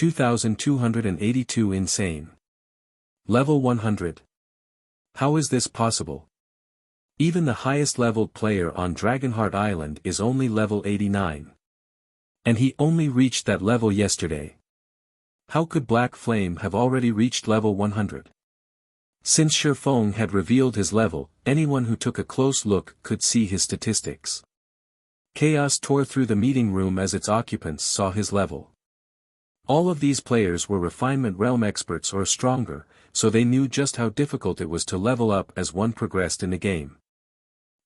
2282 insane. Level 100. How is this possible? Even the highest leveled player on Dragonheart Island is only level 89. And he only reached that level yesterday. How could Black Flame have already reached level 100? Since Shifeng had revealed his level, anyone who took a close look could see his statistics. Chaos tore through the meeting room as its occupants saw his level. All of these players were Refinement Realm experts or stronger, so they knew just how difficult it was to level up as one progressed in the game.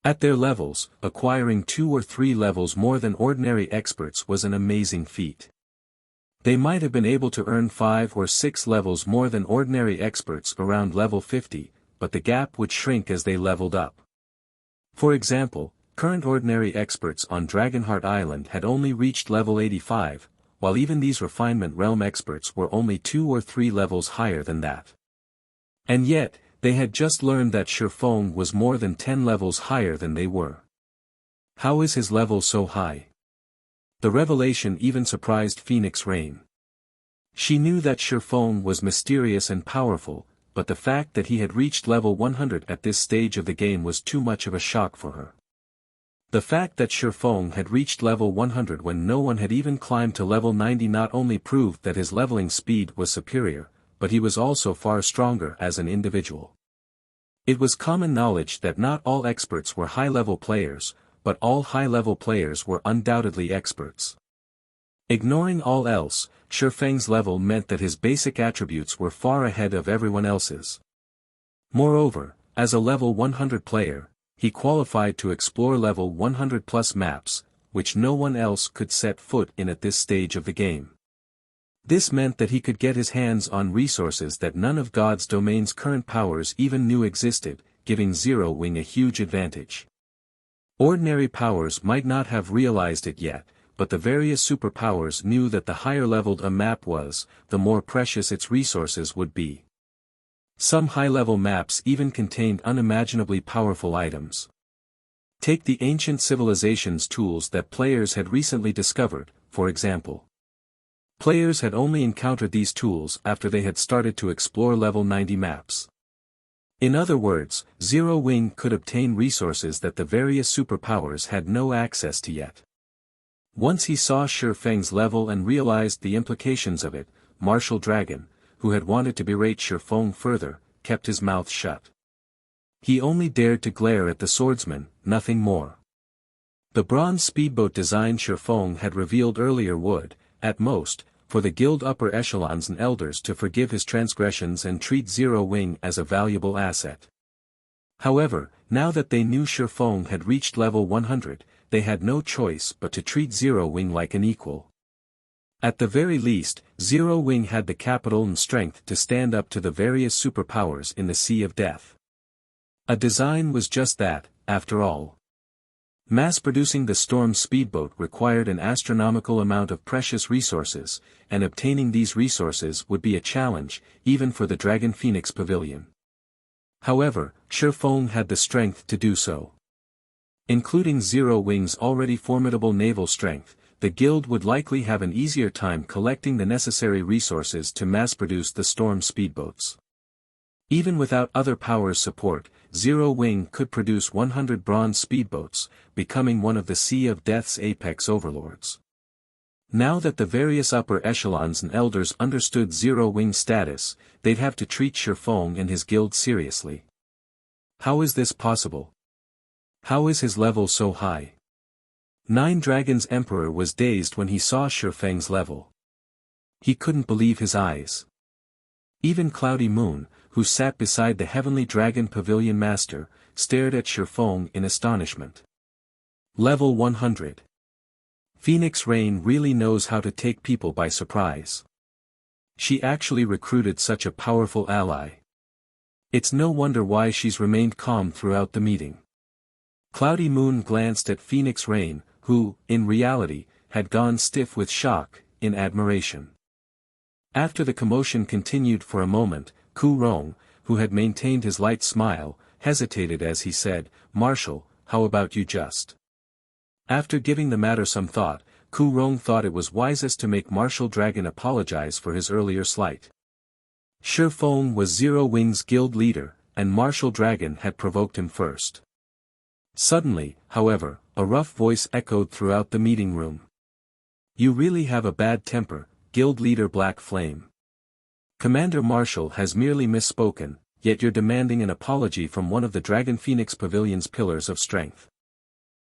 At their levels, acquiring 2 or 3 levels more than ordinary experts was an amazing feat. They might have been able to earn 5 or 6 levels more than ordinary experts around level 50, but the gap would shrink as they leveled up. For example, current ordinary experts on Dragonheart Island had only reached level 85, while even these Refinement Realm experts were only 2 or 3 levels higher than that. And yet, they had just learned that Shifeng was more than 10 levels higher than they were. How is his level so high? The revelation even surprised Phoenix Rain. She knew that Shifeng was mysterious and powerful, but the fact that he had reached level 100 at this stage of the game was too much of a shock for her. The fact that Shifeng had reached level 100 when no one had even climbed to level 90 not only proved that his leveling speed was superior, but he was also far stronger as an individual. It was common knowledge that not all experts were high-level players, but all high-level players were undoubtedly experts. Ignoring all else, Shifeng's level meant that his basic attributes were far ahead of everyone else's. Moreover, as a level 100 player, he qualified to explore level 100 plus maps, which no one else could set foot in at this stage of the game. This meant that he could get his hands on resources that none of God's domain's current powers even knew existed, giving Zero Wing a huge advantage. Ordinary powers might not have realized it yet, but the various superpowers knew that the higher leveled a map was, the more precious its resources would be. Some high-level maps even contained unimaginably powerful items. Take the ancient civilizations tools that players had recently discovered, for example. Players had only encountered these tools after they had started to explore level 90 maps. In other words, Zero Wing could obtain resources that the various superpowers had no access to yet. Once he saw Shifeng's level and realized the implications of it, Martial Dragon, who had wanted to berate Shifeng further, kept his mouth shut. He only dared to glare at the swordsman, nothing more. The bronze speedboat design Shifeng had revealed earlier would, at most, for the guild upper echelons and elders to forgive his transgressions and treat Zero Wing as a valuable asset. However, now that they knew Shifeng had reached level 100, they had no choice but to treat Zero Wing like an equal. At the very least, Zero Wing had the capital and strength to stand up to the various superpowers in the Sea of Death. A design was just that, after all. Mass-producing the Storm speedboat required an astronomical amount of precious resources, and obtaining these resources would be a challenge, even for the Dragon Phoenix Pavilion. However, Shifeng had the strength to do so. Including Zero Wing's already formidable naval strength, the guild would likely have an easier time collecting the necessary resources to mass-produce the Storm speedboats. Even without other powers' support, Zero Wing could produce 100 bronze speedboats, becoming one of the Sea of Death's apex overlords. Now that the various upper echelons and elders understood Zero Wing's status, they'd have to treat Shifeng and his guild seriously. How is this possible? How is his level so high? Nine Dragons Emperor was dazed when he saw Shifeng's level. He couldn't believe his eyes. Even Cloudy Moon, who sat beside the Heavenly Dragon Pavilion Master, stared at Shifeng in astonishment. Level 100. Phoenix Rain really knows how to take people by surprise. She actually recruited such a powerful ally. It's no wonder why she's remained calm throughout the meeting. Cloudy Moon glanced at Phoenix Rain, who, in reality, had gone stiff with shock, in admiration. After the commotion continued for a moment, Ku Rong, who had maintained his light smile, hesitated as he said, "Marshal, how about you just?" After giving the matter some thought, Ku Rong thought it was wisest to make Martial Dragon apologize for his earlier slight. Shi Feng was Zero Wing's guild leader, and Martial Dragon had provoked him first. Suddenly, however, a rough voice echoed throughout the meeting room. "You really have a bad temper, guild leader Black Flame. Commander Martial has merely misspoken, yet you're demanding an apology from one of the Dragon Phoenix Pavilion's pillars of strength.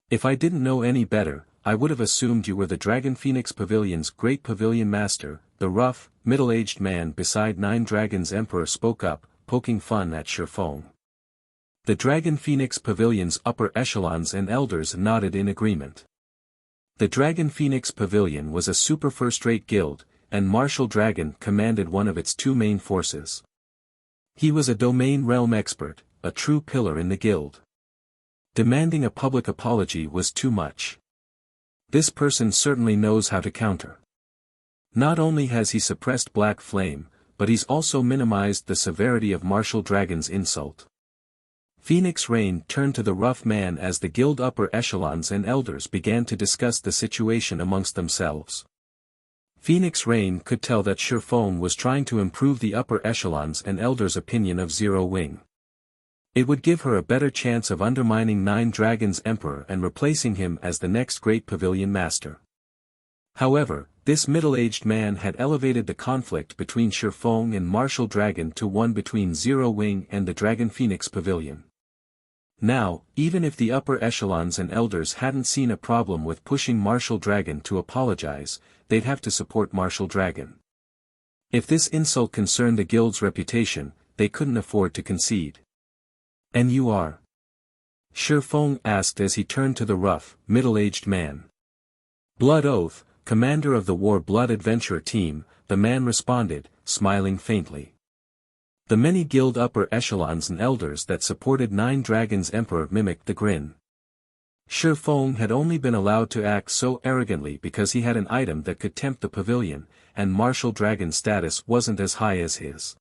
If I didn't know any better, I would have assumed you were the Dragon Phoenix Pavilion's great pavilion master." The rough, middle-aged man beside Nine Dragons Emperor spoke up, poking fun at Shi Feng. The Dragon Phoenix Pavilion's upper echelons and elders nodded in agreement. The Dragon Phoenix Pavilion was a super first-rate guild, and Martial Dragon commanded one of its two main forces. He was a domain realm expert, a true pillar in the guild. Demanding a public apology was too much. This person certainly knows how to counter. Not only has he suppressed Black Flame, but he's also minimized the severity of Martial Dragon's insult. Phoenix Rain turned to the rough man as the guild upper echelons and elders began to discuss the situation amongst themselves. Phoenix Rain could tell that Shi Feng was trying to improve the upper echelons and elders' opinion of Zero Wing. It would give her a better chance of undermining Nine Dragons Emperor and replacing him as the next great pavilion master. However, this middle-aged man had elevated the conflict between Shi Feng and Martial Dragon to one between Zero Wing and the Dragon Phoenix Pavilion. Now, even if the upper echelons and elders hadn't seen a problem with pushing Martial Dragon to apologize, they'd have to support Martial Dragon. If this insult concerned the guild's reputation, they couldn't afford to concede. "And you are?" Shi Feng asked as he turned to the rough, middle-aged man. "Blood Oath, commander of the War Blood Adventure team," the man responded, smiling faintly. The many guild upper echelons and elders that supported Nine Dragons Emperor mimicked the grin. Shi Feng had only been allowed to act so arrogantly because he had an item that could tempt the pavilion, and Martial Dragon's status wasn't as high as his.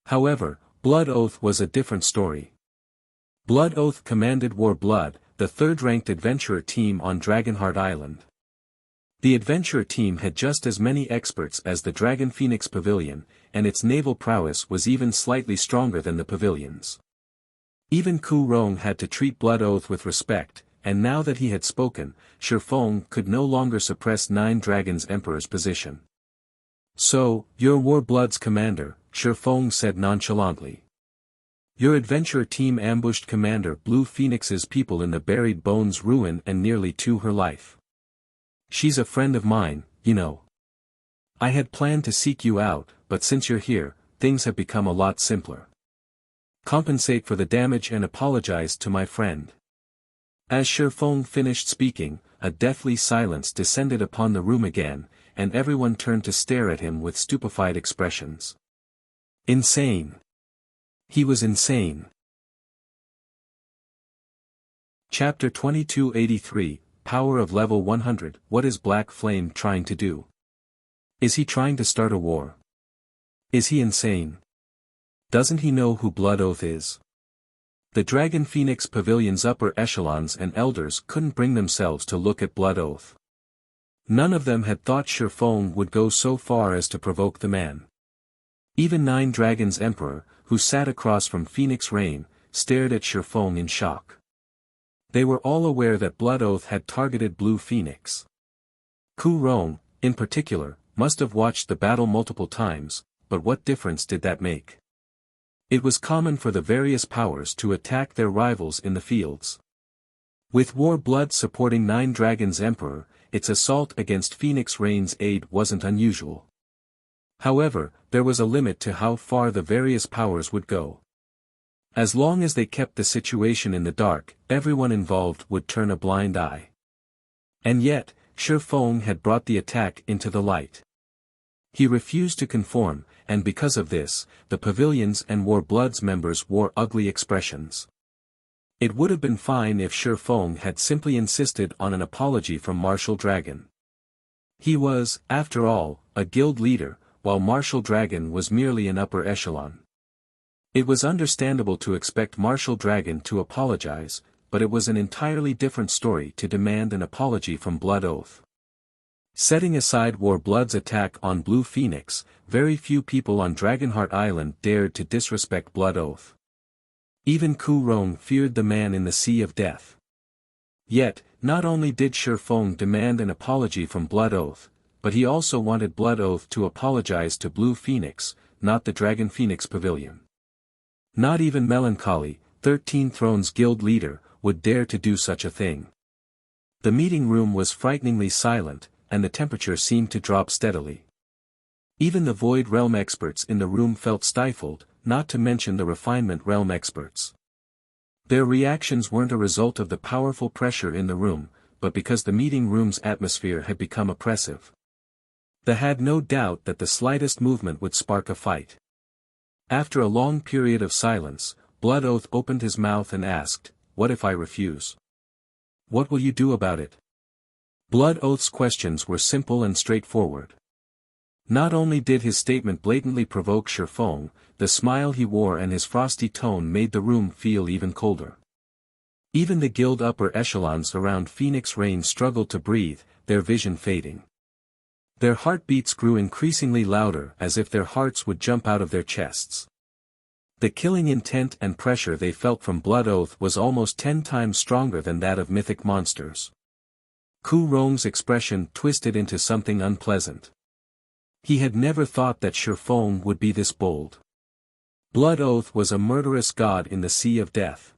However, Blood Oath was a different story. Blood Oath commanded War Blood, the third-ranked adventurer team on Dragonheart Island. The adventurer team had just as many experts as the Dragon Phoenix Pavilion, and its naval prowess was even slightly stronger than the pavilion's. Even Ku Rong had to treat Blood Oath with respect, and now that he had spoken, Shi Feng could no longer suppress Nine Dragons Emperor's position. "So, you're War Blood's commander," Shi Feng said nonchalantly. "Your adventurer team ambushed Commander Blue Phoenix's people in the Buried Bones ruin and nearly took her life. She's a friend of mine, you know. I had planned to seek you out, but since you're here, things have become a lot simpler. Compensate for the damage and apologize to my friend." As Shi Feng finished speaking, a deathly silence descended upon the room again, and everyone turned to stare at him with stupefied expressions. Insane. He was insane. Chapter 2283, Power of Level 100. What is Black Flame trying to do? Is he trying to start a war? Is he insane? Doesn't he know who Blood Oath is? The Dragon Phoenix Pavilion's upper echelons and elders couldn't bring themselves to look at Blood Oath. None of them had thought Shi Feng would go so far as to provoke the man. Even Nine Dragons Emperor, who sat across from Phoenix Rain, stared at Shi Feng in shock. They were all aware that Blood Oath had targeted Blue Phoenix. Ku Rong, in particular, must have watched the battle multiple times, but what difference did that make? It was common for the various powers to attack their rivals in the fields. With War Blood supporting Nine Dragons Emperor, its assault against Phoenix Rain's aid wasn't unusual. However, there was a limit to how far the various powers would go. As long as they kept the situation in the dark, everyone involved would turn a blind eye. And yet, Shi Feng had brought the attack into the light. He refused to conform, and because of this, the pavilions and War Blood's members wore ugly expressions. It would have been fine if Shi Feng had simply insisted on an apology from Martial Dragon. He was, after all, a guild leader, while Martial Dragon was merely an upper echelon. It was understandable to expect Martial Dragon to apologize, but it was an entirely different story to demand an apology from Blood Oath. Setting aside Warblood's attack on Blue Phoenix, very few people on Dragonheart Island dared to disrespect Blood Oath. Even Ku Rong feared the man in the Sea of Death. Yet, not only did Shifeng demand an apology from Blood Oath, but he also wanted Blood Oath to apologize to Blue Phoenix, not the Dragon Phoenix Pavilion. Not even Melancholy, 13 Thrones Guild leader, would dare to do such a thing. The meeting room was frighteningly silent, and the temperature seemed to drop steadily. Even the Void Realm experts in the room felt stifled, not to mention the Refinement Realm experts. Their reactions weren't a result of the powerful pressure in the room, but because the meeting room's atmosphere had become oppressive. They had no doubt that the slightest movement would spark a fight. After a long period of silence, Blood Oath opened his mouth and asked, "What if I refuse? What will you do about it?" Blood Oath's questions were simple and straightforward. Not only did his statement blatantly provoke Shifeng, the smile he wore and his frosty tone made the room feel even colder. Even the guild upper echelons around Phoenix Rain struggled to breathe, their vision fading. Their heartbeats grew increasingly louder as if their hearts would jump out of their chests. The killing intent and pressure they felt from Blood Oath was almost 10 times stronger than that of mythic monsters. Ku Rong's expression twisted into something unpleasant. He had never thought that Shifeng would be this bold. Blood Oath was a murderous god in the Sea of Death.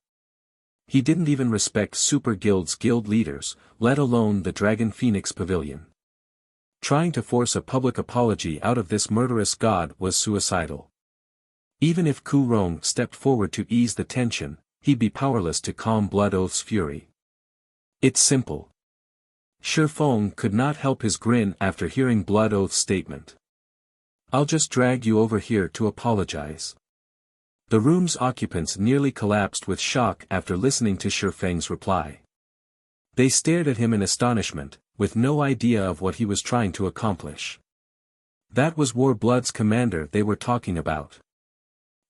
He didn't even respect Super Guild's guild leaders, let alone the Dragon Phoenix Pavilion. Trying to force a public apology out of this murderous god was suicidal. Even if Ku Rong stepped forward to ease the tension, he'd be powerless to calm Blood Oath's fury. It's simple. Shifeng could not help his grin after hearing Blood Oath's statement. "I'll just drag you over here to apologize." The room's occupants nearly collapsed with shock after listening to Shifeng's reply. They stared at him in astonishment, with no idea of what he was trying to accomplish. That was Warblood's commander they were talking about.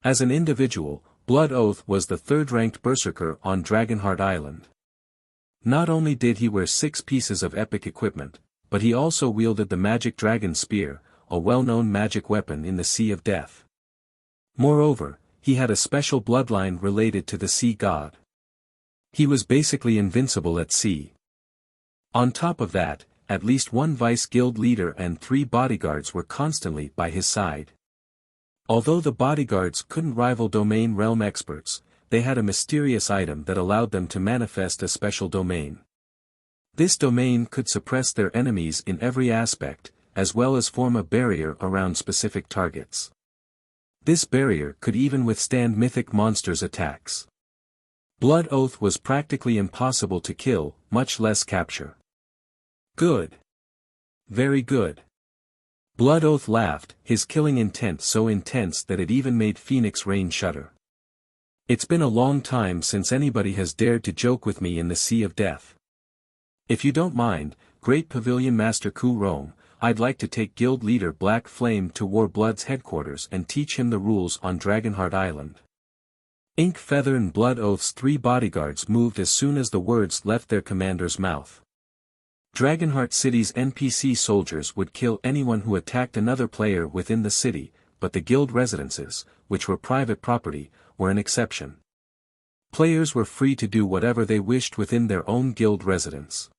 As an individual, Blood Oath was the third-ranked berserker on Dragonheart Island. Not only did he wear 6 pieces of epic equipment, but he also wielded the magic dragon spear, a well-known magic weapon in the Sea of Death. Moreover, he had a special bloodline related to the sea god. He was basically invincible at sea. On top of that, at least one vice guild leader and 3 bodyguards were constantly by his side. Although the bodyguards couldn't rival domain realm experts, they had a mysterious item that allowed them to manifest a special domain. This domain could suppress their enemies in every aspect, as well as form a barrier around specific targets. This barrier could even withstand mythic monsters' attacks. Blood Oath was practically impossible to kill, much less capture. Good. Very good. Blood Oath laughed, his killing intent so intense that it even made Phoenix Rain shudder. "It's been a long time since anybody has dared to joke with me in the Sea of Death. If you don't mind, Great Pavilion Master Ku Rong, I'd like to take Guild Leader Black Flame to Warblood's headquarters and teach him the rules on Dragonheart Island." Ink Feather and Blood Oath's 3 bodyguards moved as soon as the words left their commander's mouth. Dragonheart City's NPC soldiers would kill anyone who attacked another player within the city, but the guild residences, which were private property, were an exception. Players were free to do whatever they wished within their own guild residence.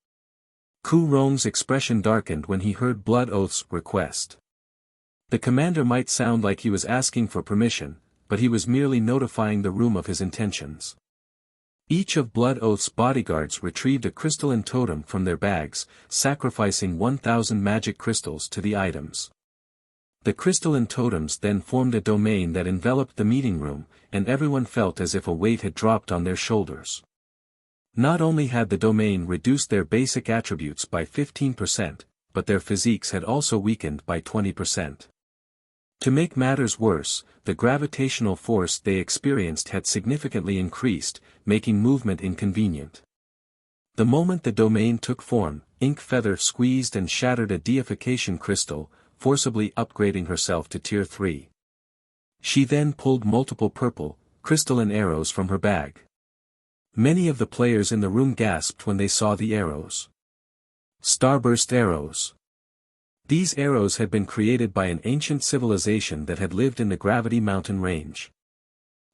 Ku Rong's expression darkened when he heard Blood Oath's request. The commander might sound like he was asking for permission, but he was merely notifying the room of his intentions. Each of Blood Oath's bodyguards retrieved a crystalline totem from their bags, sacrificing 1,000 magic crystals to the items. The crystalline totems then formed a domain that enveloped the meeting room, and everyone felt as if a weight had dropped on their shoulders. Not only had the domain reduced their basic attributes by 15%, but their physiques had also weakened by 20%. To make matters worse, the gravitational force they experienced had significantly increased, making movement inconvenient. The moment the domain took form, Ink Feather squeezed and shattered a deification crystal, forcibly upgrading herself to Tier 3. She then pulled multiple purple, crystalline arrows from her bag. Many of the players in the room gasped when they saw the arrows. Starburst arrows. These arrows had been created by an ancient civilization that had lived in the Gravity Mountain range.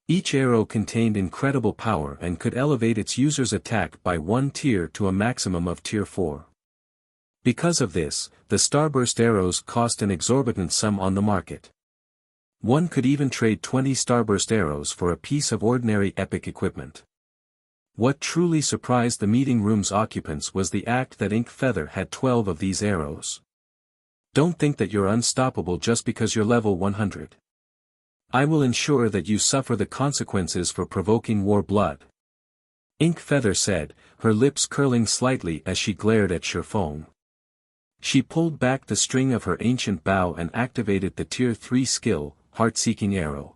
Each arrow contained incredible power and could elevate its user's attack by one tier to a maximum of tier 4. Because of this, the Starburst arrows cost an exorbitant sum on the market. One could even trade 20 Starburst arrows for a piece of ordinary epic equipment. What truly surprised the meeting room's occupants was the act that Ink Feather had 12 of these arrows. Don't think that you're unstoppable just because you're level 100. I will ensure that you suffer the consequences for provoking war blood. Ink Feather said, her lips curling slightly as she glared at Shifeng. She pulled back the string of her ancient bow and activated the tier 3 skill, Heart-Seeking Arrow.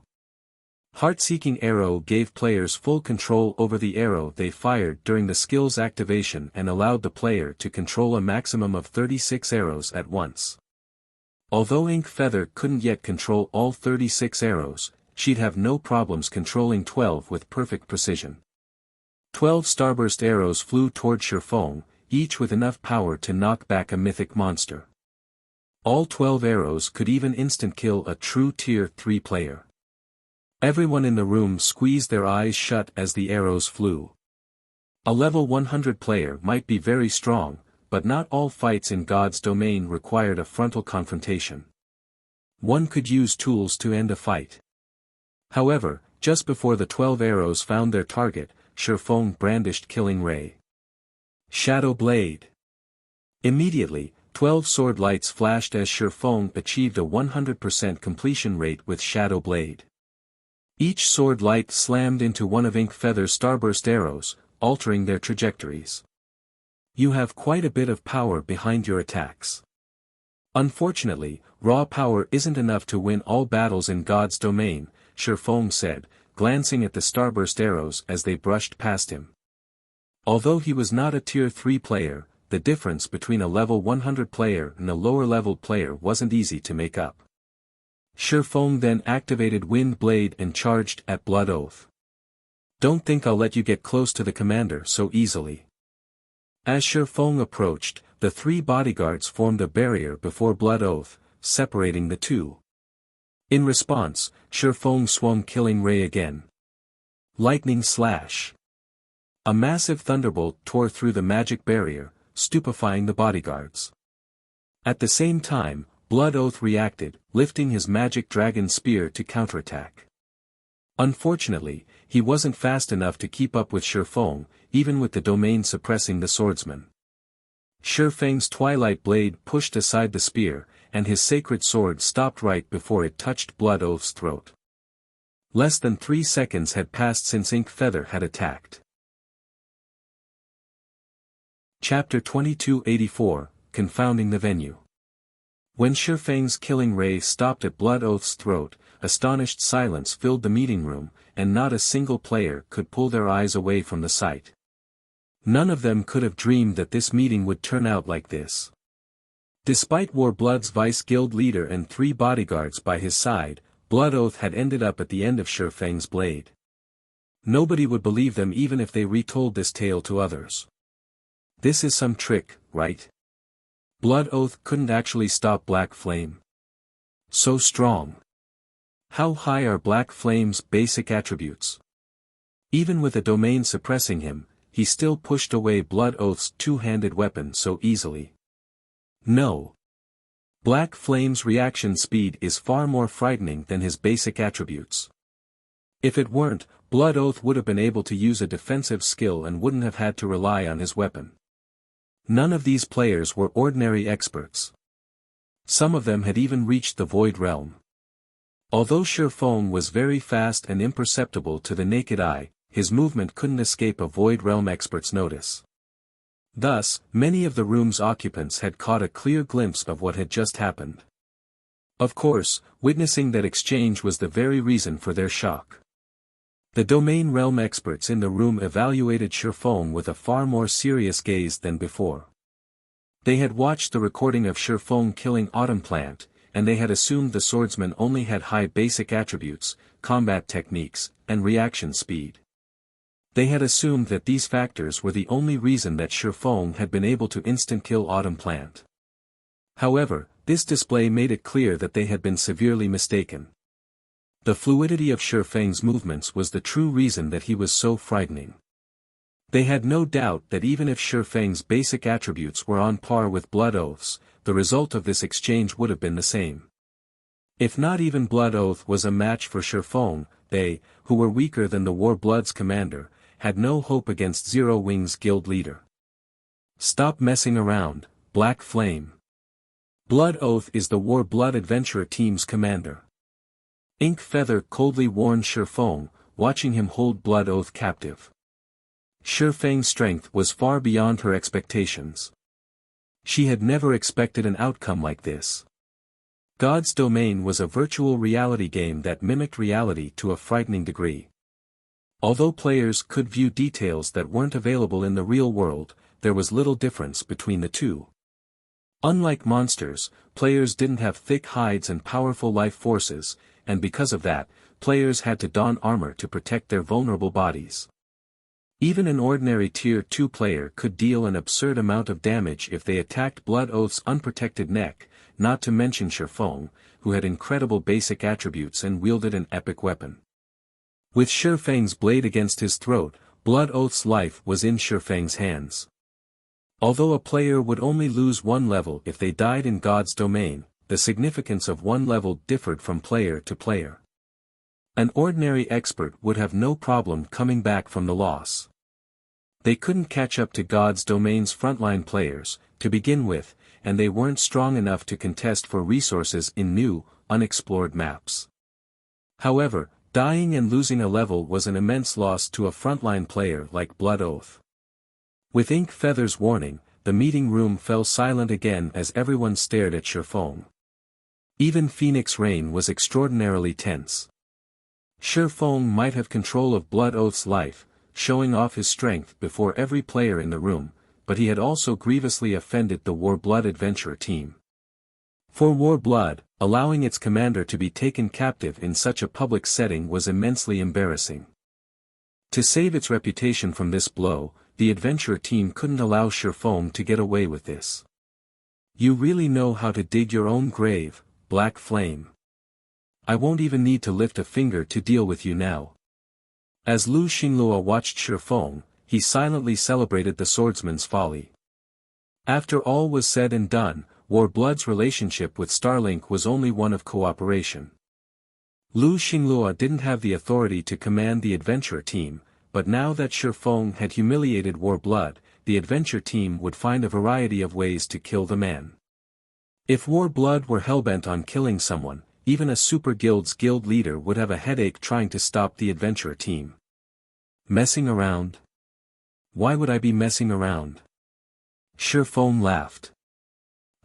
Heart-Seeking Arrow gave players full control over the arrow they fired during the skill's activation and allowed the player to control a maximum of 36 arrows at once. Although Ink Feather couldn't yet control all 36 arrows, she'd have no problems controlling 12 with perfect precision. 12 Starburst arrows flew toward Shifeng, each with enough power to knock back a mythic monster. All 12 arrows could even instant-kill a true tier 3 player. Everyone in the room squeezed their eyes shut as the arrows flew. A level 100 player might be very strong, but not all fights in God's domain required a frontal confrontation. One could use tools to end a fight. However, just before the 12 arrows found their target, Shifeng brandished Killing Ray. Shadow Blade. Immediately, 12 sword lights flashed as Shifeng achieved a 100% completion rate with Shadow Blade. Each sword light slammed into one of Ink Feather's Starburst arrows, altering their trajectories. You have quite a bit of power behind your attacks. Unfortunately, raw power isn't enough to win all battles in God's domain, Shifeng said, glancing at the Starburst arrows as they brushed past him. Although he was not a tier 3 player, the difference between a level 100 player and a lower-leveled player wasn't easy to make up. Shifeng then activated Wind Blade and charged at Blood Oath. Don't think I'll let you get close to the commander so easily. As Shifeng approached, the 3 bodyguards formed a barrier before Blood Oath, separating the two. In response, Shifeng swung Killing Ray again. Lightning Slash. A massive thunderbolt tore through the magic barrier, stupefying the bodyguards. At the same time, Blood Oath reacted, lifting his magic dragon spear to counterattack. Unfortunately, he wasn't fast enough to keep up with Shifeng, even with the domain suppressing the swordsman. Shifeng's Twilight Blade pushed aside the spear, and his sacred sword stopped right before it touched Blood Oath's throat. Less than 3 seconds had passed since Ink Feather had attacked. Chapter 2284, Confounding the Venue. When Shifeng's Killing Ray stopped at Blood Oath's throat, astonished silence filled the meeting room, and not a single player could pull their eyes away from the sight. None of them could have dreamed that this meeting would turn out like this. Despite Warblood's vice guild leader and 3 bodyguards by his side, Blood Oath had ended up at the end of Shifeng's blade. Nobody would believe them even if they retold this tale to others. This is some trick, right? Blood Oath couldn't actually stop Black Flame. So strong. How high are Black Flame's basic attributes? Even with a domain suppressing him, he still pushed away Blood Oath's 2-handed weapon so easily. No. Black Flame's reaction speed is far more frightening than his basic attributes. If it weren't, Blood Oath would have been able to use a defensive skill and wouldn't have had to rely on his weapon. None of these players were ordinary experts. Some of them had even reached the Void Realm. Although Shifeng was very fast and imperceptible to the naked eye, his movement couldn't escape a Void Realm expert's notice. Thus, many of the room's occupants had caught a clear glimpse of what had just happened. Of course, witnessing that exchange was the very reason for their shock. The Domain Realm experts in the room evaluated Shifeng with a far more serious gaze than before. They had watched the recording of Shifeng killing Autumn Plant, and they had assumed the swordsman only had high basic attributes, combat techniques, and reaction speed. They had assumed that these factors were the only reason that Shifeng had been able to instant-kill Autumn Plant. However, This display made it clear that they had been severely mistaken. The fluidity of Shifeng's movements was the true reason that he was so frightening. They had no doubt that even if Shifeng's basic attributes were on par with Blood Oath's, the result of this exchange would have been the same. If not even Blood Oath was a match for Shifeng, they, who were weaker than the War Blood's commander, had no hope against Zero Wing's guild leader. Stop messing around, Black Flame. Blood Oath is the War Blood Adventurer team's commander. Ink Feather coldly warned Shifeng, watching him hold Blood Oath captive. Shifeng's strength was far beyond her expectations. She had never expected an outcome like this. God's Domain was a virtual reality game that mimicked reality to a frightening degree. Although players could view details that weren't available in the real world, there was little difference between the two. Unlike monsters, players didn't have thick hides and powerful life forces, and because of that, players had to don armor to protect their vulnerable bodies. Even an ordinary Tier 2 player could deal an absurd amount of damage if they attacked Blood Oath's unprotected neck, not to mention Shifeng, who had incredible basic attributes and wielded an epic weapon. With Shifeng's blade against his throat, Blood Oath's life was in Shifeng's hands. Although a player would only lose one level if they died in God's Domain, the significance of one level differed from player to player. An ordinary expert would have no problem coming back from the loss. They couldn't catch up to God's Domain's frontline players, to begin with, and they weren't strong enough to contest for resources in new, unexplored maps. However, dying and losing a level was an immense loss to a frontline player like Blood Oath. With Ink Feather's warning, the meeting room fell silent again as everyone stared at Shifeng. Even Phoenix Rain was extraordinarily tense. Shifeng might have control of Blood Oath's life, showing off his strength before every player in the room, but he had also grievously offended the War Blood Adventurer team. For War Blood, allowing its commander to be taken captive in such a public setting was immensely embarrassing. To save its reputation from this blow, the adventurer team couldn't allow Shifeng to get away with this. You really know how to dig your own grave, Black Flame. I won't even need to lift a finger to deal with you now. As Lu Xinglua watched Shifeng, he silently celebrated the swordsman's folly. After all was said and done, War Blood's relationship with Starlink was only one of cooperation. Lu Xinglua didn't have the authority to command the adventurer team, but now that Shifeng had humiliated War Blood, the adventure team would find a variety of ways to kill the man. If War Blood were hellbent on killing someone, even a super guild's guild leader would have a headache trying to stop the adventurer team. Messing around? Why would I be messing around? Shifeng laughed.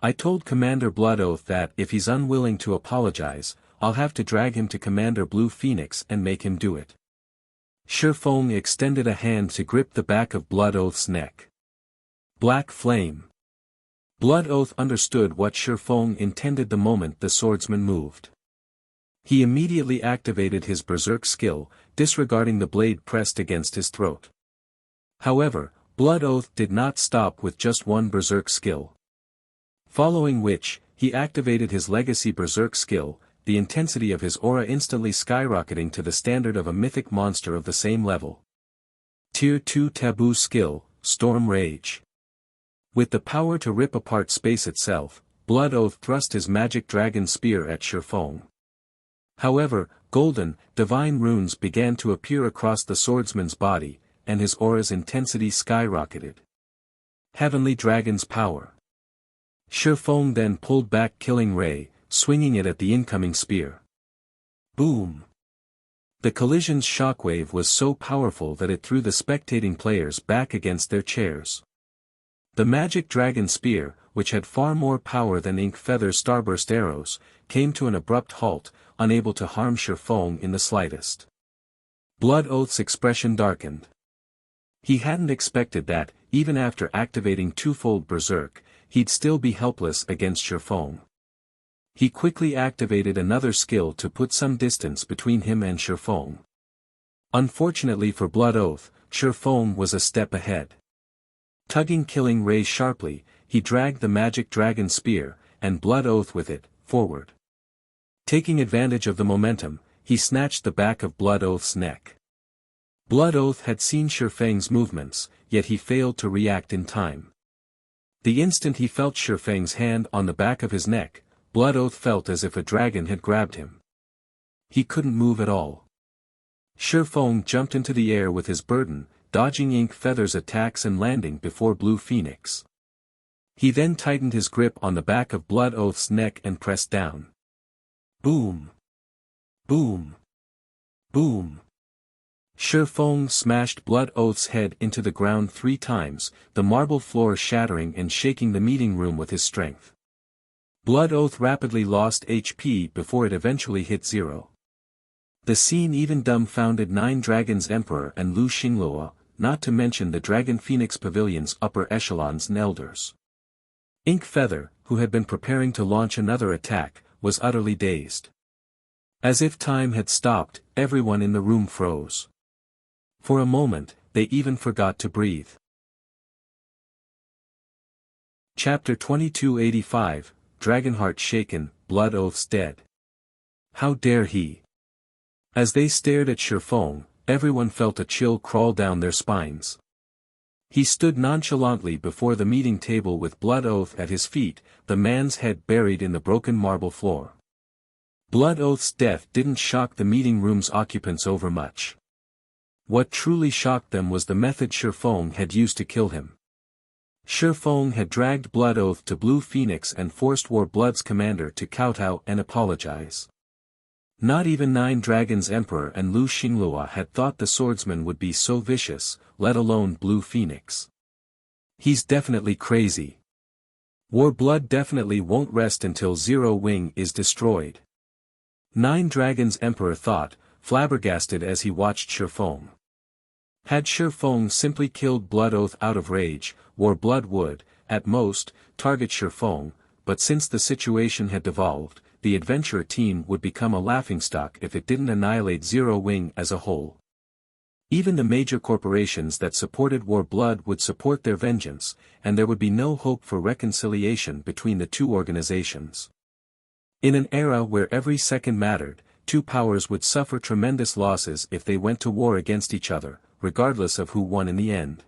I told Commander Blood Oath that if he's unwilling to apologize, I'll have to drag him to Commander Blue Phoenix and make him do it. Shifeng extended a hand to grip the back of Blood Oath's neck. Black Flame. Blood Oath understood what Shifeng intended the moment the swordsman moved. He immediately activated his berserk skill, disregarding the blade pressed against his throat. However, Blood Oath did not stop with just one berserk skill. Following which, he activated his legacy berserk skill, the intensity of his aura instantly skyrocketing to the standard of a mythic monster of the same level. Tier 2 Taboo Skill, Storm Rage. With the power to rip apart space itself, Blood Oath thrust his magic dragon spear at Shifeng. However, golden, divine runes began to appear across the swordsman's body, and his aura's intensity skyrocketed. Heavenly Dragon's Power. Shifeng then pulled back Killing Ray, swinging it at the incoming spear. Boom! The collision's shockwave was so powerful that it threw the spectating players back against their chairs. The magic dragon spear, which had far more power than Ink Feather's starburst arrows, came to an abrupt halt, unable to harm Shifeng in the slightest. Blood Oath's expression darkened. He hadn't expected that, even after activating twofold berserk, he'd still be helpless against Shifeng. He quickly activated another skill to put some distance between him and Shifeng. Unfortunately for Blood Oath, Shifeng was a step ahead. Tugging Killing Ray sharply, he dragged the magic dragon spear, and Blood Oath with it, forward. Taking advantage of the momentum, he snatched the back of Blood Oath's neck. Blood Oath had seen Shifeng's movements, yet he failed to react in time. The instant he felt Shifeng's hand on the back of his neck, Blood Oath felt as if a dragon had grabbed him. He couldn't move at all. Shifeng jumped into the air with his burden, dodging Ink Feather's attacks and landing before Blue Phoenix. He then tightened his grip on the back of Blood Oath's neck and pressed down. Boom! Boom! Boom! Shifeng smashed Blood Oath's head into the ground 3 times, the marble floor shattering and shaking the meeting room with his strength. Blood Oath rapidly lost HP before it eventually hit 0. The scene even dumbfounded 9 Dragons Emperor and Lu Xinglua, not to mention the Dragon Phoenix Pavilion's upper echelons and elders. Ink Feather, who had been preparing to launch another attack, was utterly dazed. As if time had stopped, everyone in the room froze. For a moment, they even forgot to breathe. Chapter 2285, Dragonheart shaken, Blood Oath's dead. How dare he? As they stared at Shifeng, everyone felt a chill crawl down their spines. He stood nonchalantly before the meeting table with Blood Oath at his feet, the man's head buried in the broken marble floor. Blood Oath's death didn't shock the meeting room's occupants overmuch. What truly shocked them was the method Shifeng had used to kill him. Shifeng had dragged Blood Oath to Blue Phoenix and forced War Blood's commander to kowtow and apologize. Not even 9 Dragons Emperor and Lu Xinglua had thought the swordsman would be so vicious, let alone Blue Phoenix. He's definitely crazy. War Blood definitely won't rest until Zero Wing is destroyed. 9 Dragons Emperor thought, flabbergasted as he watched Shifeng. Had Shifeng simply killed Blood Oath out of rage, War Blood would, at most, target Shifeng, but since the situation had devolved, the adventurer team would become a laughingstock if it didn't annihilate Zero Wing as a whole. Even the major corporations that supported War Blood would support their vengeance, and there would be no hope for reconciliation between the 2 organizations. In an era where every second mattered, 2 powers would suffer tremendous losses if they went to war against each other, regardless of who won in the end.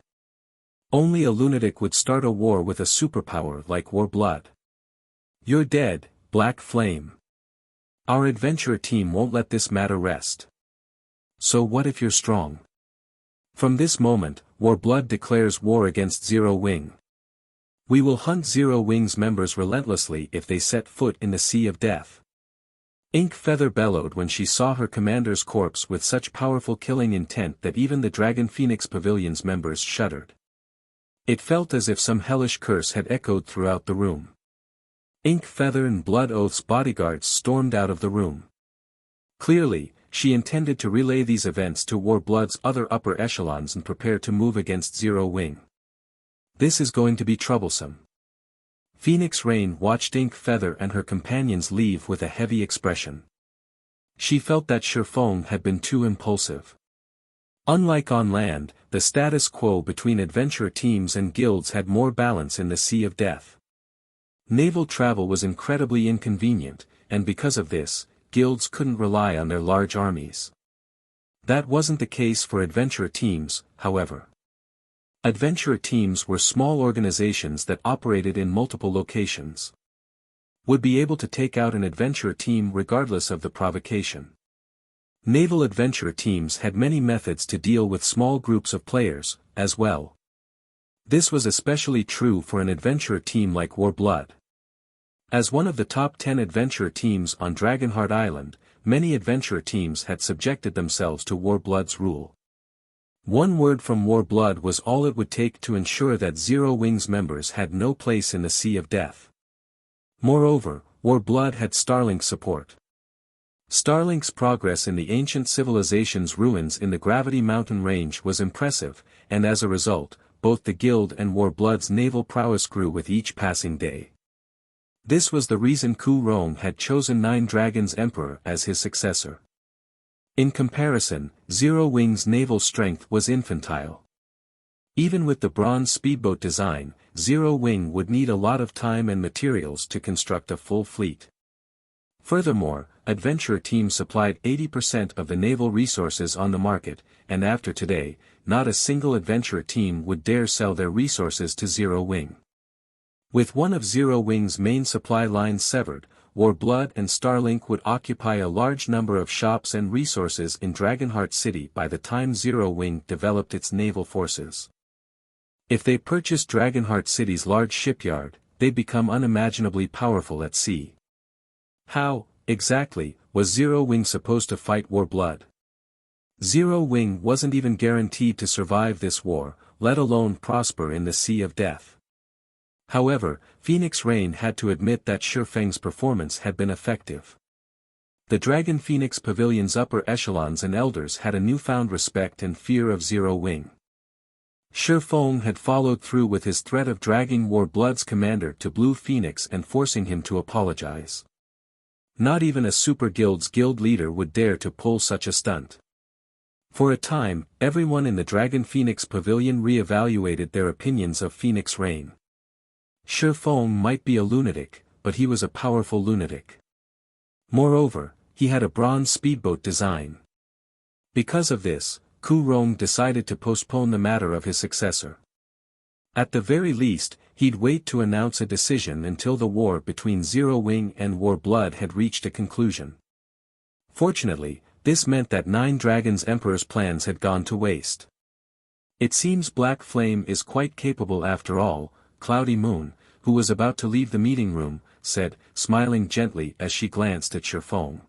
Only a lunatic would start a war with a superpower like War Blood. You're dead, Black Flame. Our adventurer team won't let this matter rest. So what if you're strong? From this moment, War Blood declares war against Zero Wing. We will hunt Zero Wing's members relentlessly if they set foot in the Sea of Death. Ink Feather bellowed when she saw her commander's corpse with such powerful killing intent that even the Dragon Phoenix Pavilion's members shuddered. It felt as if some hellish curse had echoed throughout the room. Ink Feather and Blood Oath's bodyguards stormed out of the room. Clearly, she intended to relay these events to War Blood's other upper echelons and prepare to move against Zero Wing. This is going to be troublesome. Phoenix Rain watched Ink Feather and her companions leave with a heavy expression. She felt that Shifeng had been too impulsive. Unlike on land, the status quo between adventurer teams and guilds had more balance in the Sea of Death. Naval travel was incredibly inconvenient, and because of this, guilds couldn't rely on their large armies. That wasn't the case for adventurer teams, however. Adventurer teams were small organizations that operated in multiple locations. Would be able to take out an adventurer team regardless of the provocation. Naval adventurer teams had many methods to deal with small groups of players, as well. This was especially true for an adventurer team like War Blood. As one of the top 10 adventurer teams on Dragonheart Island, many adventurer teams had subjected themselves to War Blood's rule. One word from War Blood was all it would take to ensure that Zero Wing's members had no place in the Sea of Death. Moreover, War Blood had Starlink support. Starlink's progress in the ancient civilization's ruins in the Gravity Mountain Range was impressive, and as a result, both the Guild and War Blood's naval prowess grew with each passing day. This was the reason Ku Rong had chosen 9 Dragons Emperor as his successor. In comparison, Zero Wing's naval strength was infantile. Even with the bronze speedboat design, Zero Wing would need a lot of time and materials to construct a full fleet. Furthermore, adventurer teams supplied 80% of the naval resources on the market, and after today, not a single adventurer team would dare sell their resources to Zero Wing. With one of Zero Wing's main supply lines severed, Warblood and Starlink would occupy a large number of shops and resources in Dragonheart City by the time Zero Wing developed its naval forces. If they purchased Dragonheart City's large shipyard, they'd become unimaginably powerful at sea. How, exactly, was Zero Wing supposed to fight Warblood? Zero Wing wasn't even guaranteed to survive this war, let alone prosper in the Sea of Death. However, Phoenix Rain had to admit that Shifeng's performance had been effective. The Dragon Phoenix Pavilion's upper echelons and elders had a newfound respect and fear of Zero Wing. Shifeng had followed through with his threat of dragging Warblood's commander to Blue Phoenix and forcing him to apologize. Not even a Super Guild's guild leader would dare to pull such a stunt. For a time, everyone in the Dragon Phoenix Pavilion re-evaluated their opinions of Phoenix Rain. Shifeng might be a lunatic, but he was a powerful lunatic. Moreover, he had a bronze speedboat design. Because of this, Ku Rong decided to postpone the matter of his successor. At the very least, he'd wait to announce a decision until the war between Zero Wing and Warblood had reached a conclusion. Fortunately, this meant that Nine Dragons Emperor's plans had gone to waste. It seems Black Flame is quite capable after all, Cloudy Moon, who was about to leave the meeting room, said, smiling gently as she glanced at Shifeng.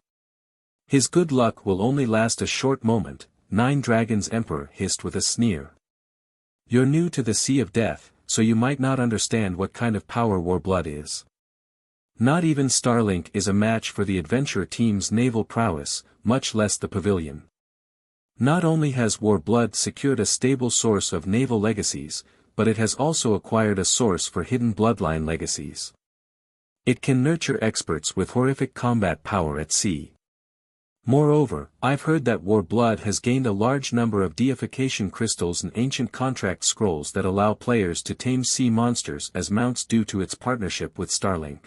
His good luck will only last a short moment, Nine Dragons Emperor hissed with a sneer. You're new to the Sea of Death, so you might not understand what kind of power Warblood is. Not even Starlink is a match for the adventure team's naval prowess, much less the pavilion. Not only has Warblood secured a stable source of naval legacies, but it has also acquired a source for hidden bloodline legacies. It can nurture experts with horrific combat power at sea. Moreover, I've heard that Warblood has gained a large number of deification crystals and ancient contract scrolls that allow players to tame sea monsters as mounts due to its partnership with Starlink.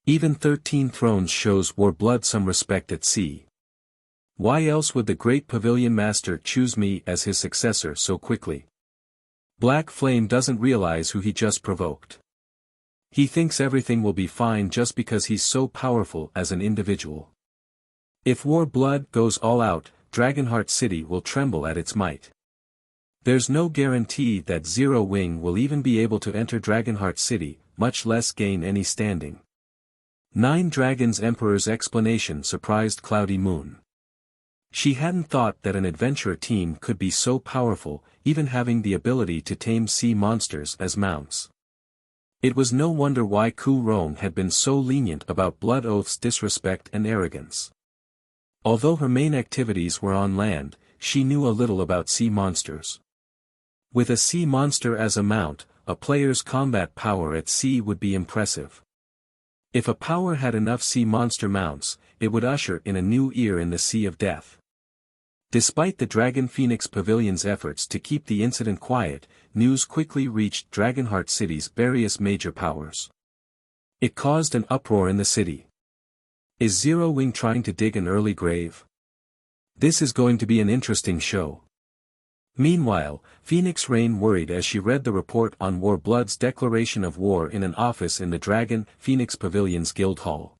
Even 13 Thrones shows Warblood some respect at sea. Why else would the great pavilion master choose me as his successor so quickly? Black Flame doesn't realize who he just provoked. He thinks everything will be fine just because he's so powerful as an individual. If Warblood goes all out, Dragonheart City will tremble at its might. There's no guarantee that Zero Wing will even be able to enter Dragonheart City, much less gain any standing. Nine Dragons Emperor's explanation surprised Cloudy Moon. She hadn't thought that an adventurer team could be so powerful, even having the ability to tame sea monsters as mounts. It was no wonder why Ku Rong had been so lenient about Blood Oath's disrespect and arrogance. Although her main activities were on land, she knew a little about sea monsters. With a sea monster as a mount, a player's combat power at sea would be impressive. If a power had enough sea monster mounts, it would usher in a new era in the Sea of Death. Despite the Dragon Phoenix Pavilion's efforts to keep the incident quiet, news quickly reached Dragonheart City's various major powers. It caused an uproar in the city. Is Zero Wing trying to dig an early grave? This is going to be an interesting show. Meanwhile, Phoenix Rain worried as she read the report on Warblood's declaration of war in an office in the Dragon Phoenix Pavilion's guild hall.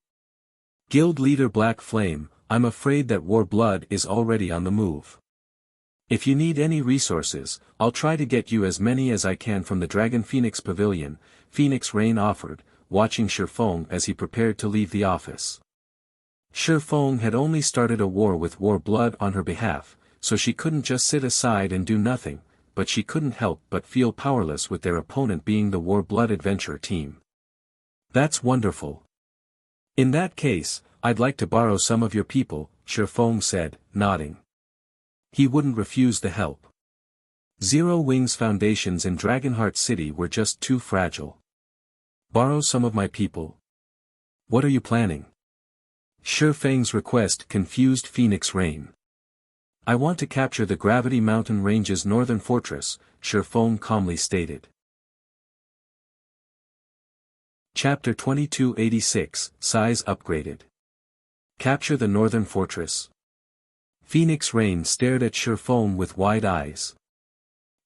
Guild leader Black Flame, I'm afraid that Warblood is already on the move. If you need any resources, I'll try to get you as many as I can from the Dragon Phoenix Pavilion, Phoenix Rain offered, watching Shifeng as he prepared to leave the office. Shifeng had only started a war with Warblood on her behalf, so she couldn't just sit aside and do nothing, but she couldn't help but feel powerless with their opponent being the Warblood adventure team. That's wonderful. In that case, I'd like to borrow some of your people, Shifeng said, nodding. He wouldn't refuse the help. Zero Wing's foundations in Dragonheart City were just too fragile. Borrow some of my people? What are you planning? Shifeng's request confused Phoenix Rain. I want to capture the Gravity Mountain Range's northern fortress, Shifeng calmly stated. Chapter 2286, Size Upgraded. Capture the Northern Fortress. Phoenix Rain stared at Shifeng with wide eyes.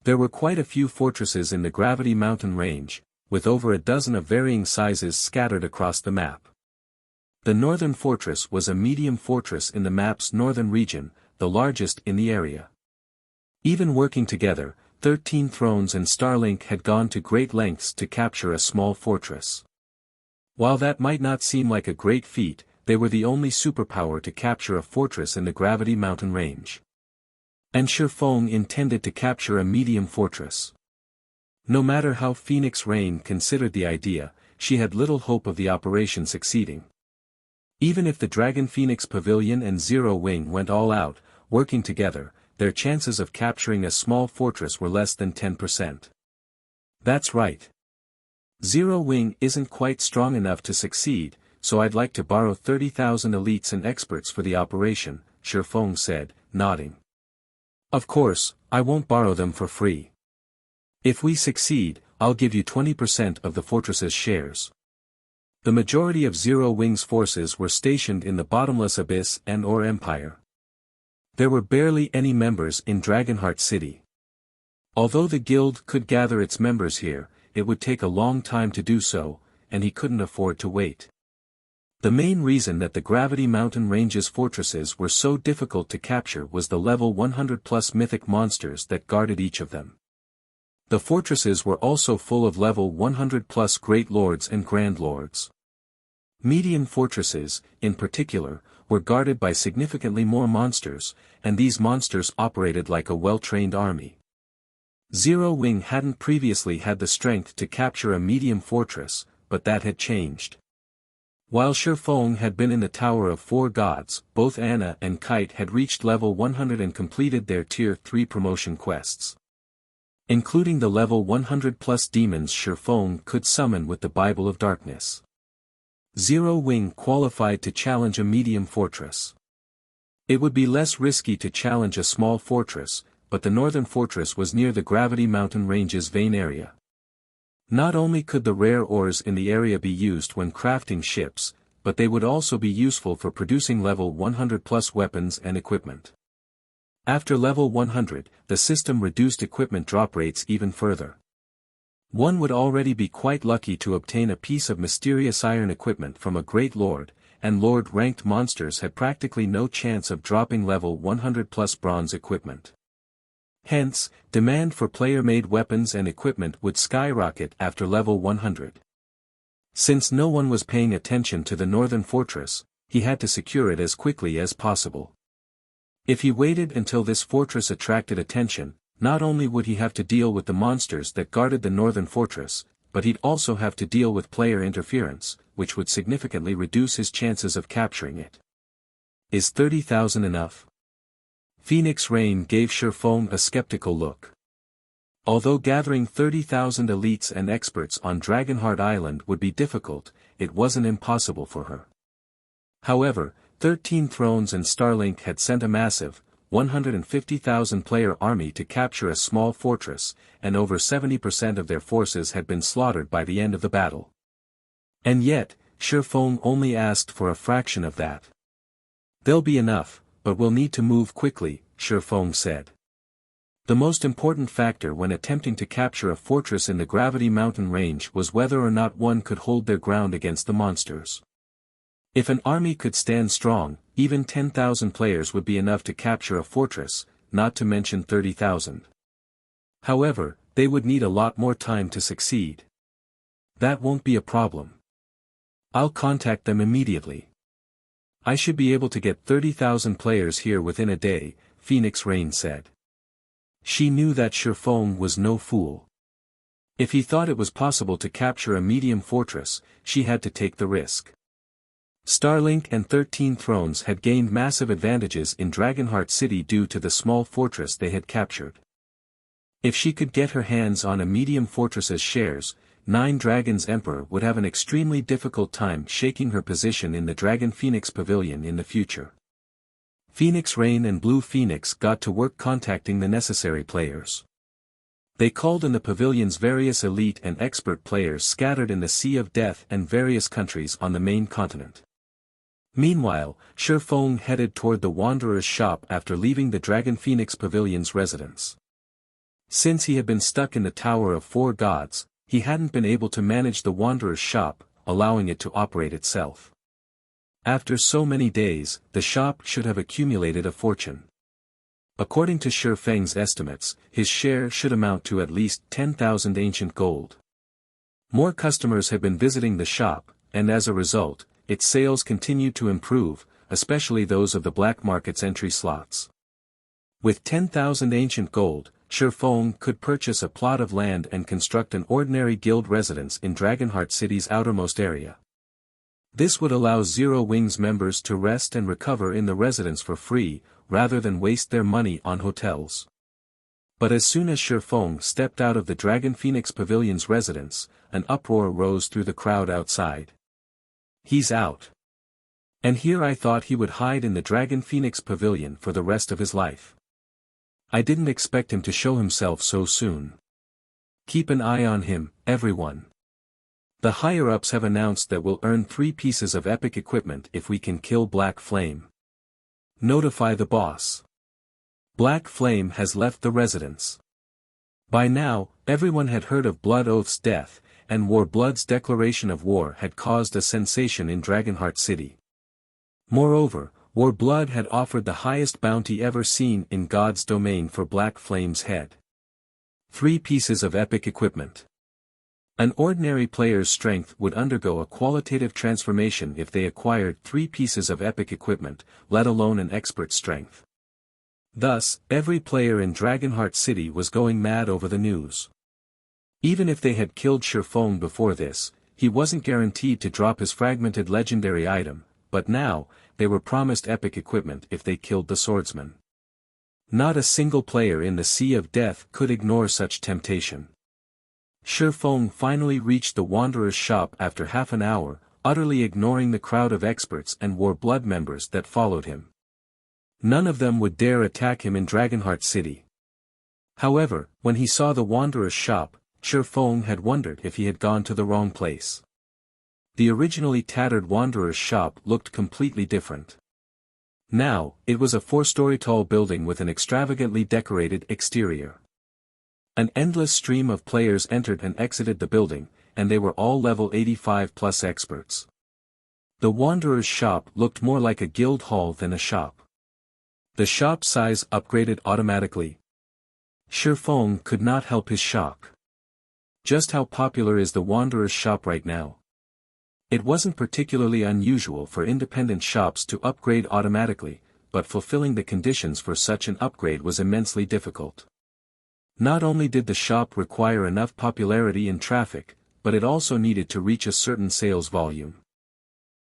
There were quite a few fortresses in the Gravity Mountain range, with over a dozen of varying sizes scattered across the map. The Northern Fortress was a medium fortress in the map's northern region, the largest in the area. Even working together, 13 Thrones and Starlink had gone to great lengths to capture a small fortress. While that might not seem like a great feat, they were the only superpower to capture a fortress in the Gravity Mountain range. And Shifeng intended to capture a medium fortress. No matter how Phoenix Rain considered the idea, she had little hope of the operation succeeding. Even if the Dragon Phoenix Pavilion and Zero Wing went all out, working together, their chances of capturing a small fortress were less than 10%. That's right. Zero Wing isn't quite strong enough to succeed, so I'd like to borrow 30,000 elites and experts for the operation, Shifeng said, nodding. Of course, I won't borrow them for free. If we succeed, I'll give you 20% of the fortress's shares. The majority of Zero Wing's forces were stationed in the Bottomless Abyss and Or Empire. There were barely any members in Dragonheart City. Although the guild could gather its members here, it would take a long time to do so, and he couldn't afford to wait. The main reason that the Gravity Mountain Range's fortresses were so difficult to capture was the level 100+ mythic monsters that guarded each of them. The fortresses were also full of level 100+ Great Lords and Grand Lords. Median fortresses, in particular, were guarded by significantly more monsters, and these monsters operated like a well-trained army. Zero Wing hadn't previously had the strength to capture a medium fortress, but that had changed. While Shifeng had been in the Tower of Four Gods, both Anna and Kite had reached level 100 and completed their Tier 3 promotion quests. Including the level 100+ demons Shifeng could summon with the Bible of Darkness. Zero Wing qualified to challenge a medium fortress. It would be less risky to challenge a small fortress, but the Northern Fortress was near the Gravity Mountain Range's vein area. Not only could the rare ores in the area be used when crafting ships, but they would also be useful for producing level 100+ weapons and equipment. After level 100, the system reduced equipment drop rates even further. One would already be quite lucky to obtain a piece of mysterious iron equipment from a Great Lord, and Lord-ranked monsters had practically no chance of dropping level 100+ bronze equipment. Hence, demand for player-made weapons and equipment would skyrocket after level 100. Since no one was paying attention to the Northern Fortress, he had to secure it as quickly as possible. If he waited until this fortress attracted attention, not only would he have to deal with the monsters that guarded the Northern Fortress, but he'd also have to deal with player interference, which would significantly reduce his chances of capturing it. Is 30,000 enough? Phoenix Rain gave Shifeng a skeptical look. Although gathering 30,000 elites and experts on Dragonheart Island would be difficult, it wasn't impossible for her. However, 13 Thrones and Starlink had sent a massive, 150,000 player army to capture a small fortress, and over 70% of their forces had been slaughtered by the end of the battle. And yet, Shifeng only asked for a fraction of that. There'll be enough, but we'll need to move quickly, Shifeng said. The most important factor when attempting to capture a fortress in the Gravity Mountain Range was whether or not one could hold their ground against the monsters. If an army could stand strong, even 10,000 players would be enough to capture a fortress, not to mention 30,000. However, they would need a lot more time to succeed. That won't be a problem. I'll contact them immediately. I should be able to get 30,000 players here within a day, Phoenix Rain said. She knew that Shifeng was no fool. If he thought it was possible to capture a medium fortress, she had to take the risk. Starlink and 13 Thrones had gained massive advantages in Dragonheart City due to the small fortress they had captured. If she could get her hands on a medium fortress's shares, Nine Dragons Emperor would have an extremely difficult time shaking her position in the Dragon Phoenix Pavilion in the future. Phoenix Rain and Blue Phoenix got to work contacting the necessary players. They called in the pavilions various elite and expert players scattered in the Sea of Death and various countries on the main continent. Meanwhile, Shi Feng headed toward the Wanderer's shop after leaving the Dragon Phoenix Pavilion's residence. Since he had been stuck in the Tower of Four Gods, he hadn't been able to manage the Wanderer's shop, allowing it to operate itself. After so many days, the shop should have accumulated a fortune. According to Shi Feng's estimates, his share should amount to at least 10,000 ancient gold. More customers had been visiting the shop, and as a result, its sales continued to improve, especially those of the black market's entry slots. With 10,000 ancient gold, Shi Feng could purchase a plot of land and construct an ordinary guild residence in Dragonheart City's outermost area. This would allow Zero Wings members to rest and recover in the residence for free, rather than waste their money on hotels. But as soon as Shi Feng stepped out of the Dragon Phoenix Pavilion's residence, an uproar rose through the crowd outside. "He's out. And here I thought he would hide in the Dragon Phoenix Pavilion for the rest of his life. I didn't expect him to show himself so soon. Keep an eye on him, everyone. The higher-ups have announced that we'll earn 3 pieces of epic equipment if we can kill Black Flame. Notify the boss. Black Flame has left the residence." By now, everyone had heard of Blood Oath's death, and Warblood's declaration of war had caused a sensation in Dragonheart City. Moreover, Warblood had offered the highest bounty ever seen in God's domain for Black Flame's head. 3 pieces of epic equipment. An ordinary player's strength would undergo a qualitative transformation if they acquired 3 pieces of epic equipment, let alone an expert strength. Thus, every player in Dragonheart City was going mad over the news. Even if they had killed Shi Feng before this, he wasn't guaranteed to drop his fragmented legendary item, but now, they were promised epic equipment if they killed the swordsman. Not a single player in the Sea of Death could ignore such temptation. Shi Feng finally reached the Wanderer's shop after half an hour, utterly ignoring the crowd of experts and Warblood members that followed him. None of them would dare attack him in Dragonheart City. However, when he saw the Wanderer's shop, Shi Feng had wondered if he had gone to the wrong place. The originally tattered Wanderer's shop looked completely different. Now, it was a 4-story tall building with an extravagantly decorated exterior. An endless stream of players entered and exited the building, and they were all level 85+ experts. The Wanderer's shop looked more like a guild hall than a shop. The shop size upgraded automatically. Shi Feng could not help his shock. Just how popular is the Wanderer's shop right now? It wasn't particularly unusual for independent shops to upgrade automatically, but fulfilling the conditions for such an upgrade was immensely difficult. Not only did the shop require enough popularity and traffic, but it also needed to reach a certain sales volume.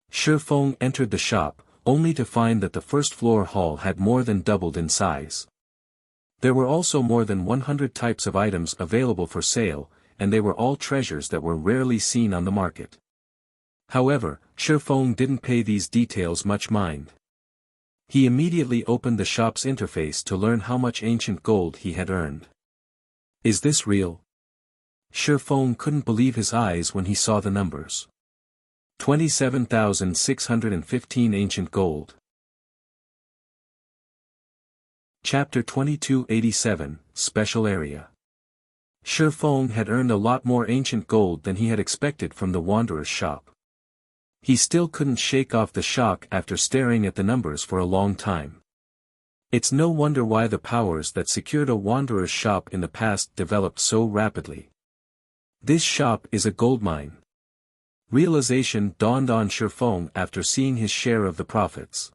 Shi Feng entered the shop, only to find that the first-floor hall had more than doubled in size. There were also more than 100 types of items available for sale, and they were all treasures that were rarely seen on the market. However, Shi Feng didn't pay these details much mind. He immediately opened the shop's interface to learn how much ancient gold he had earned. Is this real? Shi Feng couldn't believe his eyes when he saw the numbers. 27,615 ancient gold. Chapter 2287, Special Area. Shi Feng had earned a lot more ancient gold than he had expected from the Wanderer's shop. He still couldn't shake off the shock after staring at the numbers for a long time. It's no wonder why the powers that secured a Wanderer's shop in the past developed so rapidly. This shop is a goldmine. Realization dawned on Shi Feng after seeing his share of the profits.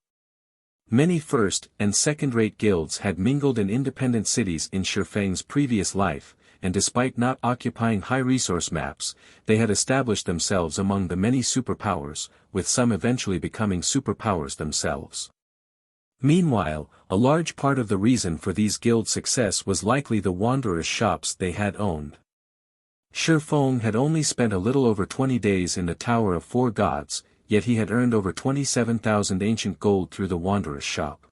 Many first- and second-rate guilds had mingled in independent cities in Shi Feng's previous life, and despite not occupying high-resource maps, they had established themselves among the many superpowers, with some eventually becoming superpowers themselves. Meanwhile, a large part of the reason for these guild success was likely the Wanderer's shops they had owned. Shi Feng had only spent a little over 20 days in the Tower of Four Gods, yet he had earned over 27,000 ancient gold through the Wanderer's shop.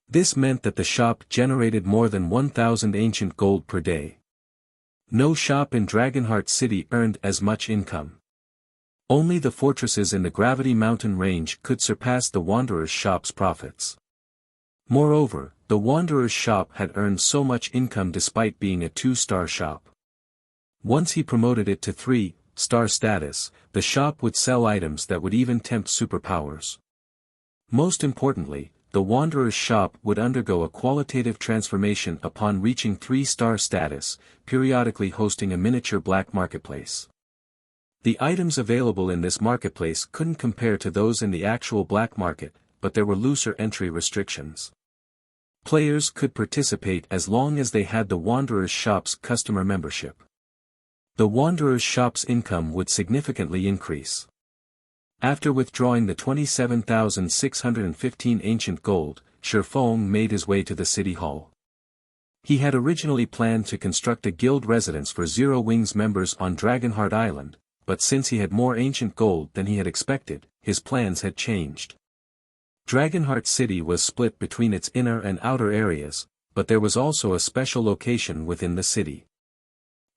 This meant that the shop generated more than 1,000 ancient gold per day. No shop in Dragonheart City earned as much income. Only the fortresses in the Gravity Mountain range could surpass the Wanderer's shop's profits. Moreover, the Wanderer's shop had earned so much income despite being a 2-star shop. Once he promoted it to 3-star status, the shop would sell items that would even tempt superpowers. Most importantly, the Wanderer's shop would undergo a qualitative transformation upon reaching 3-star status, periodically hosting a miniature black marketplace. The items available in this marketplace couldn't compare to those in the actual black market, but there were looser entry restrictions. Players could participate as long as they had the Wanderer's shop's customer membership. The Wanderer's shop's income would significantly increase. After withdrawing the 27,615 ancient gold, Shifeng made his way to the city hall. He had originally planned to construct a guild residence for Zero Wings members on Dragonheart Island, but since he had more ancient gold than he had expected, his plans had changed. Dragonheart City was split between its inner and outer areas, but there was also a special location within the city.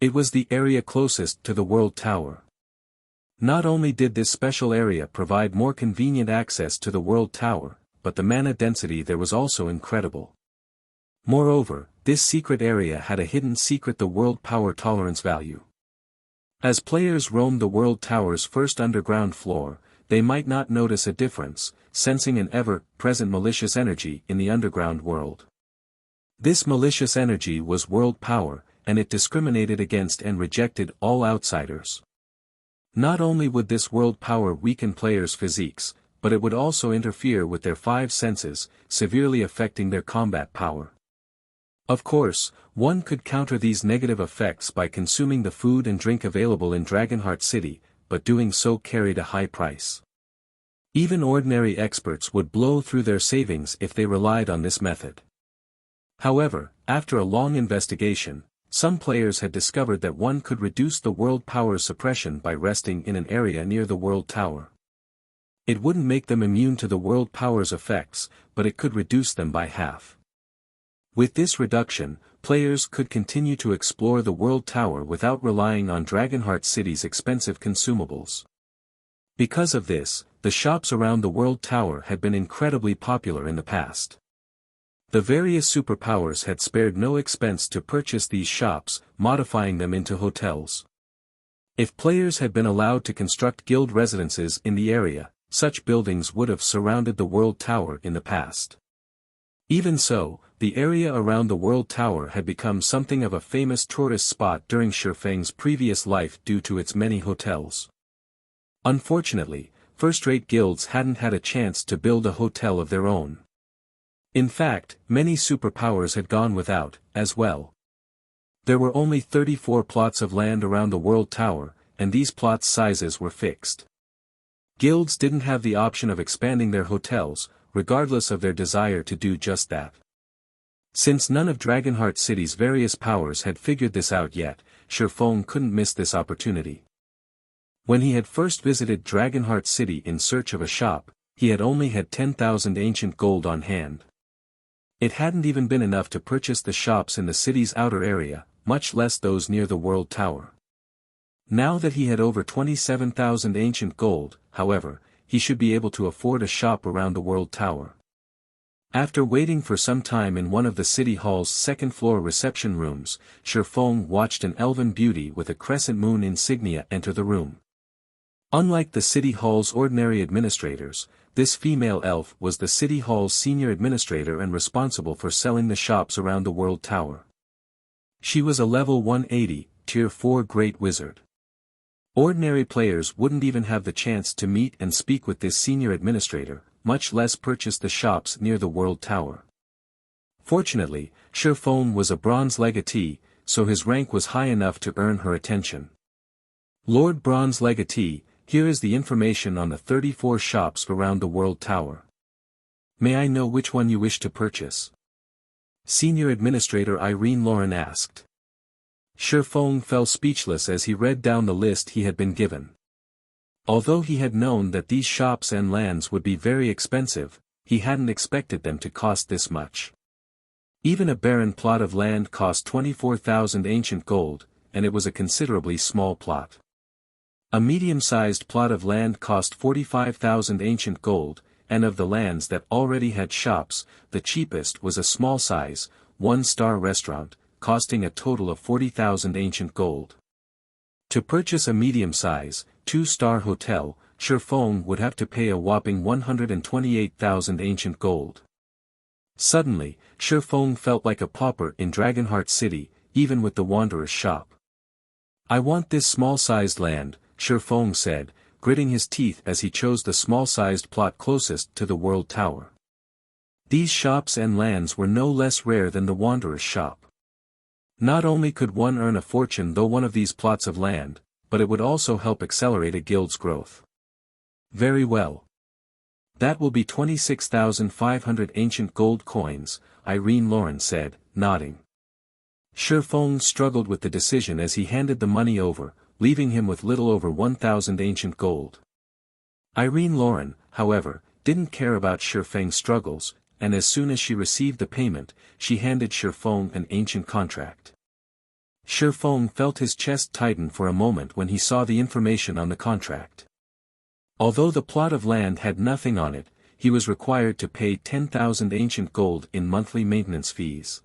It was the area closest to the World Tower. Not only did this special area provide more convenient access to the World Tower, but the mana density there was also incredible. Moreover, this secret area had a hidden secret: the World Power Tolerance value. As players roamed the World Tower's first underground floor, they might not notice a difference, sensing an ever-present malicious energy in the underground world. This malicious energy was world power, and it discriminated against and rejected all outsiders. Not only would this world power weaken players' physiques, but it would also interfere with their 5 senses, severely affecting their combat power. Of course, one could counter these negative effects by consuming the food and drink available in Dragonheart City, but doing so carried a high price. Even ordinary experts would blow through their savings if they relied on this method. However, after a long investigation, some players had discovered that one could reduce the world power's suppression by resting in an area near the World Tower. It wouldn't make them immune to the world power's effects, but it could reduce them by half. With this reduction, players could continue to explore the World Tower without relying on Dragonheart City's expensive consumables. Because of this, the shops around the World Tower had been incredibly popular in the past. The various superpowers had spared no expense to purchase these shops, modifying them into hotels. If players had been allowed to construct guild residences in the area, such buildings would have surrounded the World Tower in the past. Even so, the area around the World Tower had become something of a famous tourist spot during Shifeng's previous life due to its many hotels. Unfortunately, first-rate guilds hadn't had a chance to build a hotel of their own. In fact, many superpowers had gone without, as well. There were only 34 plots of land around the World Tower, and these plots' sizes were fixed. Guilds didn't have the option of expanding their hotels, regardless of their desire to do just that. Since none of Dragonheart City's various powers had figured this out yet, Shifeng couldn't miss this opportunity. When he had first visited Dragonheart City in search of a shop, he had only had 10,000 ancient gold on hand. It hadn't even been enough to purchase the shops in the city's outer area, much less those near the World Tower. Now that he had over 27,000 ancient gold, however, he should be able to afford a shop around the World Tower. After waiting for some time in one of the city hall's second-floor reception rooms, Shifeng watched an elven beauty with a crescent moon insignia enter the room. Unlike the city hall's ordinary administrators, this female elf was the city hall's senior administrator and responsible for selling the shops around the World Tower. She was a level 180, tier 4 great wizard. Ordinary players wouldn't even have the chance to meet and speak with this senior administrator, much less purchase the shops near the World Tower. Fortunately, Shifeng was a bronze legatee, so his rank was high enough to earn her attention. Lord Bronze Legatee, here is the information on the 34 shops around the World Tower. May I know which one you wish to purchase? Senior Administrator Irene Lauren asked. Shifeng fell speechless as he read down the list he had been given. Although he had known that these shops and lands would be very expensive, he hadn't expected them to cost this much. Even a barren plot of land cost 24,000 ancient gold, and it was a considerably small plot. A medium-sized plot of land cost 45,000 ancient gold, and of the lands that already had shops, the cheapest was a small-size, one-star restaurant, costing a total of 40,000 ancient gold. To purchase a medium-size, two-star hotel, Shifeng would have to pay a whopping 128,000 ancient gold. Suddenly, Shifeng felt like a pauper in Dragonheart City, even with the Wanderer's shop. "I want this small-sized land," Shifeng said, gritting his teeth as he chose the small-sized plot closest to the World Tower. These shops and lands were no less rare than the Wanderer's shop. Not only could one earn a fortune through one of these plots of land, but it would also help accelerate a guild's growth. "Very well. That will be 26,500 ancient gold coins," Irene Lauren said, nodding. Shifeng struggled with the decision as he handed the money over, leaving him with little over 1,000 ancient gold. Irene Lauren, however, didn't care about Shifeng's struggles, and as soon as she received the payment, she handed Shifeng an ancient contract. Shifeng felt his chest tighten for a moment when he saw the information on the contract. Although the plot of land had nothing on it, he was required to pay 10,000 ancient gold in monthly maintenance fees.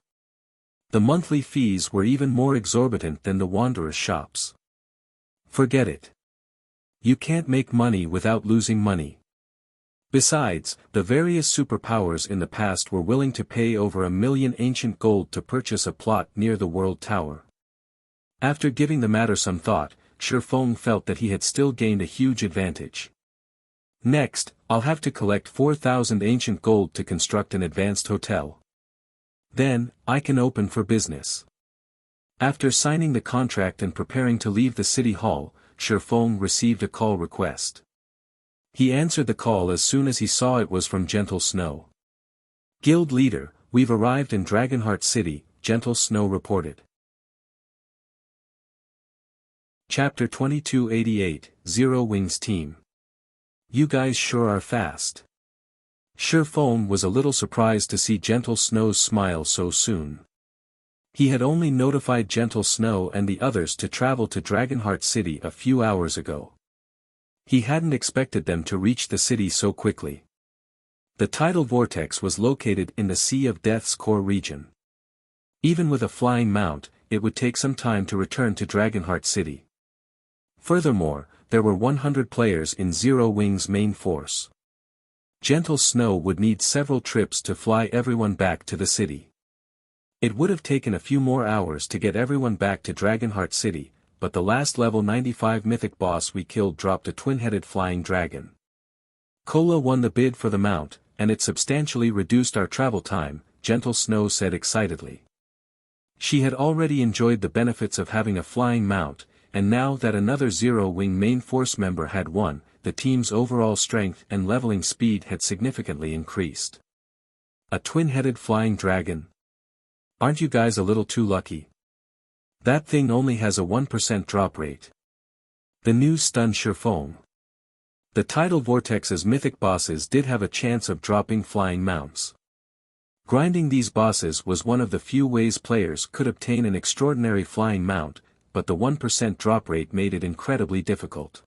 The monthly fees were even more exorbitant than the Wanderer's shops. "Forget it. You can't make money without losing money." Besides, the various superpowers in the past were willing to pay over 1,000,000 ancient gold to purchase a plot near the World Tower. After giving the matter some thought, Shifeng felt that he had still gained a huge advantage. "Next, I'll have to collect 4,000 ancient gold to construct an advanced hotel. Then, I can open for business." After signing the contract and preparing to leave the city hall, Shifeng received a call request. He answered the call as soon as he saw it was from Gentle Snow. "Guild leader, we've arrived in Dragonheart City," Gentle Snow reported. Chapter 2288, Zero Wings Team. "You guys sure are fast." Shifeng was a little surprised to see Gentle Snow's smile so soon. He had only notified Gentle Snow and the others to travel to Dragonheart City a few hours ago. He hadn't expected them to reach the city so quickly. The tidal vortex was located in the Sea of Death's core region. Even with a flying mount, it would take some time to return to Dragonheart City. Furthermore, there were 100 players in Zero Wing's main force. Gentle Snow would need several trips to fly everyone back to the city. It would have taken a few more hours to get everyone back to Dragonheart City, but the last level 95 mythic boss we killed dropped a twin-headed flying dragon. Cola won the bid for the mount, and it substantially reduced our travel time, Gentle Snow said excitedly. She had already enjoyed the benefits of having a flying mount, and now that another Zero Wing main force member had won, the team's overall strength and leveling speed had significantly increased. A twin-headed flying dragon? Aren't you guys a little too lucky? That thing only has a 1% drop rate. The news stunned Shifeng. The tidal vortex's mythic bosses did have a chance of dropping flying mounts. Grinding these bosses was one of the few ways players could obtain an extraordinary flying mount, but the 1% drop rate made it incredibly difficult.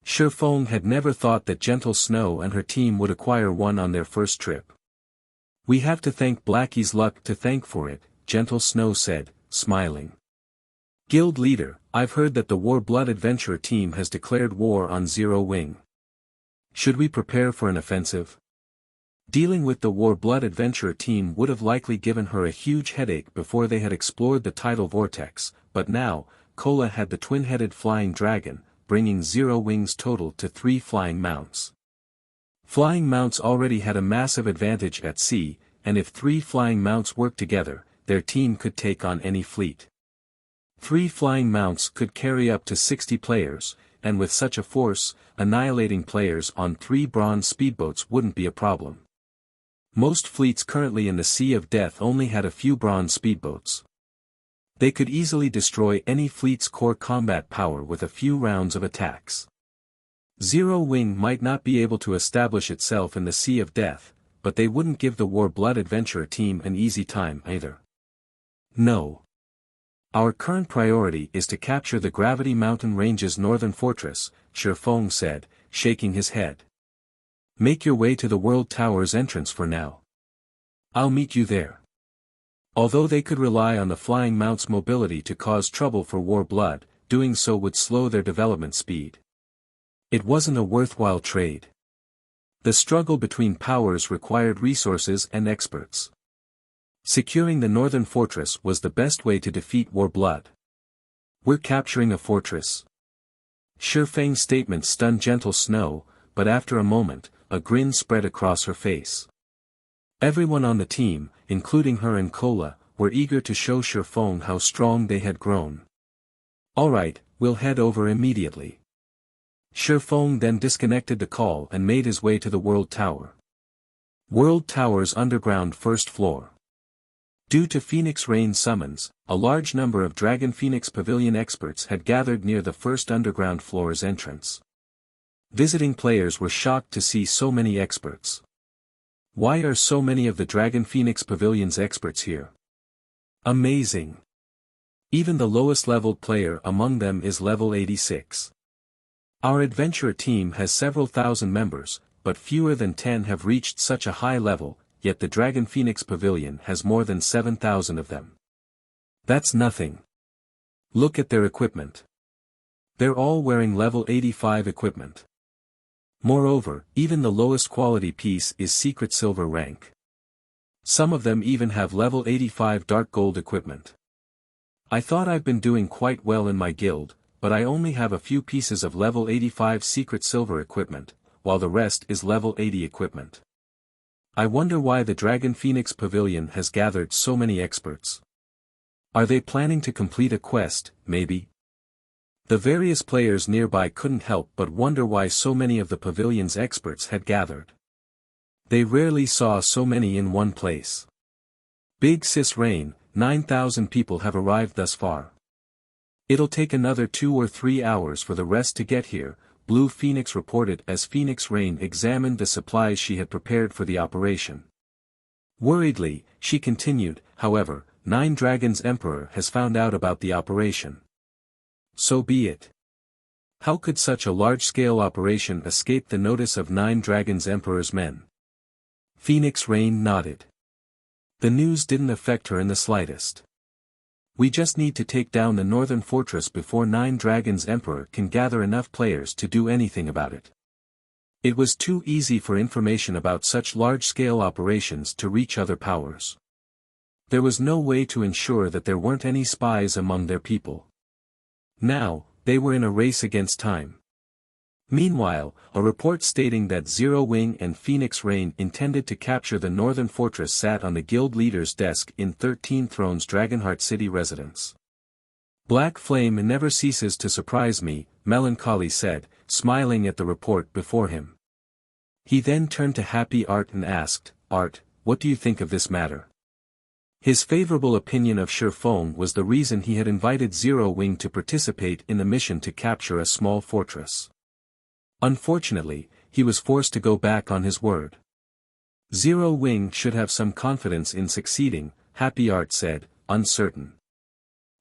Shifeng had never thought that Gentle Snow and her team would acquire one on their first trip. "We have to thank Blackie's luck to thank for it," Gentle Snow said, smiling. "Guild leader, I've heard that the War Blood Adventurer team has declared war on Zero Wing. Should we prepare for an offensive?" Dealing with the War Blood Adventurer team would have likely given her a huge headache before they had explored the tidal vortex, but now, Cola had the twin-headed flying dragon, bringing Zero Wing's total to 3 flying mounts. Flying mounts already had a massive advantage at sea, and if 3 flying mounts worked together, their team could take on any fleet. 3 flying mounts could carry up to 60 players, and with such a force, annihilating players on 3 bronze speedboats wouldn't be a problem. Most fleets currently in the Sea of Death only had a few bronze speedboats. They could easily destroy any fleet's core combat power with a few rounds of attacks. Zero Wing might not be able to establish itself in the Sea of Death, but they wouldn't give the War Blood Adventurer team an easy time either. "No. Our current priority is to capture the Gravity Mountain Range's northern fortress, Shifeng said, shaking his head. Make your way to the World Tower's entrance for now. I'll meet you there. Although they could rely on the flying mount's mobility to cause trouble for Warblood, doing so would slow their development speed. It wasn't a worthwhile trade. The struggle between powers required resources and experts. Securing the northern fortress was the best way to defeat Warblood. We're capturing a fortress. Shifeng's statement stunned Gentle Snow, but after a moment, a grin spread across her face. Everyone on the team, including her and Kola, were eager to show Shifeng how strong they had grown. Alright, we'll head over immediately. Shifeng then disconnected the call and made his way to the World Tower. World Tower's underground first floor. Due to Phoenix Rain's summons, a large number of Dragon Phoenix Pavilion experts had gathered near the first underground floor's entrance. Visiting players were shocked to see so many experts. Why are so many of the Dragon Phoenix Pavilion's experts here? Amazing! Even the lowest leveled player among them is level 86. Our adventurer team has several thousand members, but fewer than 10 have reached such a high level, yet the Dragon Phoenix Pavilion has more than 7,000 of them. That's nothing. Look at their equipment. They're all wearing level 85 equipment. Moreover, even the lowest quality piece is secret silver rank. Some of them even have level 85 dark gold equipment. I thought I've been doing quite well in my guild, but I only have a few pieces of level 85 secret silver equipment, while the rest is level 80 equipment. I wonder why the Dragon Phoenix Pavilion has gathered so many experts. Are they planning to complete a quest, maybe? The various players nearby couldn't help but wonder why so many of the pavilion's experts had gathered. They rarely saw so many in one place. Big Sis Rain, 9,000 people have arrived thus far. It'll take another 2 or 3 hours for the rest to get here, Blue Phoenix reported as Phoenix Rain examined the supplies she had prepared for the operation. Worriedly, she continued, however, 9 Dragons Emperor has found out about the operation. So be it. How could such a large-scale operation escape the notice of 9 Dragons Emperor's men? Phoenix Rain nodded. The news didn't affect her in the slightest. We just need to take down the northern fortress before 9 Dragons Emperor can gather enough players to do anything about it. It was too easy for information about such large-scale operations to reach other powers. There was no way to ensure that there weren't any spies among their people. Now, they were in a race against time. Meanwhile, a report stating that Zero Wing and Phoenix Rain intended to capture the northern fortress sat on the guild leader's desk in 13 Thrones Dragonheart city residence. Black Flame never ceases to surprise me, Melancholy said, smiling at the report before him. He then turned to Happy Art and asked, Art, what do you think of this matter? His favorable opinion of Shifeng was the reason he had invited Zero Wing to participate in the mission to capture a small fortress. Unfortunately, he was forced to go back on his word. Zero Wing should have some confidence in succeeding, Happy Art said, uncertain.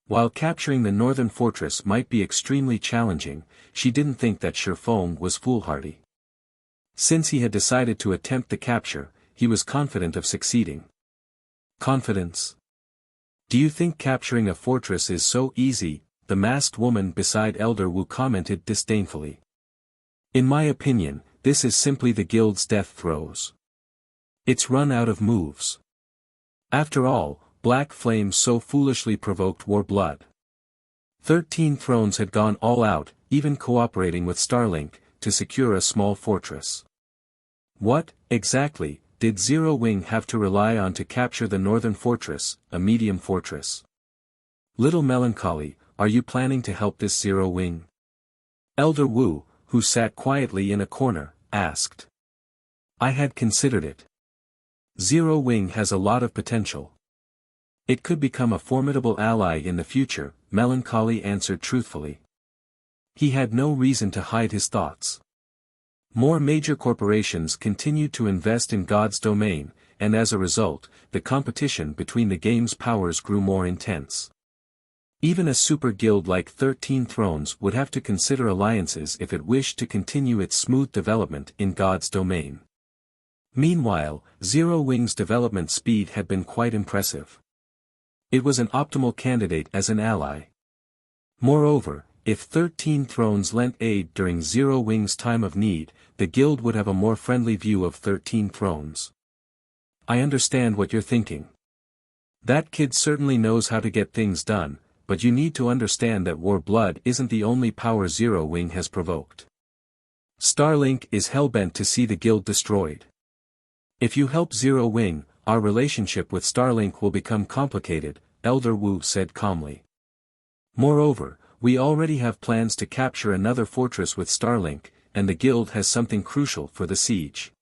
While capturing the northern fortress might be extremely challenging, she didn't think that Shifeng was foolhardy. Since he had decided to attempt the capture, he was confident of succeeding. Confidence? Do you think capturing a fortress is so easy? The masked woman beside Elder Wu commented disdainfully. In my opinion, this is simply the guild's death throes. It's run out of moves. After all, Black Flame so foolishly provoked Warblood. 13 Thrones had gone all out, even cooperating with Starlink, to secure a small fortress. What, exactly, did Zero Wing have to rely on to capture the northern fortress, a medium fortress? Little Melancholy, are you planning to help this Zero Wing? Elder Wu, who sat quietly in a corner, asked. I had considered it. Zero Wing has a lot of potential. It could become a formidable ally in the future, Melancholy answered truthfully. He had no reason to hide his thoughts. More major corporations continued to invest in God's domain, and as a result, the competition between the game's powers grew more intense. Even a super guild like 13 Thrones would have to consider alliances if it wished to continue its smooth development in God's domain. Meanwhile, Zero Wing's development speed had been quite impressive. It was an optimal candidate as an ally. Moreover, if 13 Thrones lent aid during Zero Wing's time of need, the guild would have a more friendly view of 13 Thrones. I understand what you're thinking. That kid certainly knows how to get things done, but you need to understand that War Blood isn't the only power Zero Wing has provoked. Starlink is hellbent to see the guild destroyed. If you help Zero Wing, our relationship with Starlink will become complicated, Elder Wu said calmly. Moreover, we already have plans to capture another fortress with Starlink, and the guild has something crucial for the siege.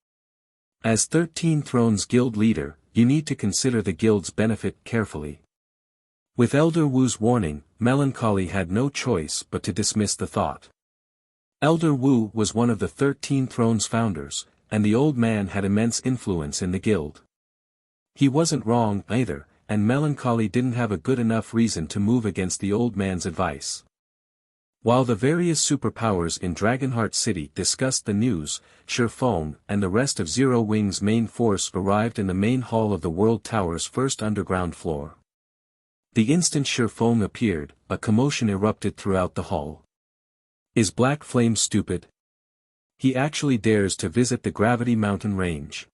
As 13 Thrones guild leader, you need to consider the guild's benefit carefully. With Elder Wu's warning, Melancholy had no choice but to dismiss the thought. Elder Wu was one of the 13 Thrones founders, and the old man had immense influence in the guild. He wasn't wrong either, and Melancholy didn't have a good enough reason to move against the old man's advice. While the various superpowers in Dragonheart City discussed the news, Shifeng and the rest of Zero Wing's main force arrived in the main hall of the World Tower's first underground floor. The instant Shifeng appeared, a commotion erupted throughout the hall. Is Black Flame stupid? He actually dares to visit the Gravity Mountain range.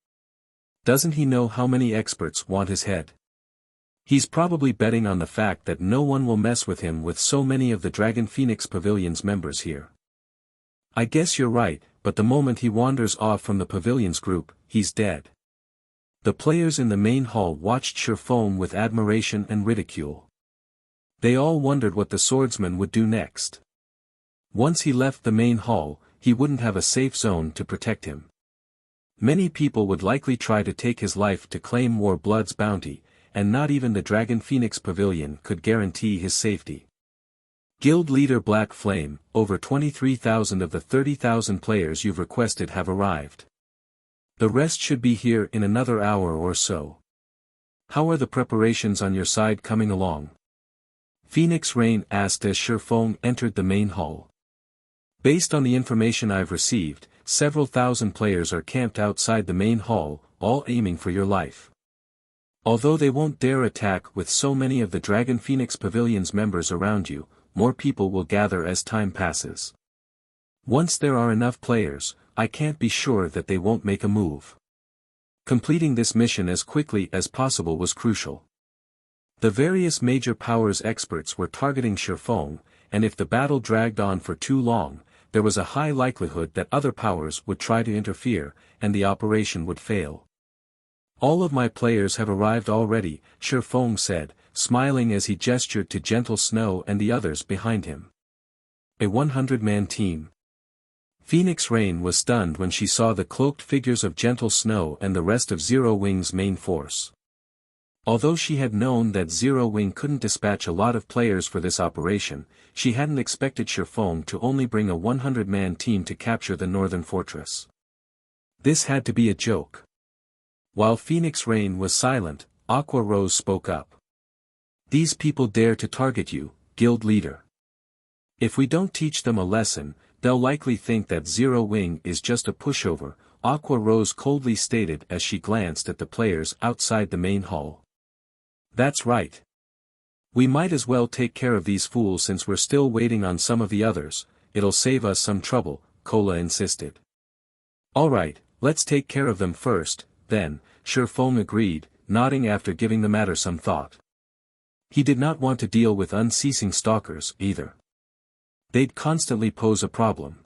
Doesn't he know how many experts want his head? He's probably betting on the fact that no one will mess with him with so many of the Dragon Phoenix Pavilion's members here. I guess you're right, but the moment he wanders off from the Pavilion's group, he's dead. The players in the main hall watched Shifeng with admiration and ridicule. They all wondered what the swordsman would do next. Once he left the main hall, he wouldn't have a safe zone to protect him. Many people would likely try to take his life to claim War Blood's bounty, and not even the Dragon Phoenix Pavilion could guarantee his safety. Guild leader Black Flame, over 23,000 of the 30,000 players you've requested have arrived. The rest should be here in another hour or so. How are the preparations on your side coming along? Phoenix Rain asked as Shifeng entered the main hall. Based on the information I've received, several thousand players are camped outside the main hall, all aiming for your life. Although they won't dare attack with so many of the Dragon Phoenix Pavilion's members around you, more people will gather as time passes. Once there are enough players, I can't be sure that they won't make a move. Completing this mission as quickly as possible was crucial. The various major powers experts were targeting Shifeng, and if the battle dragged on for too long, there was a high likelihood that other powers would try to interfere, and the operation would fail. All of my players have arrived already, Shifeng said, smiling as he gestured to Gentle Snow and the others behind him. A 100-man team. Phoenix Rain was stunned when she saw the cloaked figures of Gentle Snow and the rest of Zero Wing's main force. Although she had known that Zero Wing couldn't dispatch a lot of players for this operation, she hadn't expected Shifeng to only bring a 100-man team to capture the northern fortress. This had to be a joke. While Phoenix Rain was silent, Aqua Rose spoke up. These people dare to target you, guild leader. If we don't teach them a lesson, they'll likely think that Zero Wing is just a pushover, Aqua Rose coldly stated as she glanced at the players outside the main hall. That's right. We might as well take care of these fools since we're still waiting on some of the others, it'll save us some trouble, Cola insisted. Alright, let's take care of them first, then, Shifeng agreed, nodding after giving the matter some thought. He did not want to deal with unceasing stalkers, either. They'd constantly pose a problem.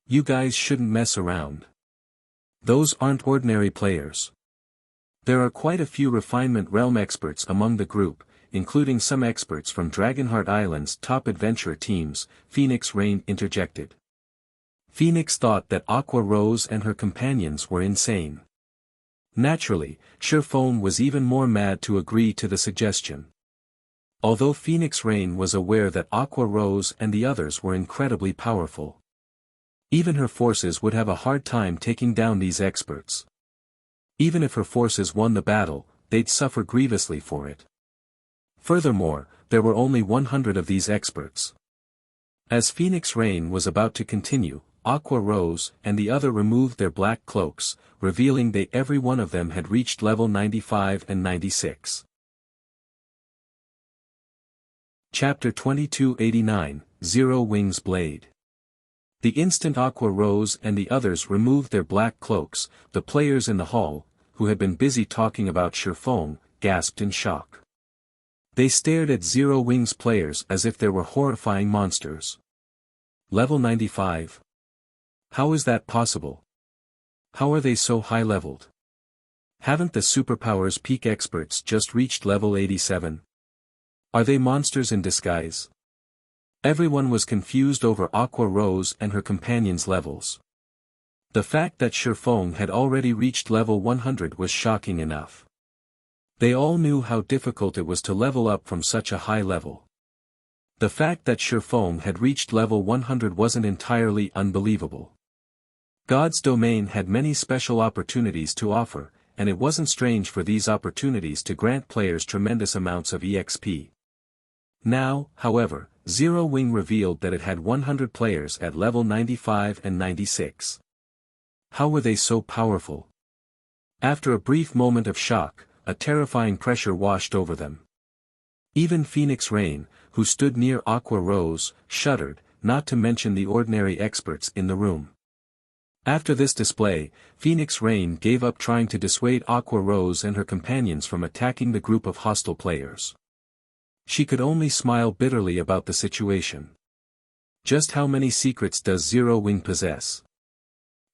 You guys shouldn't mess around. Those aren't ordinary players. There are quite a few Refinement Realm experts among the group, including some experts from Dragonheart Island's top adventurer teams, Phoenix Rain interjected. Phoenix thought that Aqua Rose and her companions were insane. Naturally, Shifeng was even more mad to agree to the suggestion. Although Phoenix Rain was aware that Aqua Rose and the others were incredibly powerful, even her forces would have a hard time taking down these experts. Even if her forces won the battle, they'd suffer grievously for it. Furthermore, there were only 100 of these experts. As Phoenix Rain was about to continue, Aqua Rose and the other removed their black cloaks, revealing that every one of them had reached level 95 and 96. Chapter 2289, Zero Wings Blade. The instant Aqua Rose and the others removed their black cloaks, the players in the hall, who had been busy talking about Shifeng, gasped in shock. They stared at Zero Wings players as if they were horrifying monsters. Level 95? How is that possible? How are they so high-leveled? Haven't the superpowers peak experts just reached level 87? Are they monsters in disguise? Everyone was confused over Aqua Rose and her companions' levels. The fact that Shifeng had already reached level 100 was shocking enough. They all knew how difficult it was to level up from such a high level. The fact that Shifeng had reached level 100 wasn't entirely unbelievable. God's domain had many special opportunities to offer, and it wasn't strange for these opportunities to grant players tremendous amounts of EXP. Now, however, Zero Wing revealed that it had 100 players at level 95 and 96. How were they so powerful? After a brief moment of shock, a terrifying pressure washed over them. Even Phoenix Rain, who stood near Aqua Rose, shuddered, not to mention the ordinary experts in the room. After this display, Phoenix Rain gave up trying to dissuade Aqua Rose and her companions from attacking the group of hostile players. She could only smile bitterly about the situation. Just how many secrets does Zero Wing possess?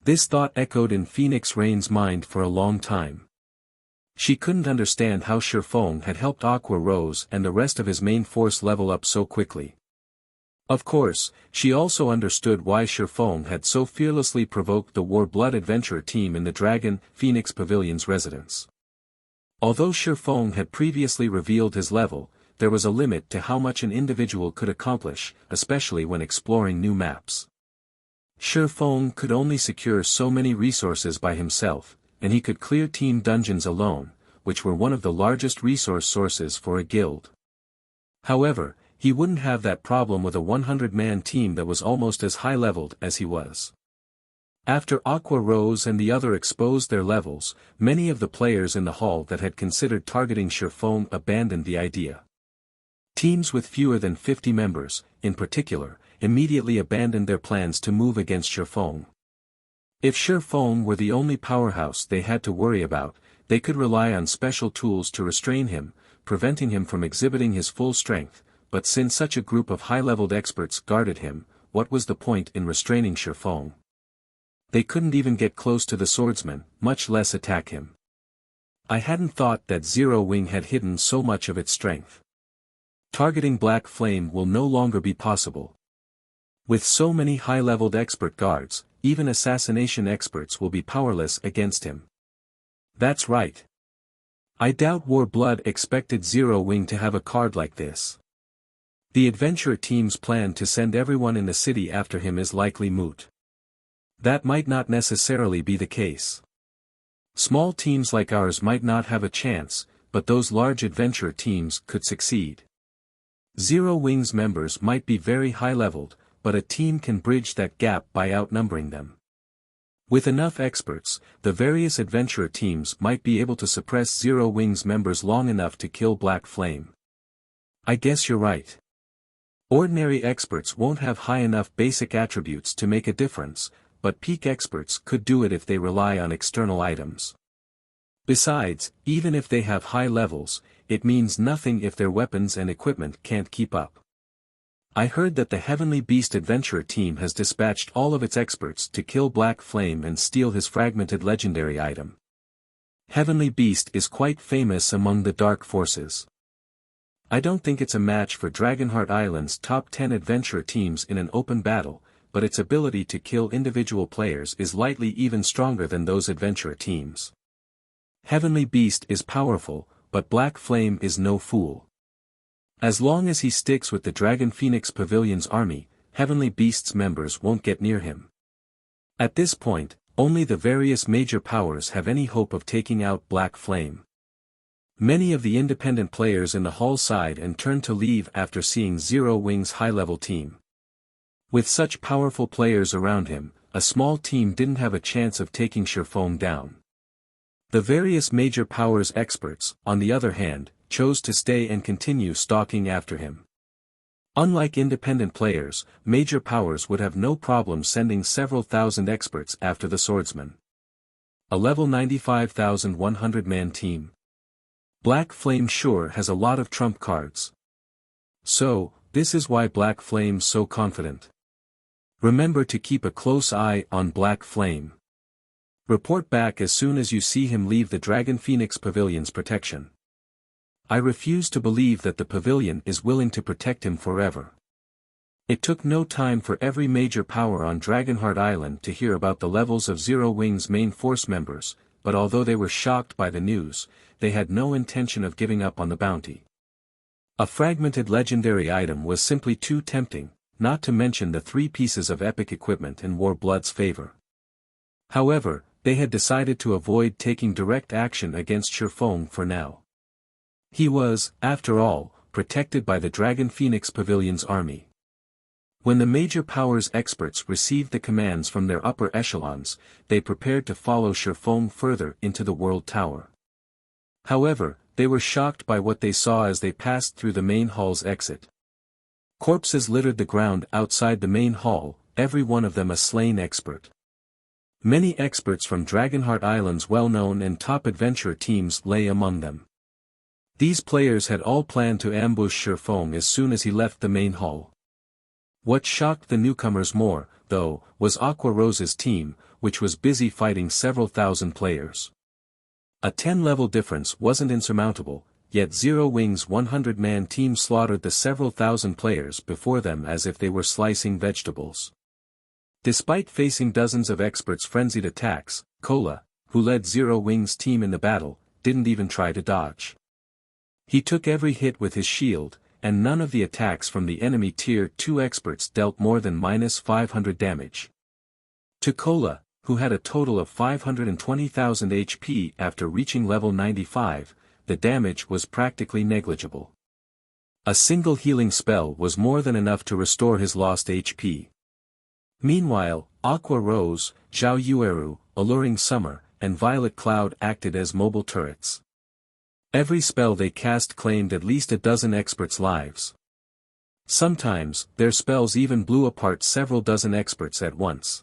This thought echoed in Phoenix Rain's mind for a long time. She couldn't understand how Shifeng had helped Aqua Rose and the rest of his main force level up so quickly. Of course, she also understood why Shifeng had so fearlessly provoked the War Blood Adventurer team in the Dragon Phoenix Pavilion's residence. Although Shifeng had previously revealed his level, there was a limit to how much an individual could accomplish, especially when exploring new maps. Shifeng could only secure so many resources by himself, and he could clear team dungeons alone, which were one of the largest resource sources for a guild. However, he wouldn't have that problem with a 100-man team that was almost as high-leveled as he was. After Aqua Rose and the other exposed their levels, many of the players in the hall that had considered targeting Shifeng abandoned the idea. Teams with fewer than 50 members, in particular, immediately abandoned their plans to move against Shifeng. If Shifeng were the only powerhouse they had to worry about, they could rely on special tools to restrain him, preventing him from exhibiting his full strength, but since such a group of high-leveled experts guarded him, what was the point in restraining Shifeng? They couldn't even get close to the swordsman, much less attack him. I hadn't thought that Zero Wing had hidden so much of its strength. Targeting Black Flame will no longer be possible. With so many high-leveled expert guards, even assassination experts will be powerless against him. That's right. I doubt War Blood expected Zero Wing to have a card like this. The adventurer team's plan to send everyone in the city after him is likely moot. That might not necessarily be the case. Small teams like ours might not have a chance, but those large adventurer teams could succeed. Zero Wing's members might be very high-leveled, but a team can bridge that gap by outnumbering them. With enough experts, the various adventurer teams might be able to suppress Zero Wing's members long enough to kill Black Flame. I guess you're right. Ordinary experts won't have high enough basic attributes to make a difference, but peak experts could do it if they rely on external items. Besides, even if they have high levels, it means nothing if their weapons and equipment can't keep up. I heard that the Heavenly Beast Adventurer team has dispatched all of its experts to kill Black Flame and steal his fragmented legendary item. Heavenly Beast is quite famous among the Dark Forces. I don't think it's a match for Dragonheart Island's top 10 adventurer teams in an open battle, but its ability to kill individual players is likely even stronger than those adventurer teams. Heavenly Beast is powerful, but Black Flame is no fool. As long as he sticks with the Dragon Phoenix Pavilion's army, Heavenly Beast's members won't get near him. At this point, only the various major powers have any hope of taking out Black Flame. Many of the independent players in the hall sighed and turned to leave after seeing Zero Wing's high-level team. With such powerful players around him, a small team didn't have a chance of taking Shifeng down. The various major powers experts, on the other hand, chose to stay and continue stalking after him. Unlike independent players, major powers would have no problem sending several thousand experts after the swordsman. A level 95,100-man team. Black Flame sure has a lot of trump cards. So, this is why Black Flame's so confident. Remember to keep a close eye on Black Flame. Report back as soon as you see him leave the Dragon Phoenix Pavilion's protection. I refuse to believe that the pavilion is willing to protect him forever. It took no time for every major power on Dragonheart Island to hear about the levels of Zero Wing's main force members, but although they were shocked by the news, they had no intention of giving up on the bounty. A fragmented legendary item was simply too tempting, not to mention the 3 pieces of epic equipment in Warblood's favor. However, they had decided to avoid taking direct action against Shifeng for now. He was, after all, protected by the Dragon Phoenix Pavilion's army. When the major powers experts received the commands from their upper echelons, they prepared to follow Shifeng further into the World Tower. However, they were shocked by what they saw as they passed through the main hall's exit. Corpses littered the ground outside the main hall, every one of them a slain expert. Many experts from Dragonheart Island's well-known and top adventure teams lay among them. These players had all planned to ambush Shifeng as soon as he left the main hall. What shocked the newcomers more, though, was Aqua Rose's team, which was busy fighting several thousand players. A 10-level difference wasn't insurmountable, yet Zero Wing's 100-man team slaughtered the several thousand players before them as if they were slicing vegetables. Despite facing dozens of experts' frenzied attacks, Cola, who led Zero Wing's team in the battle, didn't even try to dodge. He took every hit with his shield, and none of the attacks from the enemy Tier 2 experts dealt more than -500 damage. To Cola, who had a total of 520,000 HP after reaching level 95, the damage was practically negligible. A single healing spell was more than enough to restore his lost HP. Meanwhile, Aqua Rose, Zhao Yueru, Alluring Summer, and Violet Cloud acted as mobile turrets. Every spell they cast claimed at least a dozen experts' lives. Sometimes, their spells even blew apart several dozen experts at once.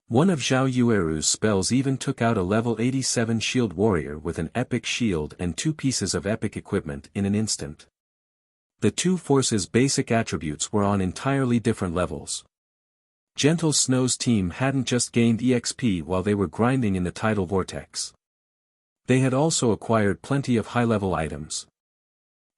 One of Zhao Yueru's spells even took out a level 87 shield warrior with an epic shield and 2 pieces of epic equipment in an instant. The two forces' basic attributes were on entirely different levels. Gentle Snow's team hadn't just gained EXP while they were grinding in the tidal vortex. They had also acquired plenty of high-level items.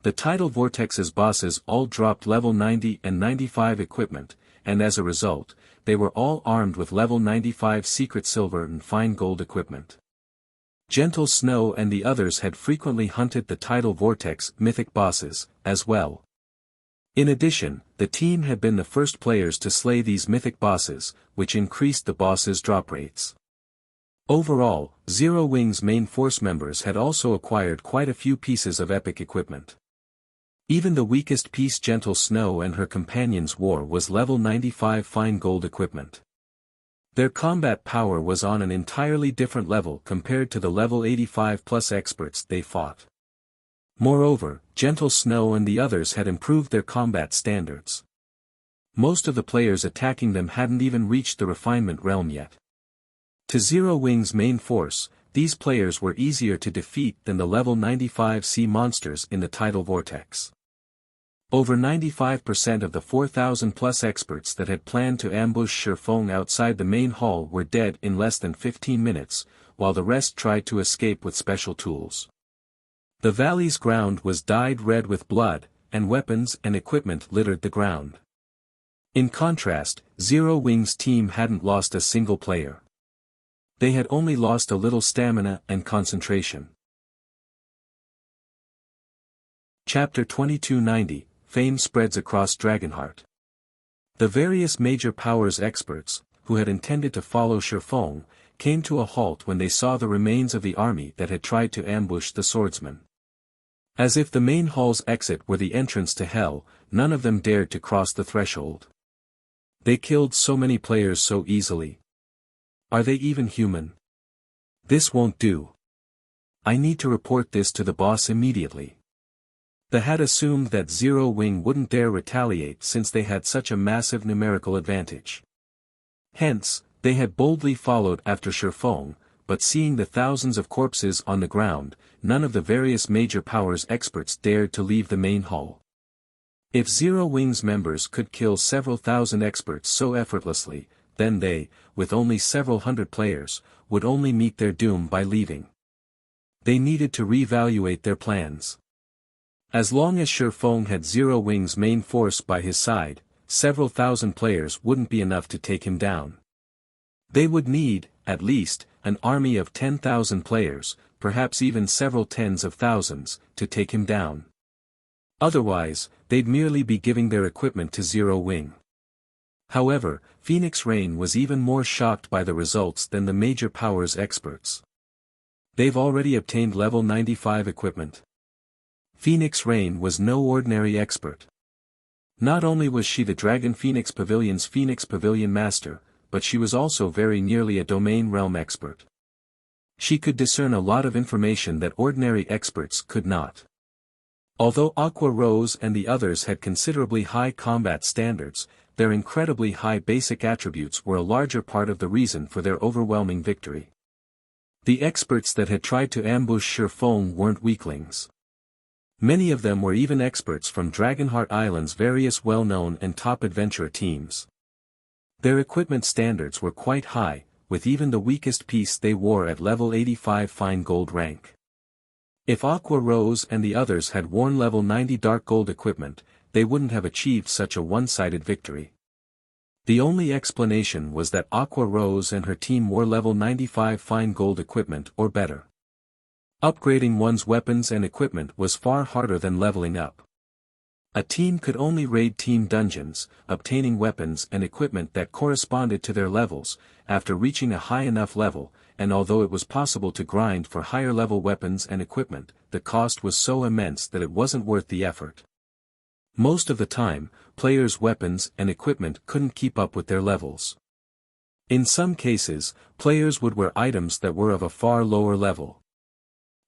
The tidal vortex's bosses all dropped level 90 and 95 equipment, and as a result, they were all armed with level 95 secret silver and fine gold equipment. Gentle Snow and the others had frequently hunted the tidal vortex mythic bosses, as well. In addition, the team had been the first players to slay these mythic bosses, which increased the bosses' drop rates. Overall, Zero Wing's main force members had also acquired quite a few pieces of epic equipment. Even the weakest piece Gentle Snow and her companions wore was level 95 fine gold equipment. Their combat power was on an entirely different level compared to the level 85 plus experts they fought. Moreover, Gentle Snow and the others had improved their combat standards. Most of the players attacking them hadn't even reached the refinement realm yet. To Zero Wing's main force, these players were easier to defeat than the level 95 sea monsters in the tidal vortex. Over 95% of the 4,000 plus experts that had planned to ambush Shifeng outside the main hall were dead in less than 15 minutes, while the rest tried to escape with special tools. The valley's ground was dyed red with blood, and weapons and equipment littered the ground. In contrast, Zero Wing's team hadn't lost a single player. They had only lost a little stamina and concentration. Chapter 2290, Fame Spreads Across Dragonheart. The various major powers experts, who had intended to follow Shifeng, came to a halt when they saw the remains of the army that had tried to ambush the swordsman. As if the main hall's exit were the entrance to hell, none of them dared to cross the threshold. They killed so many players so easily. Are they even human? This won't do. I need to report this to the boss immediately. They had assumed that Zero Wing wouldn't dare retaliate since they had such a massive numerical advantage. Hence, they had boldly followed after Shifeng, but seeing the thousands of corpses on the ground, none of the various major powers experts dared to leave the main hall. If Zero Wing's members could kill several thousand experts so effortlessly, then they, with only several hundred players, would only meet their doom by leaving. They needed to reevaluate their plans. As long as Shifeng had Zero Wing's main force by his side, several thousand players wouldn't be enough to take him down. They would need, at least, an army of 10,000 players, perhaps even several tens of thousands, to take him down. Otherwise, they'd merely be giving their equipment to Zero Wing. However, Phoenix Rain was even more shocked by the results than the major powers experts. They've already obtained level 95 equipment. Phoenix Rain was no ordinary expert. Not only was she the Dragon Phoenix Pavilion's Phoenix Pavilion Master, but she was also very nearly a domain realm expert. She could discern a lot of information that ordinary experts could not. Although Aqua Rose and the others had considerably high combat standards, their incredibly high basic attributes were a larger part of the reason for their overwhelming victory. The experts that had tried to ambush Shifeng weren't weaklings. Many of them were even experts from Dragonheart Island's various well-known and top adventurer teams. Their equipment standards were quite high, with even the weakest piece they wore at level 85 fine gold rank. If Aqua Rose and the others had worn level 90 dark gold equipment, they wouldn't have achieved such a one-sided victory. The only explanation was that Aqua Rose and her team wore level 95 fine gold equipment or better. Upgrading one's weapons and equipment was far harder than leveling up. A team could only raid team dungeons, obtaining weapons and equipment that corresponded to their levels, after reaching a high enough level, and although it was possible to grind for higher level weapons and equipment, the cost was so immense that it wasn't worth the effort. Most of the time, players' weapons and equipment couldn't keep up with their levels. In some cases, players would wear items that were of a far lower level.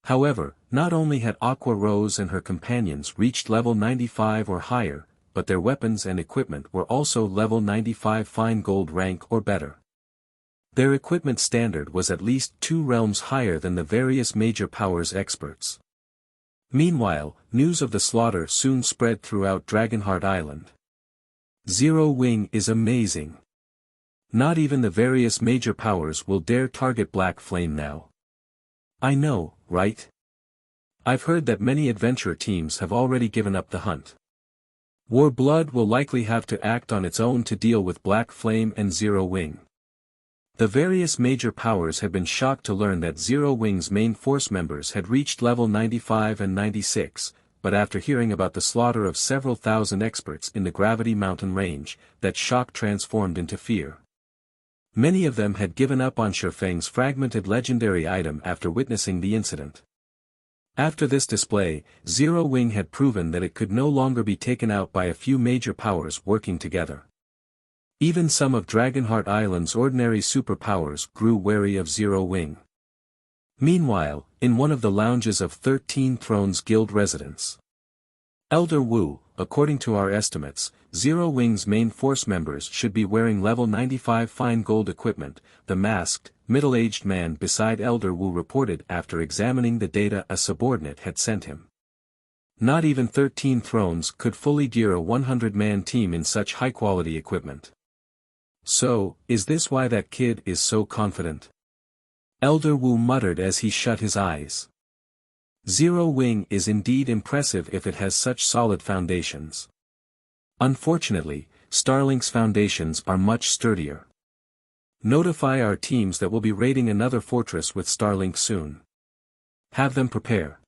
However, not only had Aqua Rose and her companions reached level 95 or higher, but their weapons and equipment were also level 95 fine gold rank or better. Their equipment standard was at least 2 realms higher than the various major powers experts. Meanwhile, news of the slaughter soon spread throughout Dragonheart Island. Zero Wing is amazing. Not even the various major powers will dare target Black Flame now. I know, right? I've heard that many adventure teams have already given up the hunt. War Blood will likely have to act on its own to deal with Black Flame and Zero Wing. The various major powers had been shocked to learn that Zero Wing's main force members had reached level 95 and 96, but after hearing about the slaughter of several thousand experts in the Gravity Mountain range, that shock transformed into fear. Many of them had given up on Shifeng's fragmented legendary item after witnessing the incident. After this display, Zero Wing had proven that it could no longer be taken out by a few major powers working together. Even some of Dragonheart Island's ordinary superpowers grew wary of Zero Wing. Meanwhile, in one of the lounges of 13 Thrones Guild residents, Elder Wu, according to our estimates, Zero Wing's main force members should be wearing level 95 fine gold equipment, the masked, middle-aged man beside Elder Wu reported after examining the data a subordinate had sent him. Not even 13 Thrones could fully gear a 100-man team in such high-quality equipment. So, is this why that kid is so confident? Elder Wu muttered as he shut his eyes. Zero Wing is indeed impressive if it has such solid foundations. Unfortunately, Starlink's foundations are much sturdier. Notify our teams that we'll be raiding another fortress with Starlink soon. Have them prepare.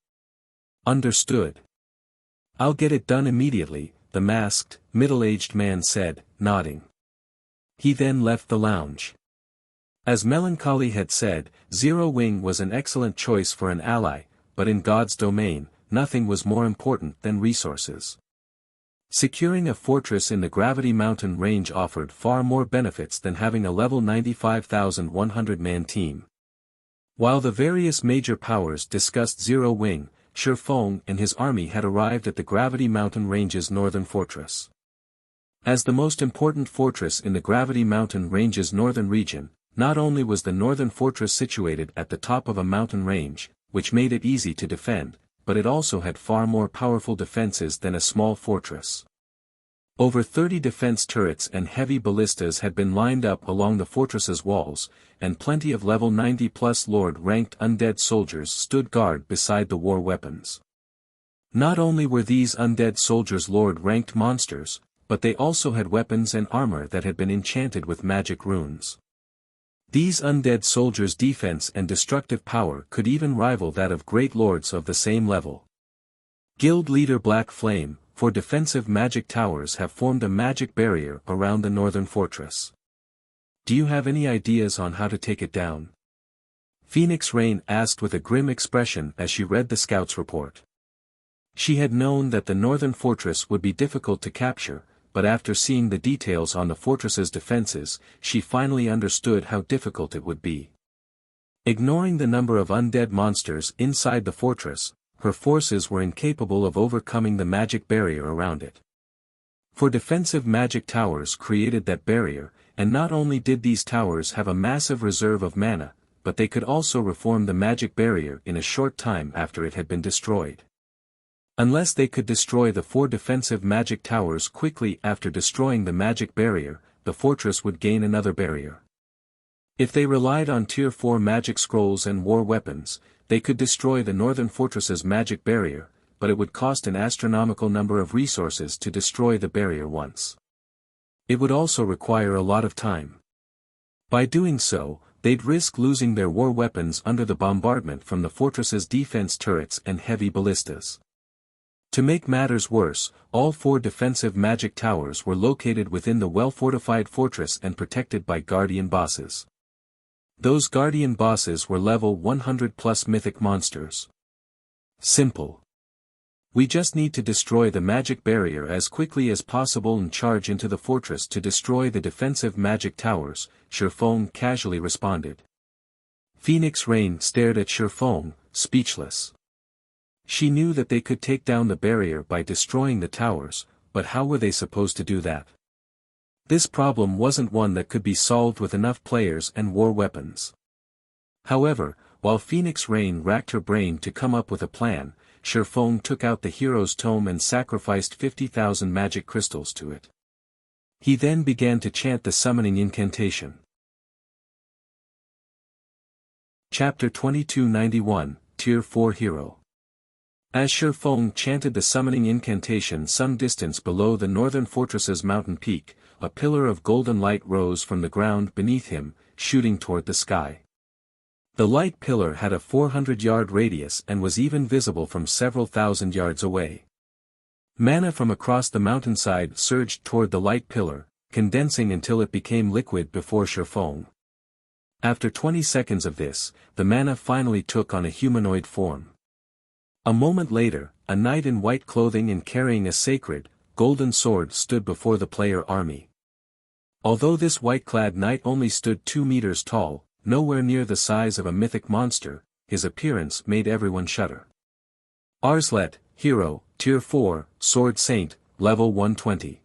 Understood. I'll get it done immediately, the masked, middle-aged man said, nodding. He then left the lounge. As Melancholy had said, Zero Wing was an excellent choice for an ally, but in God's domain, nothing was more important than resources. Securing a fortress in the Gravity Mountain range offered far more benefits than having a level 95,100-man team. While the various major powers discussed Zero Wing, Shifeng and his army had arrived at the Gravity Mountain range's northern fortress. As the most important fortress in the Gravity Mountain range's northern region, not only was the northern fortress situated at the top of a mountain range, which made it easy to defend, but it also had far more powerful defenses than a small fortress. Over 30 defense turrets and heavy ballistas had been lined up along the fortress's walls, and plenty of level 90+ Lord-ranked undead soldiers stood guard beside the war weapons. Not only were these undead soldiers Lord-ranked monsters, but they also had weapons and armor that had been enchanted with magic runes. These undead soldiers' defense and destructive power could even rival that of great lords of the same level. Guild leader Black Flame, for defensive magic towers have formed a magic barrier around the northern fortress. Do you have any ideas on how to take it down? Phoenix Rain asked with a grim expression as she read the scout's report. She had known that the northern fortress would be difficult to capture, but after seeing the details on the fortress's defenses, she finally understood how difficult it would be. Ignoring the number of undead monsters inside the fortress, her forces were incapable of overcoming the magic barrier around it. For defensive magic towers created that barrier, and not only did these towers have a massive reserve of mana, but they could also reform the magic barrier in a short time after it had been destroyed. Unless they could destroy the 4 defensive magic towers quickly after destroying the magic barrier, the fortress would gain another barrier. If they relied on Tier 4 magic scrolls and war weapons, they could destroy the northern fortress's magic barrier, but it would cost an astronomical number of resources to destroy the barrier once. It would also require a lot of time. By doing so, they'd risk losing their war weapons under the bombardment from the fortress's defense turrets and heavy ballistas. To make matters worse, all 4 defensive magic towers were located within the well-fortified fortress and protected by guardian bosses. Those guardian bosses were level 100+ mythic monsters. Simple. We just need to destroy the magic barrier as quickly as possible and charge into the fortress to destroy the defensive magic towers, Shifeng casually responded. Phoenix Rain stared at Shifeng, speechless. She knew that they could take down the barrier by destroying the towers, but how were they supposed to do that? This problem wasn't one that could be solved with enough players and war weapons. However, while Phoenix Rain racked her brain to come up with a plan, Shifeng took out the hero's tome and sacrificed 50,000 magic crystals to it. He then began to chant the summoning incantation. Chapter 2291, Tier 4 Hero. As Shifeng chanted the summoning incantation some distance below the northern fortress's mountain peak, a pillar of golden light rose from the ground beneath him, shooting toward the sky. The light pillar had a 400-yard radius and was even visible from several thousand yards away. Mana from across the mountainside surged toward the light pillar, condensing until it became liquid before Shifeng. After 20 seconds of this, the mana finally took on a humanoid form. A moment later, a knight in white clothing and carrying a sacred, golden sword stood before the player army. Although this white-clad knight only stood 2 meters tall, nowhere near the size of a mythic monster, his appearance made everyone shudder. Arslet, Hero, Tier 4, Sword Saint, Level 120.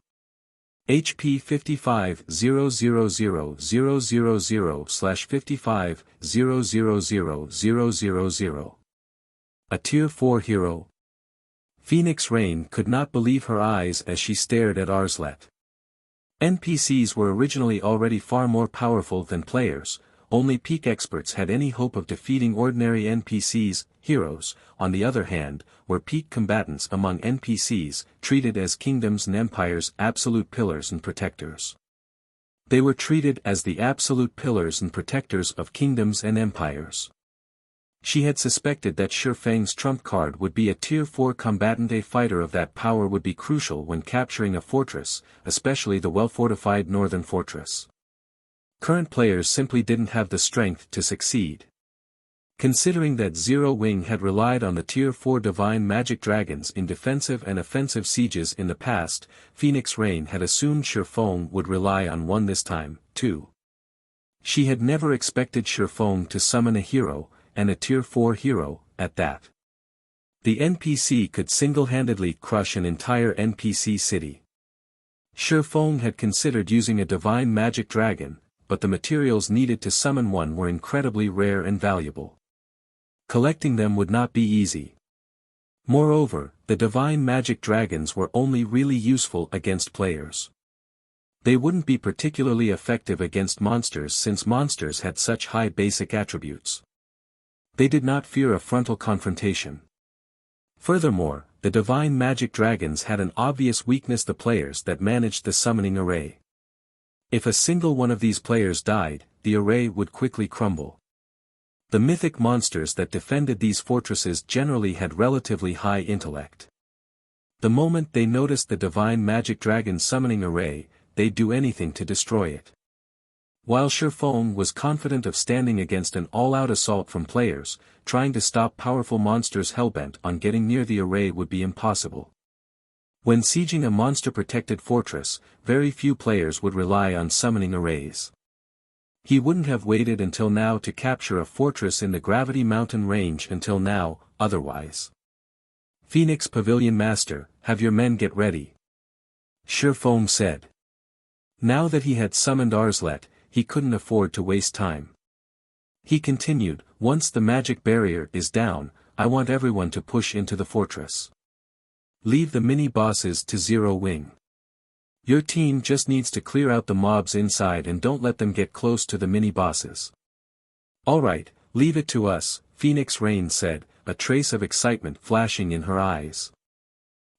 HP 55,000/55,000,000. A Tier 4 hero. Phoenix Rain could not believe her eyes as she stared at Arslet. NPCs were originally already far more powerful than players, only peak experts had any hope of defeating ordinary NPCs. Heroes, on the other hand, were peak combatants among NPCs, treated as kingdoms and empires' absolute pillars and protectors. They were treated as the absolute pillars and protectors of kingdoms and empires. She had suspected that Shifeng's trump card would be a Tier 4 combatant. A fighter of that power would be crucial when capturing a fortress, especially the well-fortified northern fortress. Current players simply didn't have the strength to succeed. Considering that Zero Wing had relied on the Tier 4 Divine Magic Dragons in defensive and offensive sieges in the past, Phoenix Rain had assumed Shifeng would rely on one this time, too. She had never expected Shifeng to summon a hero, and a Tier 4 hero, at that. The NPC could single-handedly crush an entire NPC city. Shifeng had considered using a Divine Magic Dragon, but the materials needed to summon one were incredibly rare and valuable. Collecting them would not be easy. Moreover, the Divine Magic Dragons were only really useful against players. They wouldn't be particularly effective against monsters since monsters had such high basic attributes. They did not fear a frontal confrontation. Furthermore, the Divine Magic Dragons had an obvious weakness: the players that managed the summoning array. If a single one of these players died, the array would quickly crumble. The mythic monsters that defended these fortresses generally had relatively high intellect. The moment they noticed the Divine Magic Dragon summoning array, they'd do anything to destroy it. While Shifeng was confident of standing against an all-out assault from players, trying to stop powerful monsters hellbent on getting near the array would be impossible. When sieging a monster-protected fortress, very few players would rely on summoning arrays. He wouldn't have waited until now to capture a fortress in the Gravity Mountain range until now, otherwise. Phoenix Pavilion Master, have your men get ready. Shifeng said. Now that he had summoned Arslet, he couldn't afford to waste time. He continued, once the magic barrier is down, I want everyone to push into the fortress. Leave the mini-bosses to Zero Wing. Your team just needs to clear out the mobs inside and don't let them get close to the mini-bosses. Alright, leave it to us, Phoenix Rain said, a trace of excitement flashing in her eyes.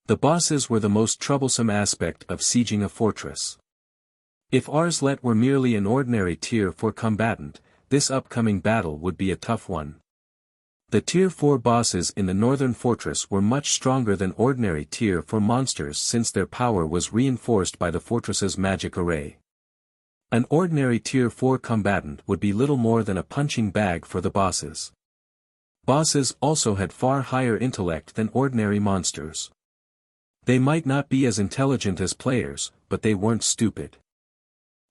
The bosses were the most troublesome aspect of sieging a fortress. If Arslet were merely an ordinary Tier 4 combatant, this upcoming battle would be a tough one. The Tier 4 bosses in the northern fortress were much stronger than ordinary Tier 4 monsters since their power was reinforced by the fortress's magic array. An ordinary Tier 4 combatant would be little more than a punching bag for the bosses. Bosses also had far higher intellect than ordinary monsters. They might not be as intelligent as players, but they weren't stupid.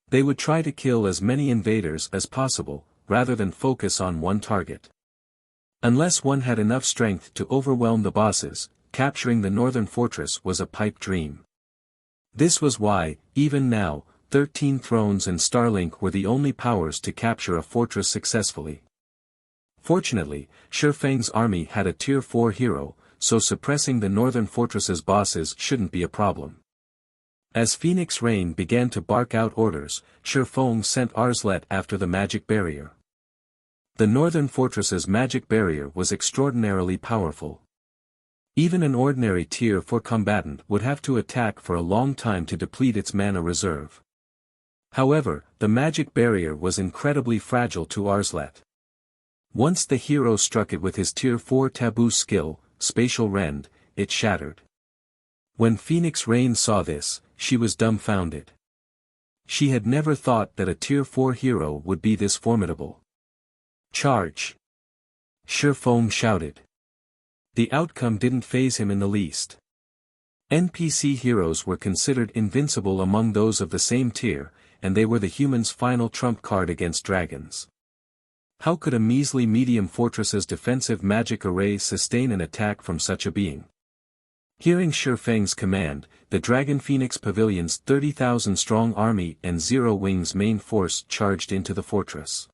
They would try to kill as many invaders as possible, rather than focus on one target. Unless one had enough strength to overwhelm the bosses, capturing the northern fortress was a pipe dream. This was why, even now, 13 Thrones and Starlink were the only powers to capture a fortress successfully. Fortunately, Shifeng's army had a Tier 4 hero, so suppressing the northern fortress's bosses shouldn't be a problem. As Phoenix Rain began to bark out orders, Shifeng sent Arslet after the magic barrier. The northern fortress's magic barrier was extraordinarily powerful. Even an ordinary Tier 4 combatant would have to attack for a long time to deplete its mana reserve. However, the magic barrier was incredibly fragile to Arslet. Once the hero struck it with his Tier 4 taboo skill, Spatial Rend, it shattered. When Phoenix Rain saw this, she was dumbfounded. She had never thought that a Tier 4 hero would be this formidable. Charge! Shifeng shouted. The outcome didn't faze him in the least. NPC heroes were considered invincible among those of the same tier, and they were the human's final trump card against dragons. How could a measly medium fortress's defensive magic array sustain an attack from such a being? Hearing Shifeng's command, the Dragon Phoenix Pavilion's 30,000-strong army and Zero Wing's main force charged into the fortress.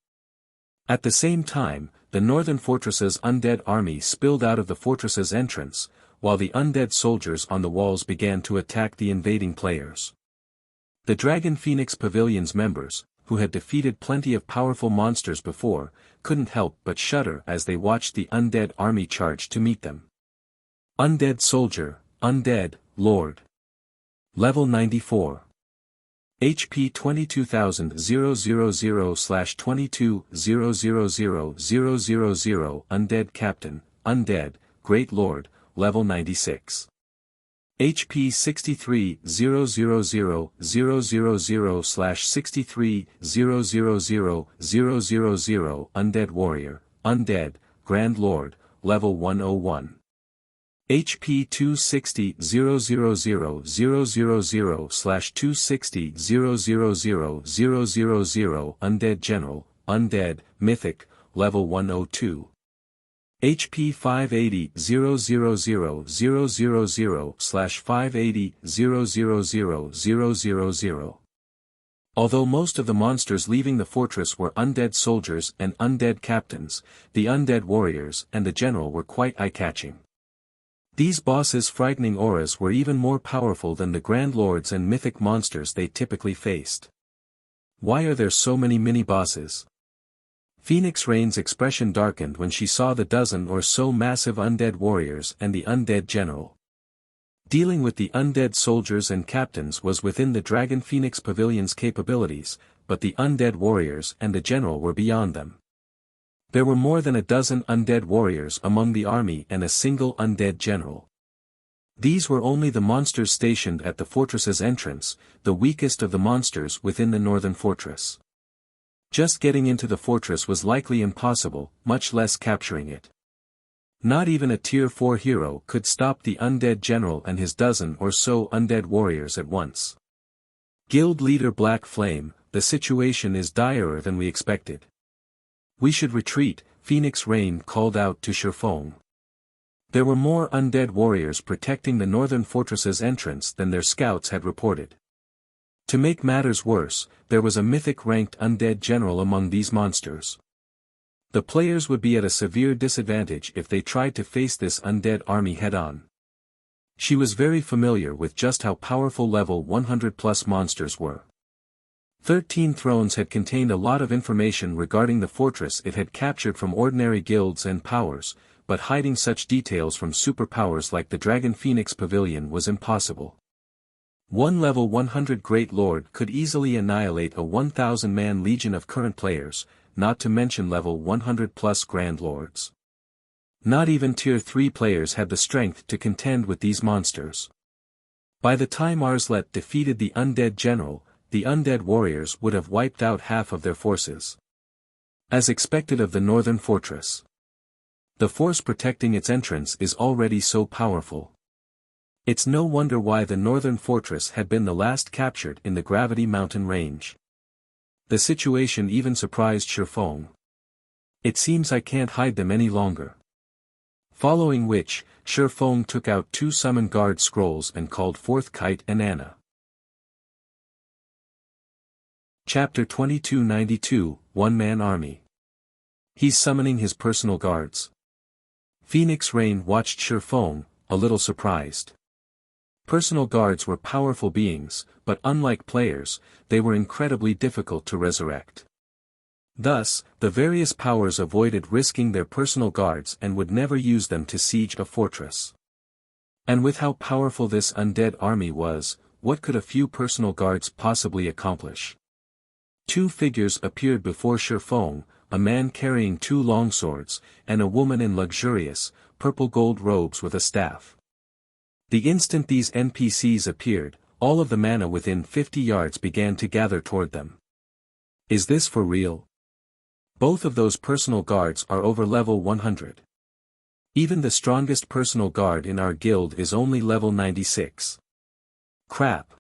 At the same time, the northern fortress's undead army spilled out of the fortress's entrance, while the undead soldiers on the walls began to attack the invading players. The Dragon Phoenix Pavilion's members, who had defeated plenty of powerful monsters before, couldn't help but shudder as they watched the undead army charge to meet them. Undead Soldier, Undead, Lord. Level 94. HP 22,000/22,000,000 Undead Captain, Undead, Great Lord, Level 96. HP 63,000,000/63,000,000 Undead Warrior, Undead, Grand Lord, level 101. HP 260-000-000/260-000-000 Undead General, Undead, Mythic, level 102. HP 580-000-000/580-000-000. Although most of the monsters leaving the fortress were undead soldiers and undead captains, the undead warriors and the general were quite eye-catching. These bosses' frightening auras were even more powerful than the Grand Lords and mythic monsters they typically faced. Why are there so many mini-bosses? Phoenix Rain's expression darkened when she saw the dozen or so massive undead warriors and the undead general. Dealing with the undead soldiers and captains was within the Dragon Phoenix Pavilion's capabilities, but the undead warriors and the general were beyond them. There were more than a dozen undead warriors among the army and a single undead general. These were only the monsters stationed at the fortress's entrance, the weakest of the monsters within the northern fortress. Just getting into the fortress was likely impossible, much less capturing it. Not even a Tier 4 hero could stop the undead general and his dozen or so undead warriors at once. Guild leader Black Flame, the situation is direr than we expected. We should retreat, Phoenix Rain called out to Shifeng. There were more undead warriors protecting the northern fortress's entrance than their scouts had reported. To make matters worse, there was a mythic-ranked undead general among these monsters. The players would be at a severe disadvantage if they tried to face this undead army head-on. She was very familiar with just how powerful level 100+ monsters were. 13 Thrones had contained a lot of information regarding the fortress it had captured from ordinary guilds and powers, but hiding such details from superpowers like the Dragon Phoenix Pavilion was impossible. One level 100 Great Lord could easily annihilate a 1,000-man legion of current players, not to mention level 100+ Grand Lords. Not even Tier 3 players had the strength to contend with these monsters. By the time Arslet defeated the undead general, the undead warriors would have wiped out half of their forces. As expected of the northern fortress. The force protecting its entrance is already so powerful. It's no wonder why the northern fortress had been the last captured in the Gravity Mountain range. The situation even surprised Shifeng. It seems I can't hide them any longer. Following which, Shifeng took out 2 summon guard scrolls and called forth Kite and Anna. Chapter 2292, One-Man Army. He's summoning his personal guards. Phoenix Rain watched Shifeng, a little surprised. Personal guards were powerful beings, but unlike players, they were incredibly difficult to resurrect. Thus, the various powers avoided risking their personal guards and would never use them to siege a fortress. And with how powerful this undead army was, what could a few personal guards possibly accomplish? 2 figures appeared before Shifeng, a man carrying 2 longswords, and a woman in luxurious, purple-gold robes with a staff. The instant these NPCs appeared, all of the mana within 50 yards began to gather toward them. Is this for real? Both of those personal guards are over level 100. Even the strongest personal guard in our guild is only level 96. Crap.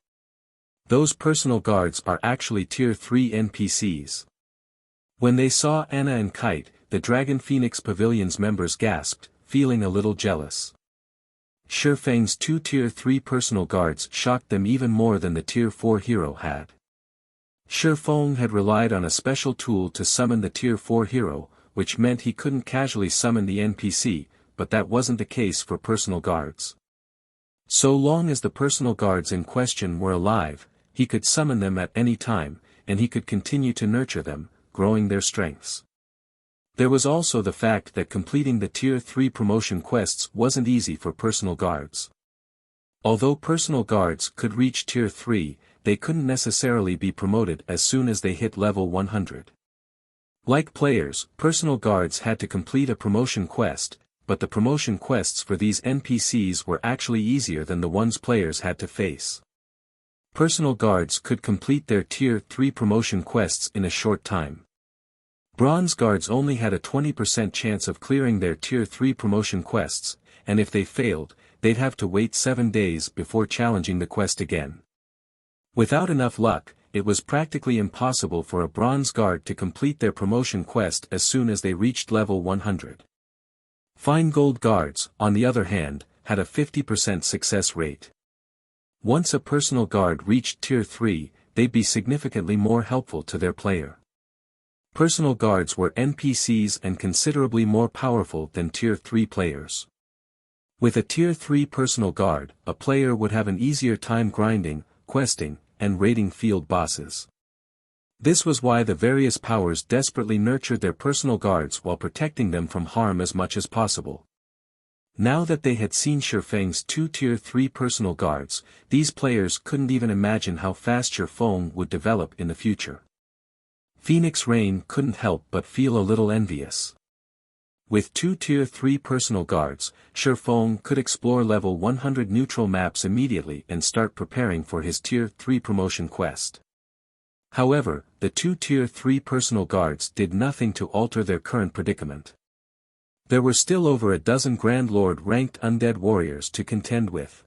Those personal guards are actually Tier 3 NPCs. When they saw Anna and Kite, the Dragon Phoenix Pavilion's members gasped, feeling a little jealous. Shifeng's 2 Tier 3 personal guards shocked them even more than the Tier 4 hero had. Shifeng had relied on a special tool to summon the Tier 4 hero, which meant he couldn't casually summon the NPC, but that wasn't the case for personal guards. So long as the personal guards in question were alive, he could summon them at any time, and he could continue to nurture them, growing their strengths. There was also the fact that completing the Tier 3 promotion quests wasn't easy for personal guards. Although personal guards could reach Tier 3, they couldn't necessarily be promoted as soon as they hit level 100. Like players, personal guards had to complete a promotion quest, but the promotion quests for these NPCs were actually easier than the ones players had to face. Personal guards could complete their Tier 3 promotion quests in a short time. Bronze guards only had a 20% chance of clearing their Tier 3 promotion quests, and if they failed, they'd have to wait 7 days before challenging the quest again. Without enough luck, it was practically impossible for a bronze guard to complete their promotion quest as soon as they reached level 100. Fine gold guards, on the other hand, had a 50% success rate. Once a personal guard reached Tier 3, they'd be significantly more helpful to their player. Personal guards were NPCs and considerably more powerful than Tier 3 players. With a Tier 3 personal guard, a player would have an easier time grinding, questing, and raiding field bosses. This was why the various powers desperately nurtured their personal guards while protecting them from harm as much as possible. Now that they had seen Shifeng's 2 Tier 3 personal guards, these players couldn't even imagine how fast Shifeng would develop in the future. Phoenix Rain couldn't help but feel a little envious. With 2 Tier 3 personal guards, Shifeng could explore level 100 neutral maps immediately and start preparing for his Tier 3 promotion quest. However, the 2 Tier 3 personal guards did nothing to alter their current predicament. There were still over a dozen Grand Lord-ranked undead warriors to contend with.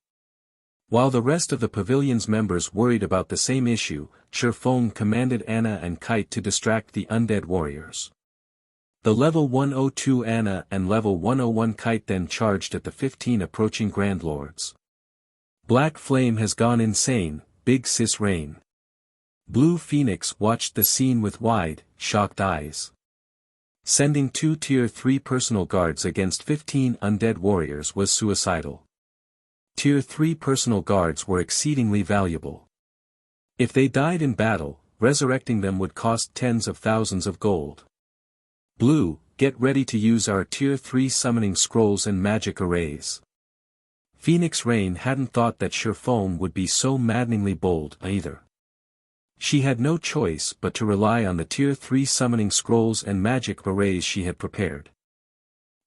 While the rest of the pavilion's members worried about the same issue, Shifeng commanded Anna and Kite to distract the undead warriors. The level 102 Anna and level 101 Kite then charged at the 15 approaching Grand Lords. Black Flame has gone insane, Big Sis Rain. Blue Phoenix watched the scene with wide, shocked eyes. Sending 2 Tier 3 personal guards against 15 undead warriors was suicidal. Tier 3 personal guards were exceedingly valuable. If they died in battle, resurrecting them would cost tens of thousands of gold. Blue, get ready to use our Tier 3 summoning scrolls and magic arrays. Phoenix Rain hadn't thought that Shifeng would be so maddeningly bold either. She had no choice but to rely on the Tier 3 summoning scrolls and magic arrays she had prepared.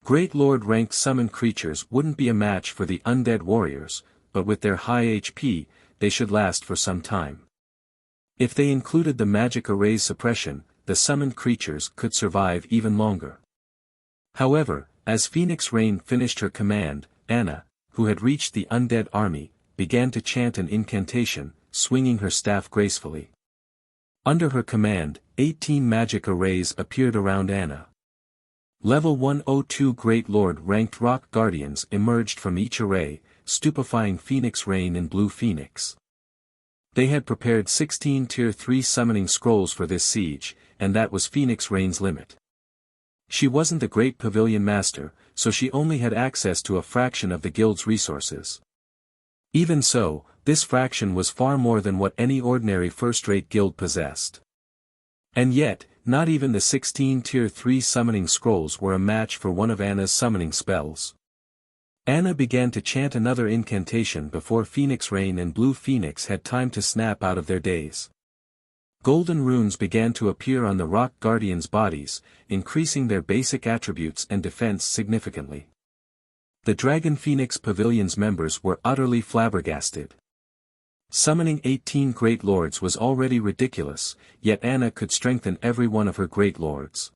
Great Lord-ranked summoned creatures wouldn't be a match for the undead warriors, but with their high HP, they should last for some time. If they included the magic array's suppression, the summoned creatures could survive even longer. However, as Phoenix Rain finished her command, Anna, who had reached the undead army, began to chant an incantation, swinging her staff gracefully. Under her command, 18 magic arrays appeared around Anna. Level 102 Great Lord-ranked rock guardians emerged from each array, stupefying Phoenix Rain and Blue Phoenix. They had prepared 16 Tier 3 summoning scrolls for this siege, and that was Phoenix Rain's limit. She wasn't the Great Pavilion Master, so she only had access to a fraction of the guild's resources. Even so, this fraction was far more than what any ordinary first-rate guild possessed. And yet, not even the 16 Tier 3 summoning scrolls were a match for one of Anna's summoning spells. Anna began to chant another incantation before Phoenix Rain and Blue Phoenix had time to snap out of their daze. Golden runes began to appear on the rock guardians' bodies, increasing their basic attributes and defense significantly. The Dragon Phoenix Pavilion's members were utterly flabbergasted. Summoning 18 Great Lords was already ridiculous, yet Anna could strengthen every one of her Great Lords.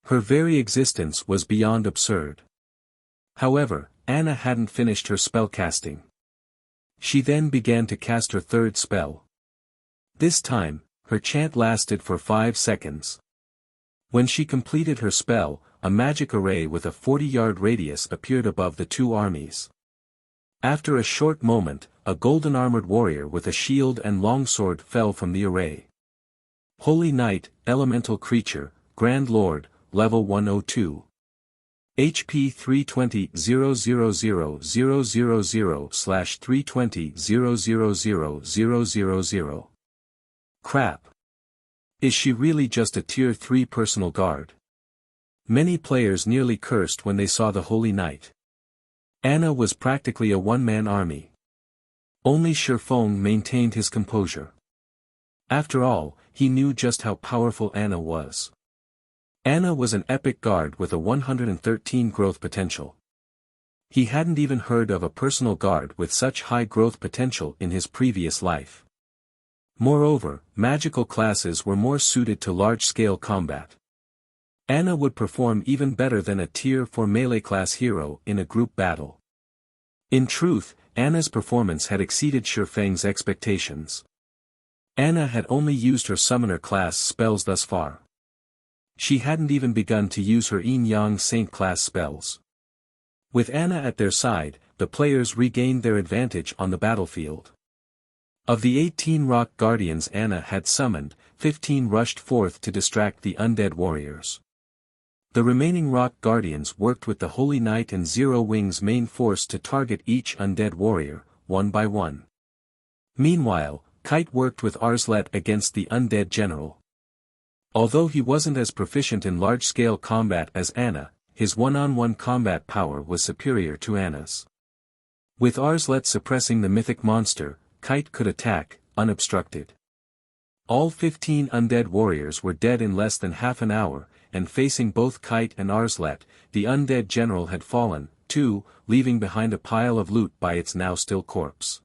Her very existence was beyond absurd. However, Anna hadn't finished her spellcasting. She then began to cast her third spell. This time, her chant lasted for 5 seconds. When she completed her spell, a magic array with a 40-yard radius appeared above the two armies. After a short moment, a golden-armored warrior with a shield and longsword fell from the array. Holy Knight, Elemental Creature, Grand Lord, Level 102. HP 320,000,000/320,000,000. Crap. Is she really just a Tier 3 personal guard? Many players nearly cursed when they saw the Holy Knight. Anna was practically a one-man army. Only Shifeng maintained his composure. After all, he knew just how powerful Anna was. Anna was an epic guard with a 113 growth potential. He hadn't even heard of a personal guard with such high growth potential in his previous life. Moreover, magical classes were more suited to large-scale combat. Anna would perform even better than a Tier 4 melee class hero in a group battle. In truth, Anna's performance had exceeded Shifeng's expectations. Anna had only used her summoner class spells thus far. She hadn't even begun to use her Yin Yang Saint class spells. With Anna at their side, the players regained their advantage on the battlefield. Of the 18 rock guardians Anna had summoned, 15 rushed forth to distract the undead warriors. The remaining rock guardians worked with the Holy Knight and Zero Wing's main force to target each undead warrior, one by one. Meanwhile, Kite worked with Arslet against the undead general. Although he wasn't as proficient in large-scale combat as Anna, his one-on-one combat power was superior to Anna's. With Arslet suppressing the mythic monster, Kite could attack, unobstructed. All 15 undead warriors were dead in less than half an hour, and facing both Kite and Arslet, the undead general had fallen, too, leaving behind a pile of loot by its now still corpse.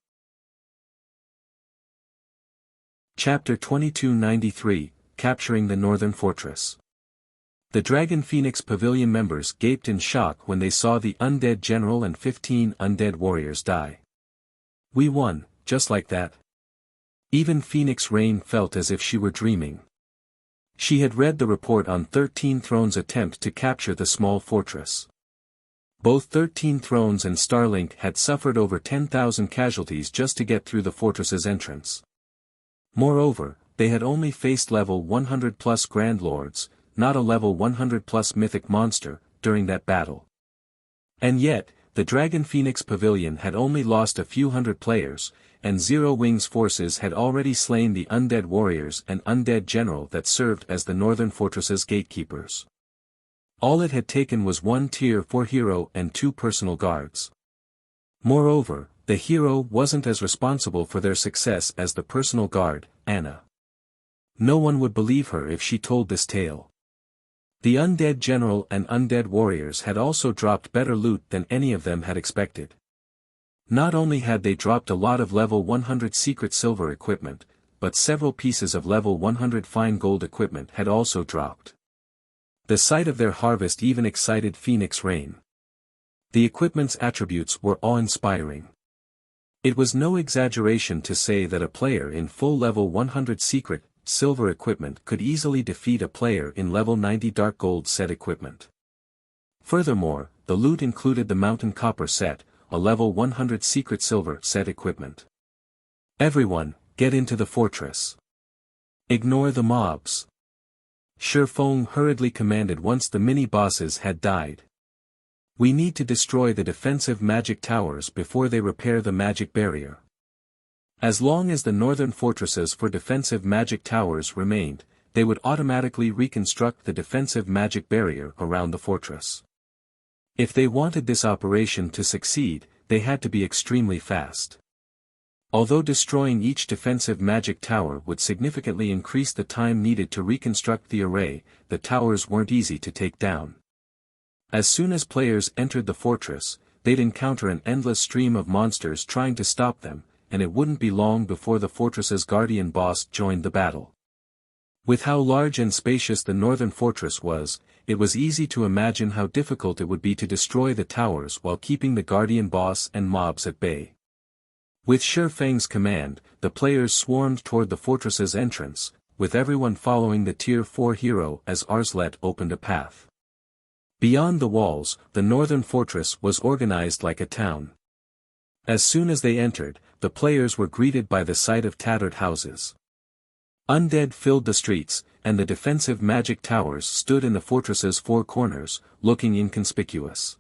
Chapter 2293, Capturing the Northern Fortress. The Dragon Phoenix Pavilion members gaped in shock when they saw the undead general and 15 undead warriors die. We won, just like that. Even Phoenix Rain felt as if she were dreaming. She had read the report on 13 Thrones' attempt to capture the small fortress. Both 13 Thrones and Starlink had suffered over 10,000 casualties just to get through the fortress's entrance. Moreover, they had only faced level 100+ Grand Lords, not a level 100+ mythic monster, during that battle. And yet, the Dragon Phoenix Pavilion had only lost a few hundred players, and Zero Wing's forces had already slain the undead warriors and undead general that served as the northern fortress's gatekeepers. All it had taken was one Tier 4 hero and 2 personal guards. Moreover, the hero wasn't as responsible for their success as the personal guard, Anna. No one would believe her if she told this tale. The undead general and undead warriors had also dropped better loot than any of them had expected. Not only had they dropped a lot of level 100 secret silver equipment, but several pieces of level 100 fine gold equipment had also dropped. The sight of their harvest even excited Phoenix Rain. The equipment's attributes were awe-inspiring. It was no exaggeration to say that a player in full level 100 secret silver equipment could easily defeat a player in level 90 dark gold set equipment. Furthermore, the loot included the Mountain Copper set, a level 100 secret silver set equipment. Everyone, get into the fortress. Ignore the mobs. Shifeng hurriedly commanded once the mini-bosses had died. We need to destroy the defensive magic towers before they repair the magic barrier. As long as the northern fortresses for defensive magic towers remained, they would automatically reconstruct the defensive magic barrier around the fortress. If they wanted this operation to succeed, they had to be extremely fast. Although destroying each defensive magic tower would significantly increase the time needed to reconstruct the array, the towers weren't easy to take down. As soon as players entered the fortress, they'd encounter an endless stream of monsters trying to stop them, and it wouldn't be long before the fortress's guardian boss joined the battle. With how large and spacious the northern fortress was, it was easy to imagine how difficult it would be to destroy the towers while keeping the guardian boss and mobs at bay. With Shifeng's command, the players swarmed toward the fortress's entrance, with everyone following the Tier 4 hero as Arslet opened a path. Beyond the walls, the northern fortress was organized like a town. As soon as they entered, the players were greeted by the sight of tattered houses. Undead filled the streets, and the defensive magic towers stood in the fortress's 4 corners, looking inconspicuous.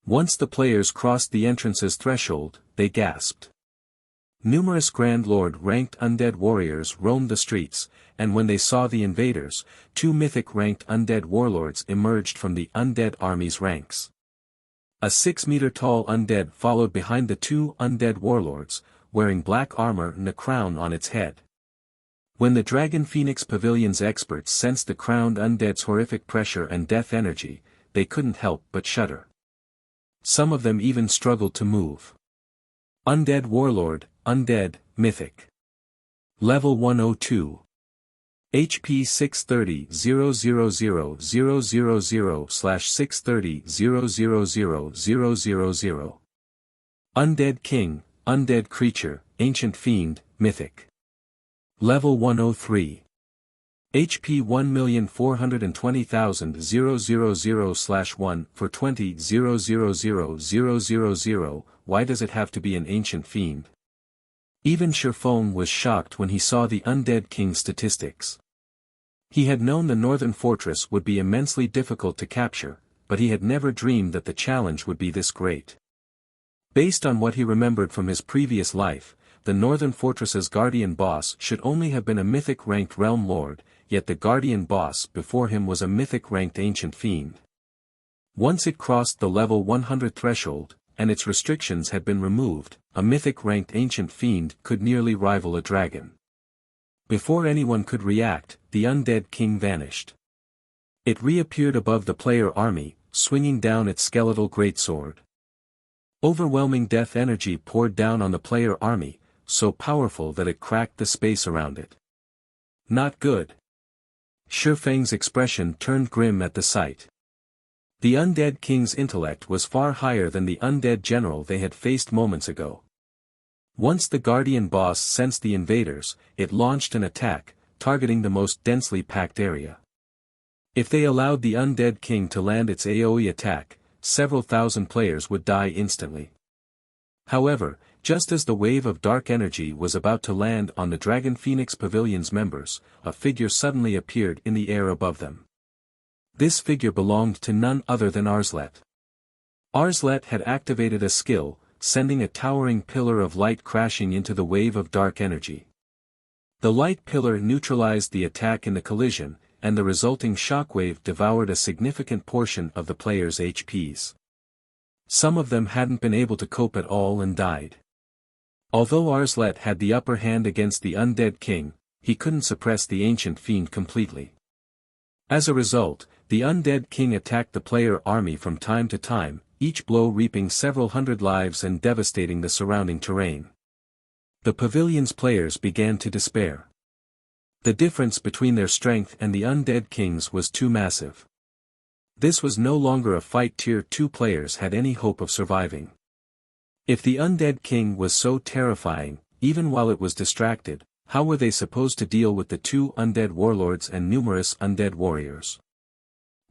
Once the players crossed the entrance's threshold, they gasped. Numerous Grand Lord-ranked undead warriors roamed the streets, and when they saw the invaders, 2 mythic-ranked undead warlords emerged from the undead army's ranks. A 6-meter-tall undead followed behind the 2 undead warlords, wearing black armor and a crown on its head. When the Dragon Phoenix Pavilion's experts sensed the crowned undead's horrific pressure and death energy, they couldn't help but shudder. Some of them even struggled to move. Undead Warlord, Undead, Mythic. Level 102. HP 630-000-000/630-000-000. Undead King, Undead Creature, Ancient Fiend, Mythic. Level 103. HP 1,420,000/1 for 20,000,000. Why does it have to be an Ancient Fiend? Even Shifeng was shocked when he saw the Undead King's statistics. He had known the Northern Fortress would be immensely difficult to capture, but he had never dreamed that the challenge would be this great. Based on what he remembered from his previous life, the Northern Fortress's Guardian Boss should only have been a Mythic-ranked Realm Lord, yet the Guardian Boss before him was a Mythic-ranked Ancient Fiend. Once it crossed the level 100 threshold, and its restrictions had been removed, a Mythic-ranked Ancient Fiend could nearly rival a dragon. Before anyone could react, the Undead King vanished. It reappeared above the player army, swinging down its skeletal greatsword. Overwhelming death energy poured down on the player army, so powerful that it cracked the space around it. Not good. Shifeng's expression turned grim at the sight. The Undead King's intellect was far higher than the Undead General they had faced moments ago. Once the Guardian Boss sensed the invaders, it launched an attack, targeting the most densely packed area. If they allowed the Undead King to land its AoE attack, several thousand players would die instantly. However, just as the wave of dark energy was about to land on the Dragon Phoenix Pavilion's members, a figure suddenly appeared in the air above them. This figure belonged to none other than Arslet. Arslet had activated a skill, sending a towering pillar of light crashing into the wave of dark energy. The light pillar neutralized the attack in the collision, and the resulting shockwave devoured a significant portion of the players' HPs. Some of them hadn't been able to cope at all and died. Although Arslet had the upper hand against the Undead King, he couldn't suppress the Ancient Fiend completely. As a result, the Undead King attacked the player army from time to time, each blow reaping several hundred lives and devastating the surrounding terrain. The pavilion's players began to despair. The difference between their strength and the Undead King's was too massive. This was no longer a fight Tier 2 players had any hope of surviving. If the Undead King was so terrifying, even while it was distracted, how were they supposed to deal with the 2 undead warlords and numerous undead warriors?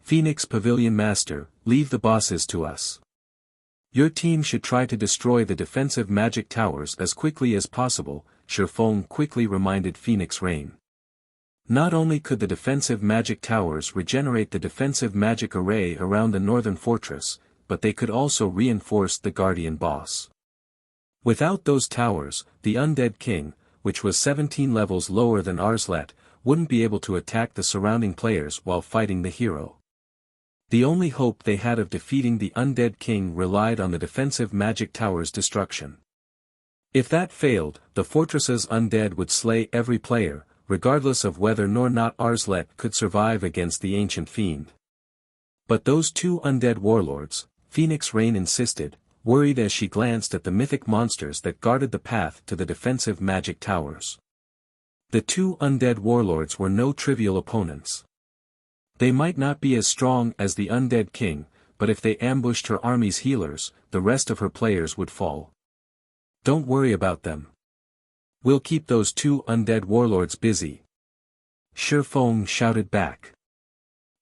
Phoenix Pavilion Master, leave the bosses to us. Your team should try to destroy the defensive magic towers as quickly as possible, Shifeng quickly reminded Phoenix Rain. Not only could the defensive magic towers regenerate the defensive magic array around the northern fortress, but they could also reinforce the Guardian Boss. Without those towers, the Undead King, which was 17 levels lower than Arslet, wouldn't be able to attack the surrounding players while fighting the hero. The only hope they had of defeating the Undead King relied on the defensive magic tower's destruction. If that failed, the fortress's undead would slay every player, regardless of whether or not Arslet could survive against the Ancient Fiend. But those 2 undead warlords, Phoenix Rain insisted, worried as she glanced at the mythic monsters that guarded the path to the defensive magic towers. The 2 undead warlords were no trivial opponents. They might not be as strong as the Undead King, but if they ambushed her army's healers, the rest of her players would fall. Don't worry about them. We'll keep those 2 undead warlords busy. Shifeng shouted back.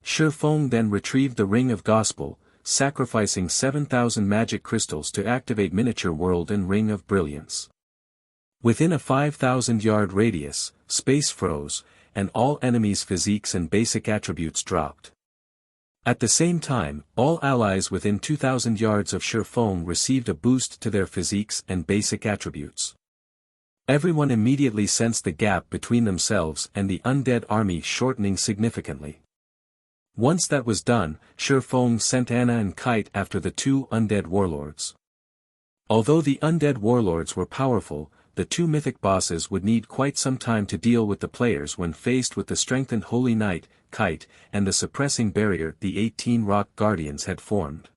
Shifeng then retrieved the Ring of Gospel, sacrificing 7,000 magic crystals to activate Miniature World and Ring of Brilliance. Within a 5,000-yard radius, space froze, and all enemies' physiques and basic attributes dropped. At the same time, all allies within 2,000 yards of Shifeng received a boost to their physiques and basic attributes. Everyone immediately sensed the gap between themselves and the undead army shortening significantly. Once that was done, Shifeng sent Anna and Kite after the 2 undead warlords. Although the undead warlords were powerful, the 2 mythic bosses would need quite some time to deal with the players when faced with the strengthened Holy Knight, Kite, and the suppressing barrier the 18 rock guardians had formed.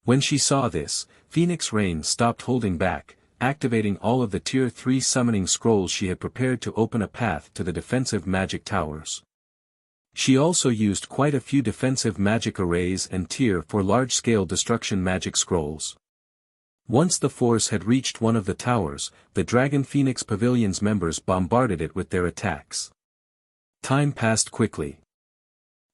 When she saw this, Phoenix Rain stopped holding back, activating all of the Tier 3 summoning scrolls she had prepared to open a path to the defensive magic towers. She also used quite a few defensive magic arrays and Tier 4 large-scale destruction magic scrolls. Once the force had reached one of the towers, the Dragon Phoenix Pavilion's members bombarded it with their attacks. Time passed quickly.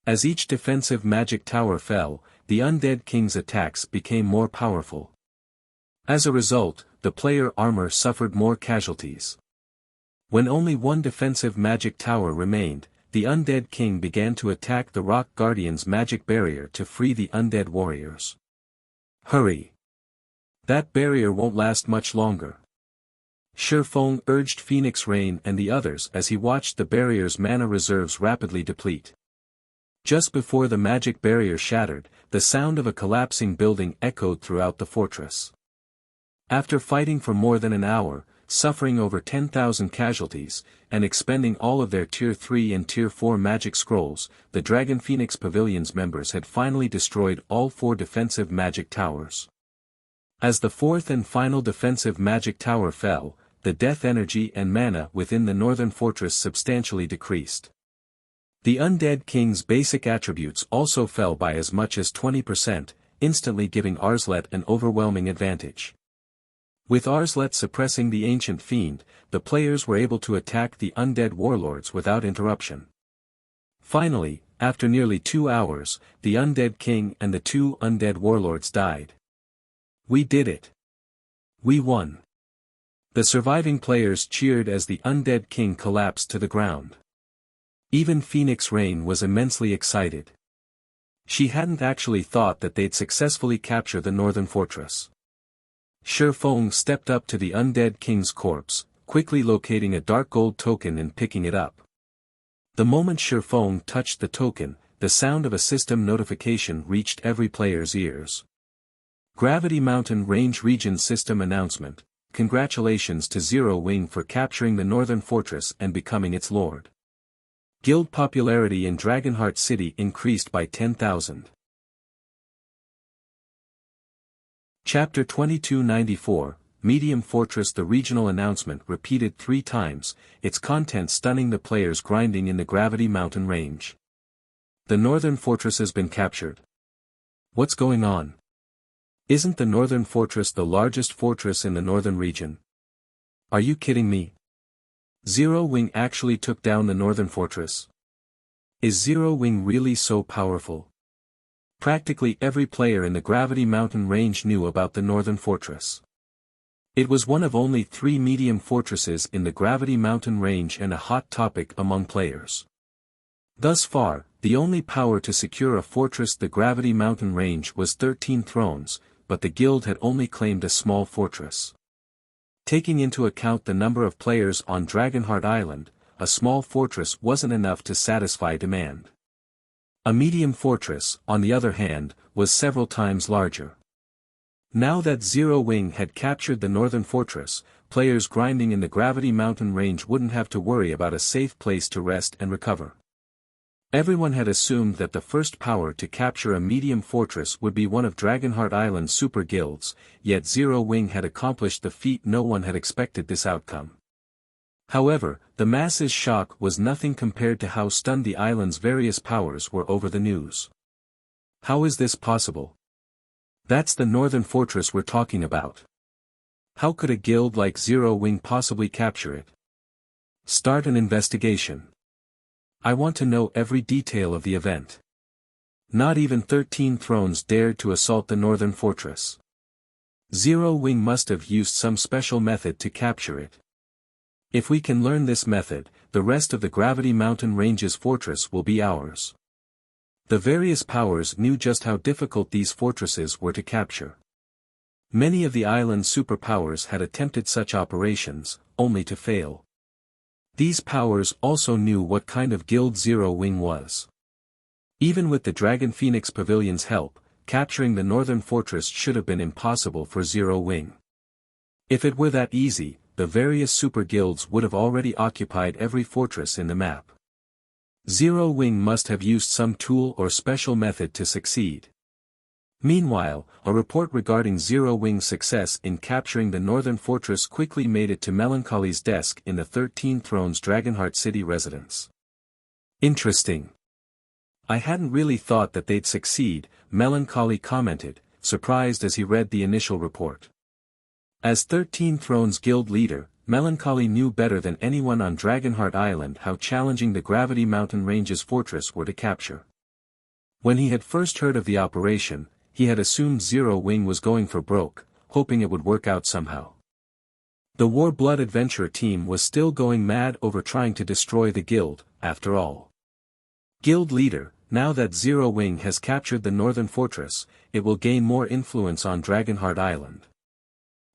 As each defensive magic tower fell, the Undead King's attacks became more powerful. As a result, the player armor suffered more casualties. When only one defensive magic tower remained, the Undead King began to attack the Rock Guardian's magic barrier to free the undead warriors. Hurry! That barrier won't last much longer. Shifeng urged Phoenix Rain and the others as he watched the barrier's mana reserves rapidly deplete. Just before the magic barrier shattered, the sound of a collapsing building echoed throughout the fortress. After fighting for more than an hour, suffering over 10,000 casualties, and expending all of their Tier 3 and Tier 4 magic scrolls, the Dragon Phoenix Pavilion's members had finally destroyed all 4 defensive magic towers. As the 4th and final defensive magic tower fell, the death energy and mana within the northern fortress substantially decreased. The Undead King's basic attributes also fell by as much as 20%, instantly giving Arslet an overwhelming advantage. With Arslet suppressing the Ancient Fiend, the players were able to attack the undead warlords without interruption. Finally, after nearly 2 hours, the Undead King and the 2 undead warlords died. We did it! We won! The surviving players cheered as the Undead King collapsed to the ground. Even Phoenix Rain was immensely excited. She hadn't actually thought that they'd successfully capture the northern fortress. Shifeng stepped up to the Undead King's corpse, quickly locating a dark gold token and picking it up. The moment Shifeng touched the token, the sound of a system notification reached every player's ears. Gravity Mountain Range Region System Announcement. Congratulations to Zero Wing for capturing the northern fortress and becoming its lord. Guild popularity in Dragonheart City increased by 10,000. Chapter 2294, Medium Fortress. The regional announcement repeated 3 times, its content stunning the players grinding in the Gravity Mountain range. The northern fortress has been captured. What's going on? Isn't the northern fortress the largest fortress in the northern region? Are you kidding me? Zero Wing actually took down the northern fortress? Is Zero Wing really so powerful? Practically every player in the Gravity Mountain range knew about the northern fortress. It was one of only 3 medium fortresses in the Gravity Mountain range and a hot topic among players. Thus far, the only power to secure a fortress the Gravity Mountain range was 13 thrones, but the guild had only claimed a small fortress. Taking into account the number of players on Dragonheart Island, a small fortress wasn't enough to satisfy demand. A medium fortress, on the other hand, was several times larger. Now that Zero Wing had captured the northern fortress, players grinding in the Gravity Mountain range wouldn't have to worry about a safe place to rest and recover. Everyone had assumed that the first power to capture a medium fortress would be one of Dragonheart Island's super guilds, yet Zero Wing had accomplished the feat. No one had expected this outcome. However, the masses' shock was nothing compared to how stunned the island's various powers were over the news. How is this possible? That's the northern fortress we're talking about. How could a guild like Zero Wing possibly capture it? Start an investigation. I want to know every detail of the event. Not even 13 thrones dared to assault the northern fortress. Zero Wing must have used some special method to capture it. If we can learn this method, the rest of the Gravity Mountain Range's fortress will be ours. The various powers knew just how difficult these fortresses were to capture. Many of the island's superpowers had attempted such operations, only to fail. These powers also knew what kind of guild Zero Wing was. Even with the Dragon Phoenix Pavilion's help, capturing the northern fortress should have been impossible for Zero Wing. If it were that easy, the various super guilds would have already occupied every fortress in the map. Zero Wing must have used some tool or special method to succeed. Meanwhile, a report regarding Zero Wing's success in capturing the northern fortress quickly made it to Melancholy's desk in the 13 Thrones Dragonheart city residence. Interesting. I hadn't really thought that they'd succeed, Melancholy commented, surprised as he read the initial report. As 13 Thrones Guild leader, Melancholy knew better than anyone on Dragonheart Island how challenging the Gravity Mountain Ranges fortress were to capture. When he had first heard of the operation, he had assumed Zero Wing was going for broke, hoping it would work out somehow. The War Blood adventurer team was still going mad over trying to destroy the guild, after all. Guild leader, now that Zero Wing has captured the northern fortress, it will gain more influence on Dragonheart Island.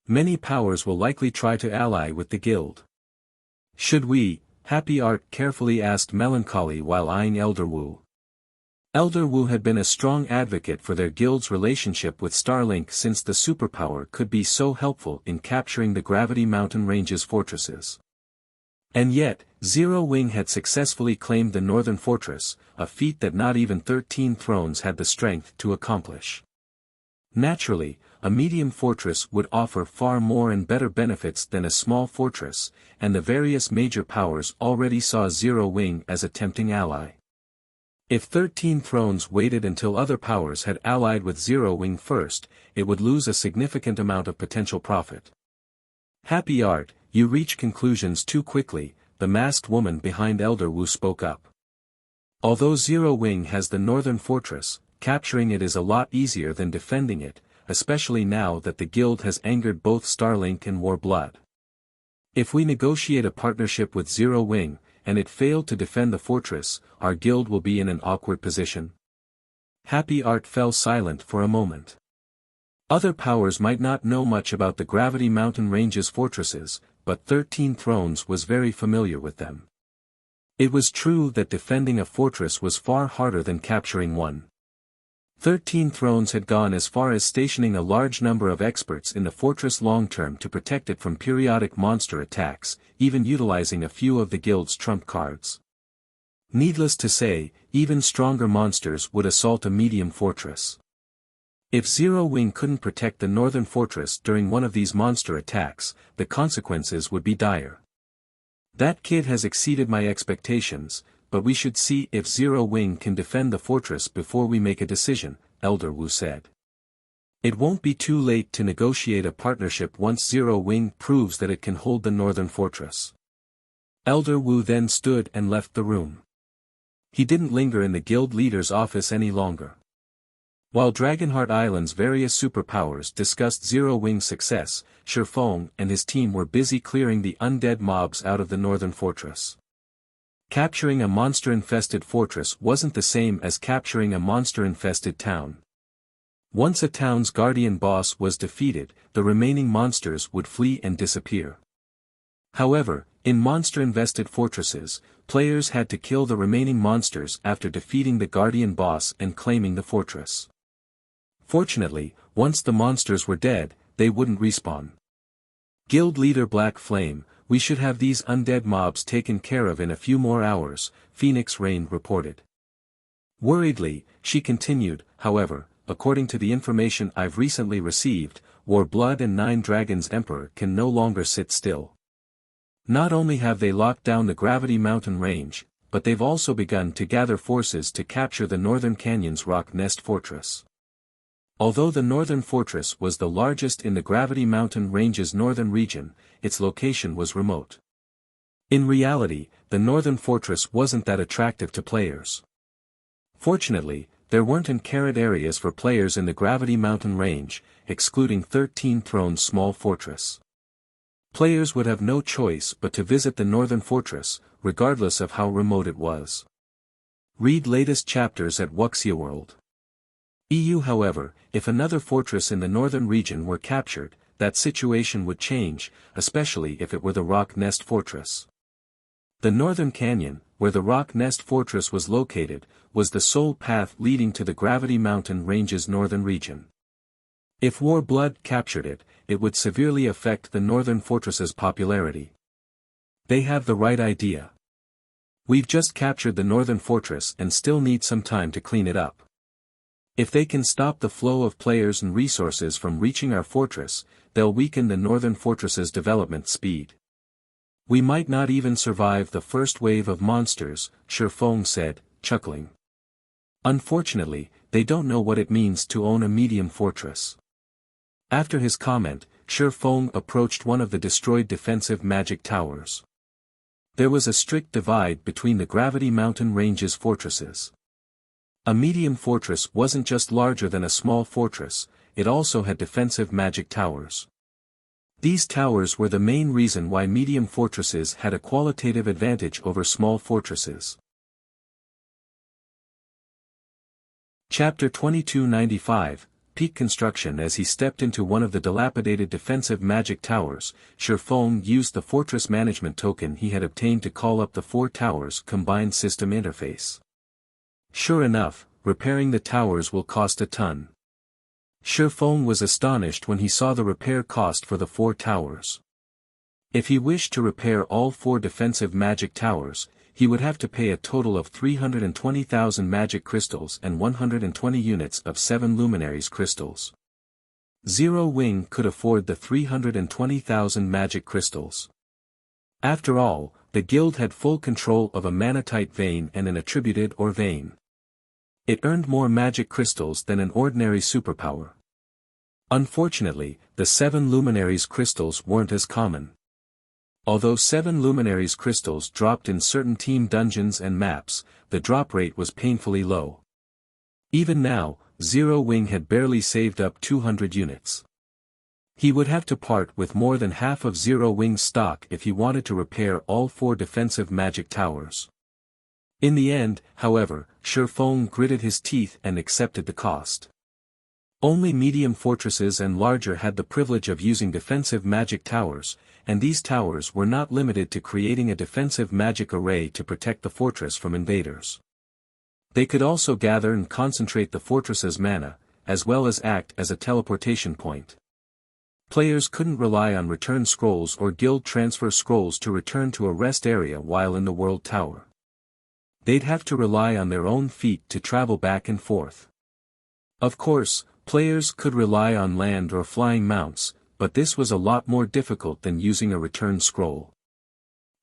Many powers will likely try to ally with the guild. Should we? Happy Art carefully asked Melancholy while eyeing Elder Wu. Elder Wu had been a strong advocate for their guild's relationship with Starlink since the superpower could be so helpful in capturing the Gravity Mountain Ranges fortresses. And yet, Zero Wing had successfully claimed the northern fortress, a feat that not even 13 Thrones had the strength to accomplish. Naturally, a medium fortress would offer far more and better benefits than a small fortress, and the various major powers already saw Zero Wing as a tempting ally. If 13 Thrones waited until other powers had allied with Zero Wing first, it would lose a significant amount of potential profit. Happy Art, you reach conclusions too quickly, the masked woman behind Elder Wu spoke up. Although Zero Wing has the northern fortress, capturing it is a lot easier than defending it, especially now that the guild has angered both Starlink and War Blood. If we negotiate a partnership with Zero Wing, and it failed to defend the fortress, our guild will be in an awkward position. Happy Art fell silent for a moment. Other powers might not know much about the Gravity Mountain Ranges fortresses, but 13 Thrones was very familiar with them. It was true that defending a fortress was far harder than capturing one. 13 Thrones had gone as far as stationing a large number of experts in the fortress long-term to protect it from periodic monster attacks, even utilizing a few of the guild's trump cards. Needless to say, even stronger monsters would assault a medium fortress. If Zero Wing couldn't protect the northern fortress during one of these monster attacks, the consequences would be dire. That kid has exceeded my expectations, but we should see if Zero Wing can defend the fortress before we make a decision, Elder Wu said. It won't be too late to negotiate a partnership once Zero Wing proves that it can hold the northern fortress. Elder Wu then stood and left the room. He didn't linger in the guild leader's office any longer. While Dragonheart Island's various superpowers discussed Zero Wing's success, Shifeng and his team were busy clearing the undead mobs out of the northern fortress. Capturing a monster-infested fortress wasn't the same as capturing a monster-infested town. Once a town's guardian boss was defeated, the remaining monsters would flee and disappear. However, in monster-invested fortresses, players had to kill the remaining monsters after defeating the guardian boss and claiming the fortress. Fortunately, once the monsters were dead, they wouldn't respawn. Guild leader Black Flame, we should have these undead mobs taken care of in a few more hours, Phoenix Rain reported. Worriedly, she continued, however, according to the information I've recently received, War Blood and 9 Dragons Emperor can no longer sit still. Not only have they locked down the Gravity Mountain Range, but they've also begun to gather forces to capture the Northern Canyon's Rock Nest Fortress. Although the Northern Fortress was the largest in the Gravity Mountain Range's northern region, its location was remote. In reality, the Northern Fortress wasn't that attractive to players. Fortunately, there weren't encarred areas for players in the Gravity Mountain Range, excluding 13 Thrones' small fortress. Players would have no choice but to visit the Northern Fortress, regardless of how remote it was. Read latest chapters at Wuxia World. EU. However, if another fortress in the northern region were captured, that situation would change, especially if it were the Rock Nest Fortress. The Northern Canyon, where the Rock Nest Fortress was located, was the sole path leading to the Gravity Mountain Range's northern region. If War Blood captured it, it would severely affect the Northern Fortress's popularity. They have the right idea. We've just captured the Northern Fortress and still need some time to clean it up. If they can stop the flow of players and resources from reaching our fortress, they'll weaken the northern fortress's development speed. We might not even survive the first wave of monsters, Shi Feng said, chuckling. Unfortunately, they don't know what it means to own a medium fortress. After his comment, Shi Feng approached one of the destroyed defensive magic towers. There was a strict divide between the Gravity Mountain Range's fortresses. A medium fortress wasn't just larger than a small fortress, it also had defensive magic towers. These towers were the main reason why medium fortresses had a qualitative advantage over small fortresses. Chapter 2295, Peak Construction. As he stepped into one of the dilapidated defensive magic towers, Shi Feng used the fortress management token he had obtained to call up the 4 towers combined system interface. Sure enough, repairing the towers will cost a ton. Shi Feng was astonished when he saw the repair cost for the 4 towers. If he wished to repair all 4 defensive magic towers, he would have to pay a total of 320,000 magic crystals and 120 units of 7 luminaries crystals. Zero Wing could afford the 320,000 magic crystals. After all, the guild had full control of a manatite vein and an attributed ore vein. It earned more magic crystals than an ordinary superpower. Unfortunately, the 7 luminaries crystals weren't as common. Although 7 luminaries crystals dropped in certain team dungeons and maps, the drop rate was painfully low. Even now, Zero Wing had barely saved up 200 units. He would have to part with more than half of Zero Wing's stock if he wanted to repair all 4 defensive magic towers. In the end, however, Shi Feng gritted his teeth and accepted the cost. Only medium fortresses and larger had the privilege of using defensive magic towers, and these towers were not limited to creating a defensive magic array to protect the fortress from invaders. They could also gather and concentrate the fortress's mana, as well as act as a teleportation point. Players couldn't rely on return scrolls or guild transfer scrolls to return to a rest area while in the World Tower. They'd have to rely on their own feet to travel back and forth. Of course, players could rely on land or flying mounts, but this was a lot more difficult than using a return scroll.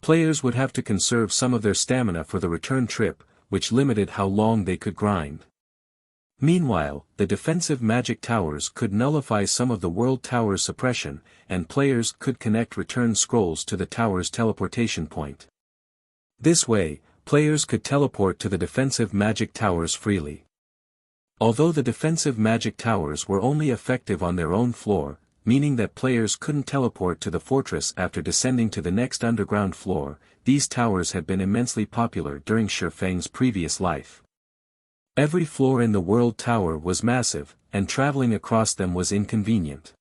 Players would have to conserve some of their stamina for the return trip, which limited how long they could grind. Meanwhile, the defensive magic towers could nullify some of the World Tower's suppression, and players could connect return scrolls to the tower's teleportation point. This way, players could teleport to the defensive magic towers freely. Although the defensive magic towers were only effective on their own floor, meaning that players couldn't teleport to the fortress after descending to the next underground floor, these towers had been immensely popular during Shi Feng's previous life. Every floor in the World Tower was massive, and traveling across them was inconvenient.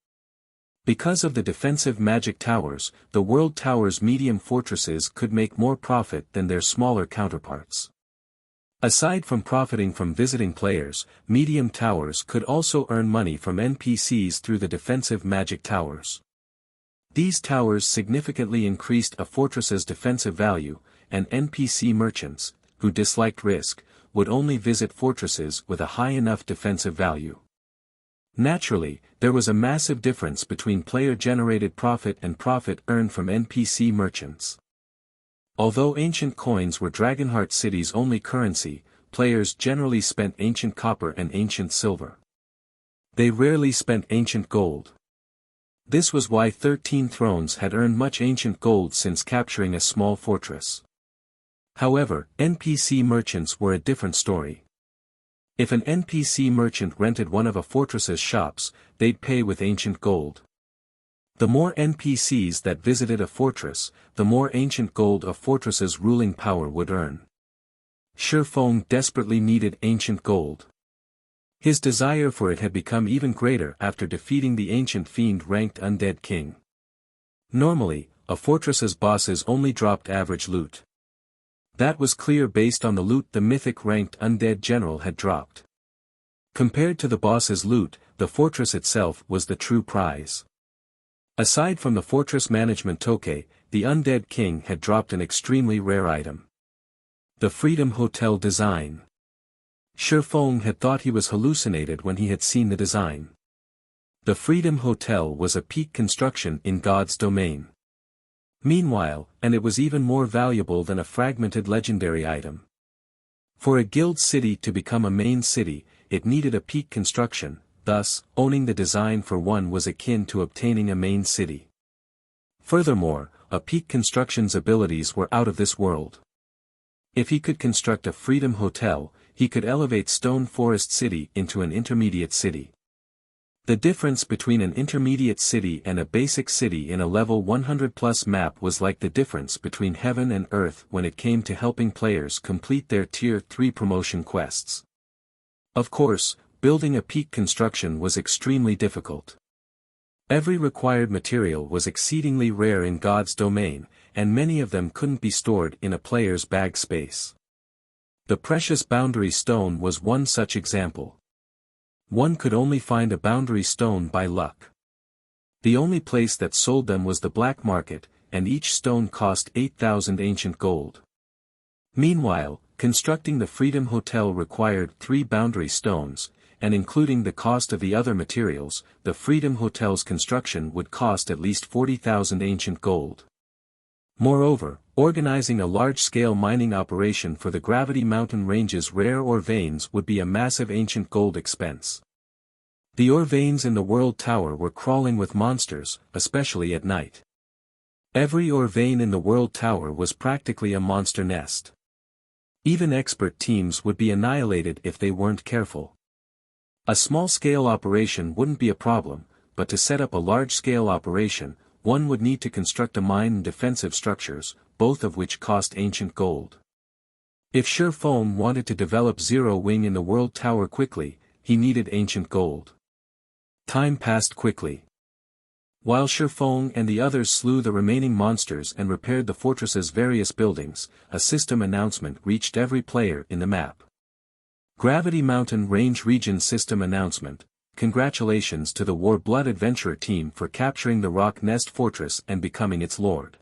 Because of the defensive magic towers, the World Tower's medium fortresses could make more profit than their smaller counterparts. Aside from profiting from visiting players, medium towers could also earn money from NPCs through the defensive magic towers. These towers significantly increased a fortress's defensive value, and NPC merchants, who disliked risk, would only visit fortresses with a high enough defensive value. Naturally, there was a massive difference between player-generated profit and profit earned from NPC merchants. Although ancient coins were Dragonheart City's only currency, players generally spent ancient copper and ancient silver. They rarely spent ancient gold. This was why 13 Thrones had earned much ancient gold since capturing a small fortress. However, NPC merchants were a different story. If an NPC merchant rented one of a fortress's shops, they'd pay with ancient gold. The more NPCs that visited a fortress, the more ancient gold a fortress's ruling power would earn. Shi Feng desperately needed ancient gold. His desire for it had become even greater after defeating the ancient fiend-ranked undead king. Normally, a fortress's bosses only dropped average loot. That was clear based on the loot the mythic-ranked undead general had dropped. Compared to the boss's loot, the fortress itself was the true prize. Aside from the fortress management token, the undead king had dropped an extremely rare item. The Freedom Hotel design. Feng had thought he was hallucinated when he had seen the design. The Freedom Hotel was a peak construction in God's domain. Meanwhile, and it was even more valuable than a fragmented legendary item. For a guild city to become a main city, it needed a peak construction, thus, owning the design for one was akin to obtaining a main city. Furthermore, a peak construction's abilities were out of this world. If he could construct a Freedom Hotel, he could elevate Stone Forest City into an intermediate city. The difference between an intermediate city and a basic city in a level 100+ map was like the difference between heaven and earth when it came to helping players complete their Tier 3 promotion quests. Of course, building a peak construction was extremely difficult. Every required material was exceedingly rare in God's domain, and many of them couldn't be stored in a player's bag space. The precious boundary stone was one such example. One could only find a boundary stone by luck. The only place that sold them was the black market, and each stone cost 8,000 ancient gold. Meanwhile, constructing the Freedom Hotel required 3 boundary stones, and including the cost of the other materials, the Freedom Hotel's construction would cost at least 40,000 ancient gold. Moreover, organizing a large-scale mining operation for the Gravity Mountain Range's rare ore veins would be a massive ancient gold expense. The ore veins in the World Tower were crawling with monsters, especially at night. Every ore vein in the World Tower was practically a monster nest. Even expert teams would be annihilated if they weren't careful. A small-scale operation wouldn't be a problem, but to set up a large-scale operation, one would need to construct a mine and defensive structures, both of which cost ancient gold. If Feng wanted to develop Zero Wing in the World Tower quickly, he needed ancient gold. Time passed quickly. While Feng and the others slew the remaining monsters and repaired the fortress's various buildings, a system announcement reached every player in the map. Gravity Mountain Range Region System Announcement. Congratulations to the War Blood Adventurer team for capturing the Rock Nest Fortress and becoming its lord.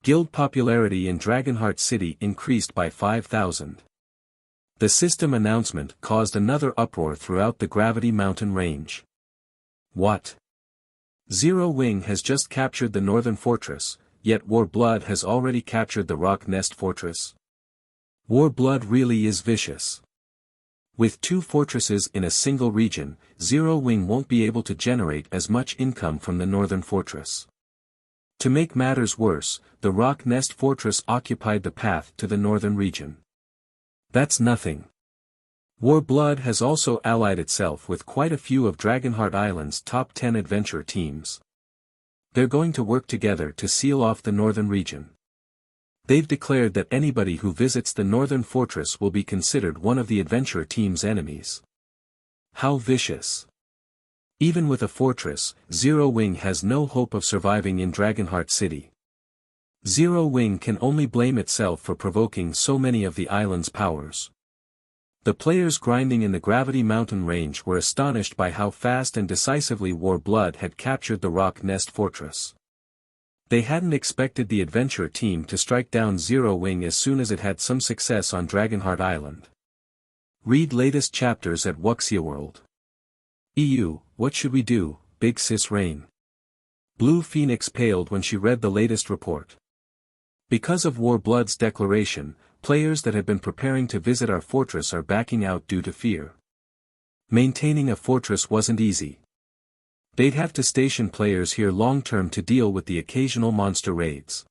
Guild popularity in Dragonheart City increased by 5,000. The system announcement caused another uproar throughout the Gravity Mountain Range. What? Zero Wing has just captured the Northern Fortress, yet War Blood has already captured the Rock Nest Fortress? War Blood really is vicious. With 2 fortresses in a single region, Zero Wing won't be able to generate as much income from the Northern Fortress. To make matters worse, the Rock Nest Fortress occupied the path to the Northern region. That's nothing. War Blood has also allied itself with quite a few of Dragonheart Island's top 10 adventure teams. They're going to work together to seal off the Northern region. They've declared that anybody who visits the Northern Fortress will be considered one of the adventure team's enemies. How vicious. Even with a fortress, Zero Wing has no hope of surviving in Dragonheart City. Zero Wing can only blame itself for provoking so many of the island's powers. The players grinding in the Gravity Mountain Range were astonished by how fast and decisively War Blood had captured the Rock Nest Fortress. They hadn't expected the adventure team to strike down Zero Wing as soon as it had some success on Dragonheart Island. Read latest chapters at Wuxia World. EU, what should we do, Big Sis Rain? Blue Phoenix paled when she read the latest report. Because of War Blood's declaration, players that had been preparing to visit our fortress are backing out due to fear. Maintaining a fortress wasn't easy. They'd have to station players here long-term to deal with the occasional monster raids.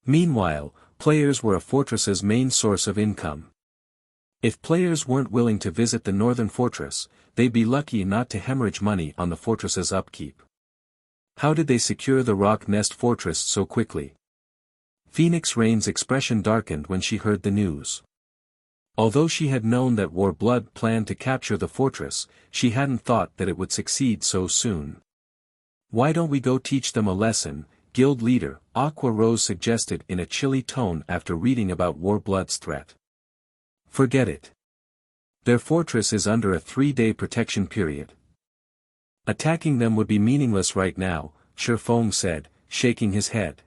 Meanwhile, players were a fortress's main source of income. If players weren't willing to visit the Northern Fortress, they'd be lucky not to hemorrhage money on the fortress's upkeep. How did they secure the Rock Nest Fortress so quickly? Phoenix Rain's expression darkened when she heard the news. Although she had known that War Blood planned to capture the fortress, she hadn't thought that it would succeed so soon. Why don't we go teach them a lesson, guild leader, Aqua Rose suggested in a chilly tone after reading about War Blood's threat. Forget it. Their fortress is under a 3-day protection period. Attacking them would be meaningless right now, Feng said, shaking his head.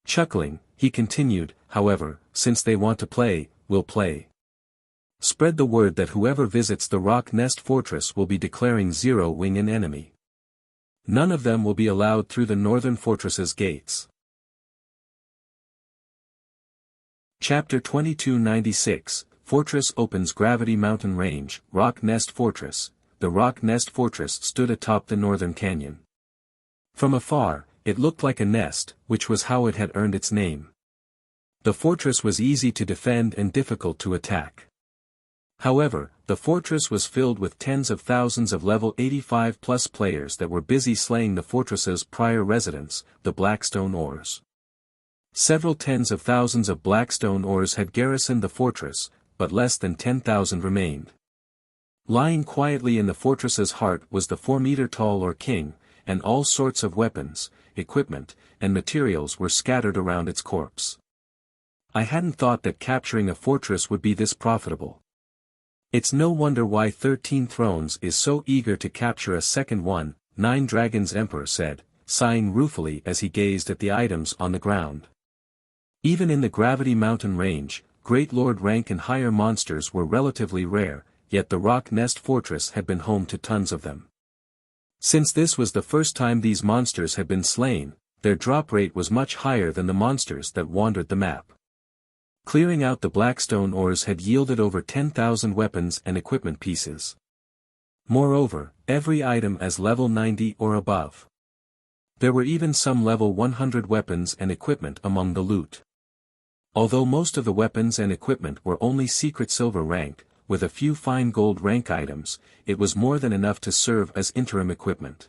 Chuckling, he continued, however, since they want to play, we'll play. Spread the word that whoever visits the Rock Nest Fortress will be declaring Zero Wing an enemy. None of them will be allowed through the northern fortress's gates. Chapter 2296, Fortress opens Gravity Mountain Range, Rock Nest Fortress. The Rock Nest Fortress stood atop the northern canyon. From afar, it looked like a nest, which was how it had earned its name. The fortress was easy to defend and difficult to attack. However, the fortress was filled with tens of thousands of level 85+ players that were busy slaying the fortress's prior residents, the Blackstone Ores. Several tens of thousands of Blackstone Ores had garrisoned the fortress, but less than 10,000 remained. Lying quietly in the fortress's heart was the 4-meter-tall Ore King, and all sorts of weapons, equipment, and materials were scattered around its corpse. I hadn't thought that capturing a fortress would be this profitable. It's no wonder why 13 Thrones is so eager to capture a second one, 9 Dragons Emperor said, sighing ruefully as he gazed at the items on the ground. Even in the Gravity Mountain Range, Great Lord rank and higher monsters were relatively rare, yet the Rock Nest Fortress had been home to tons of them. Since this was the first time these monsters had been slain, their drop rate was much higher than the monsters that wandered the map. Clearing out the Blackstone Ores had yielded over 10,000 weapons and equipment pieces. Moreover, every item as level 90 or above. There were even some level 100 weapons and equipment among the loot. Although most of the weapons and equipment were only secret silver rank, with a few fine gold rank items, it was more than enough to serve as interim equipment.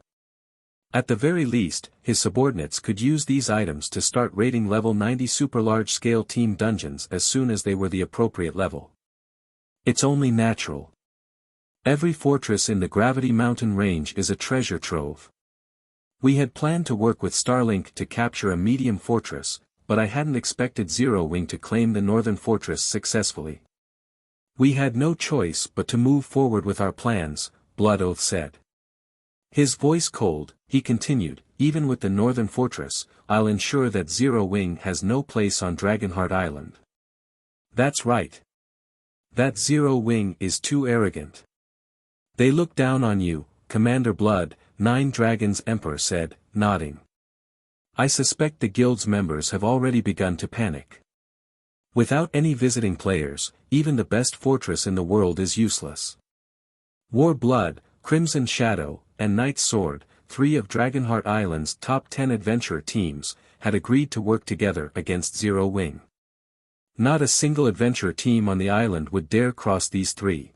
At the very least, his subordinates could use these items to start raiding level 90 super large-scale team dungeons as soon as they were the appropriate level. It's only natural. Every fortress in the Gravity Mountain Range is a treasure trove. We had planned to work with Starlink to capture a medium fortress, but I hadn't expected Zero Wing to claim the northern fortress successfully. We had no choice but to move forward with our plans, Blood Oath said. His voice cold, he continued, even with the northern fortress, I'll ensure that Zero Wing has no place on Dragonheart Island. That's right. That Zero Wing is too arrogant. They look down on you, Commander Blood, 9 Dragons Emperor said, nodding. I suspect the guild's members have already begun to panic. Without any visiting players, even the best fortress in the world is useless. War Blood, Crimson Shadow, and Knight's Sword, 3 of Dragonheart Island's top 10 adventurer teams, had agreed to work together against Zero Wing. Not a single adventurer team on the island would dare cross these 3.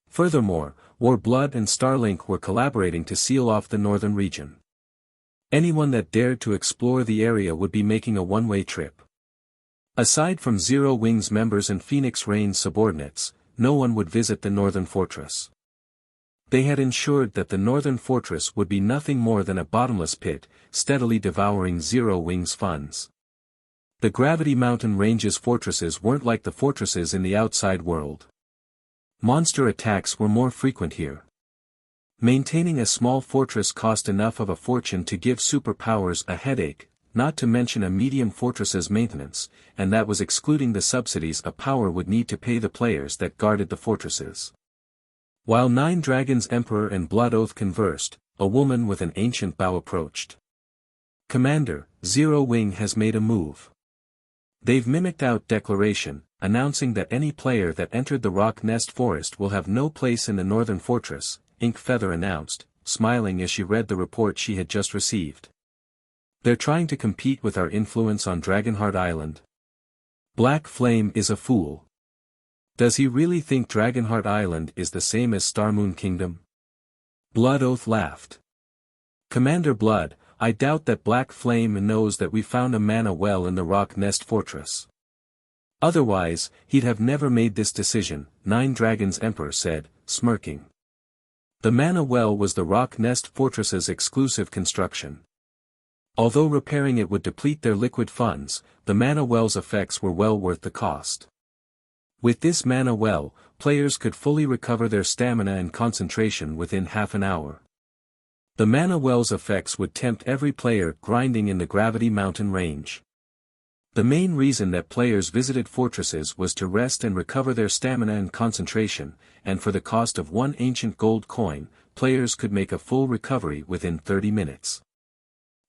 Furthermore, War Blood and Starlink were collaborating to seal off the northern region. Anyone that dared to explore the area would be making a one-way trip. Aside from Zero Wing's members and Phoenix Rain's subordinates, no one would visit the northern fortress. They had ensured that the northern fortress would be nothing more than a bottomless pit, steadily devouring Zero Wing's funds. The Gravity Mountain Range's fortresses weren't like the fortresses in the outside world. Monster attacks were more frequent here. Maintaining a small fortress cost enough of a fortune to give superpowers a headache, not to mention a medium fortress's maintenance, and that was excluding the subsidies a power would need to pay the players that guarded the fortresses. While 9 Dragons Emperor and Blood Oath conversed, a woman with an ancient bow approached. Commander, Zero Wing has made a move. They've mimicked out declaration, announcing that any player that entered the Rock Nest Forest will have no place in the northern fortress, Ink Feather announced, smiling as she read the report she had just received. They're trying to compete with our influence on Dragonheart Island. Black Flame is a fool. Does he really think Dragonheart Island is the same as Starmoon Kingdom? Blood Oath laughed. Commander Blood, I doubt that Black Flame knows that we found a mana well in the Rock Nest Fortress. Otherwise, he'd have never made this decision, 9 Dragons Emperor said, smirking. The mana well was the Rock Nest Fortress's exclusive construction. Although repairing it would deplete their liquid funds, the mana well's effects were well worth the cost. With this mana well, players could fully recover their stamina and concentration within half an hour. The mana well's effects would tempt every player grinding in the Gravity Mountain Range. The main reason that players visited fortresses was to rest and recover their stamina and concentration, and for the cost of one ancient gold coin, players could make a full recovery within 30 minutes.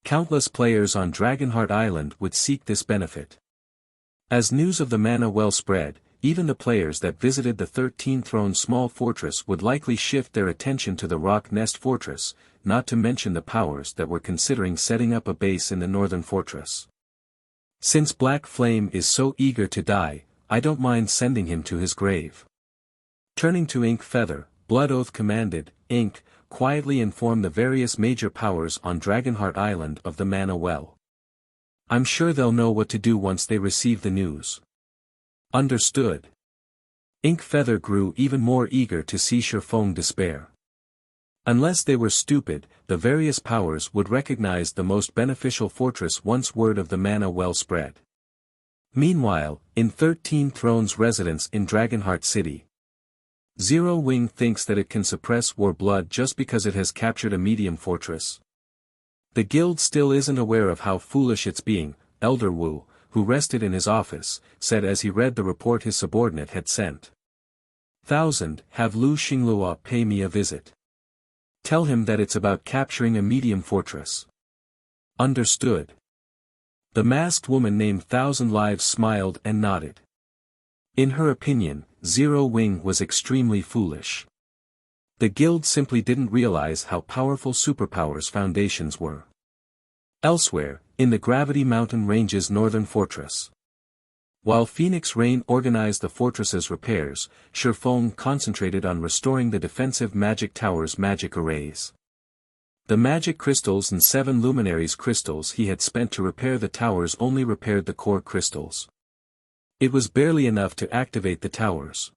Countless players on Dragonheart Island would seek this benefit. As news of the mana well spread, even the players that visited the 13-throne small fortress would likely shift their attention to the Rock Nest Fortress, not to mention the powers that were considering setting up a base in the northern fortress. Since Black Flame is so eager to die, I don't mind sending him to his grave. Turning to Ink Feather, Blood Oath commanded, Ink, quietly inform the various major powers on Dragonheart Island of the mana well. I'm sure they'll know what to do once they receive the news. Understood. Ink Feather grew even more eager to see Shifeng despair. Unless they were stupid, the various powers would recognize the most beneficial fortress once word of the mana well spread. Meanwhile, in 13 Thrones residence in Dragonheart City, Zero Wing thinks that it can suppress war blood just because it has captured a medium fortress. The guild still isn't aware of how foolish it's being, Elder Wu, who rested in his office, said as he read the report his subordinate had sent. 1000, have Lu Xinglua pay me a visit. Tell him that it's about capturing a medium fortress. Understood. The masked woman named 1000 Lives smiled and nodded. In her opinion, Zero Wing was extremely foolish. The guild simply didn't realize how powerful superpowers foundations were. Elsewhere, in the Gravity Mountain Range's northern fortress. While Phoenix Rain organized the fortress's repairs, Shifeng concentrated on restoring the defensive magic tower's magic arrays. The magic crystals and 7 luminaries crystals he had spent to repair the towers only repaired the core crystals. It was barely enough to activate the towers.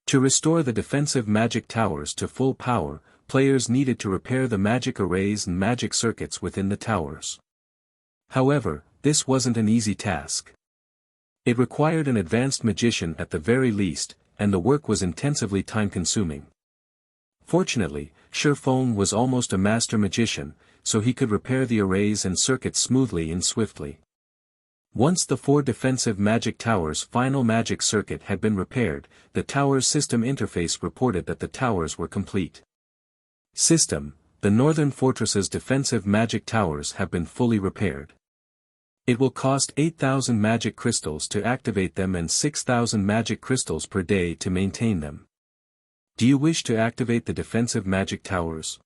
To restore the defensive magic towers to full power, players needed to repair the magic arrays and magic circuits within the towers. However, this wasn't an easy task. It required an advanced magician at the very least, and the work was intensively time-consuming. Fortunately, Shifeng was almost a master magician, so he could repair the arrays and circuits smoothly and swiftly. Once the 4 defensive magic towers' final magic circuit had been repaired, the tower's system interface reported that the towers were complete. System: the northern fortress's defensive magic towers have been fully repaired. It will cost 8,000 magic crystals to activate them and 6,000 magic crystals per day to maintain them. Do you wish to activate the defensive magic towers?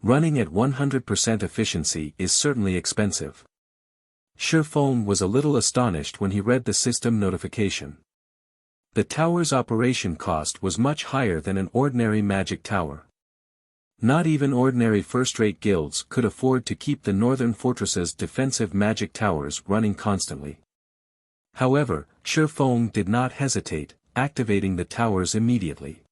Running at 100% efficiency is certainly expensive. Shifeng was a little astonished when he read the system notification. The tower's operation cost was much higher than an ordinary magic tower. Not even ordinary first-rate guilds could afford to keep the northern fortress's defensive magic towers running constantly. However, Shifeng did not hesitate, activating the towers immediately.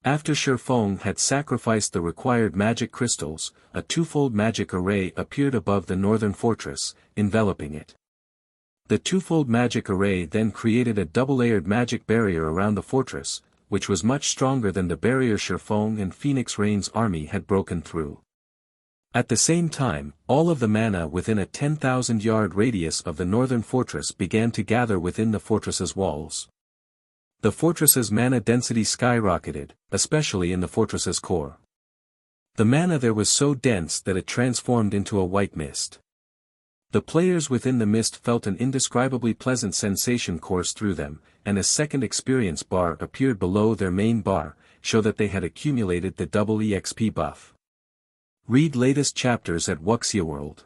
After Shifeng had sacrificed the required magic crystals, a twofold magic array appeared above the northern fortress, enveloping it. The twofold magic array then created a double-layered magic barrier around the fortress, which was much stronger than the barrier Shifeng and Phoenix Rain's army had broken through. At the same time, all of the mana within a 10,000-yard radius of the northern fortress began to gather within the fortress's walls. The fortress's mana density skyrocketed, especially in the fortress's core. The mana there was so dense that it transformed into a white mist. The players within the mist felt an indescribably pleasant sensation course through them, and a second experience bar appeared below their main bar, show that they had accumulated the double EXP buff. Read latest chapters at Wuxia World.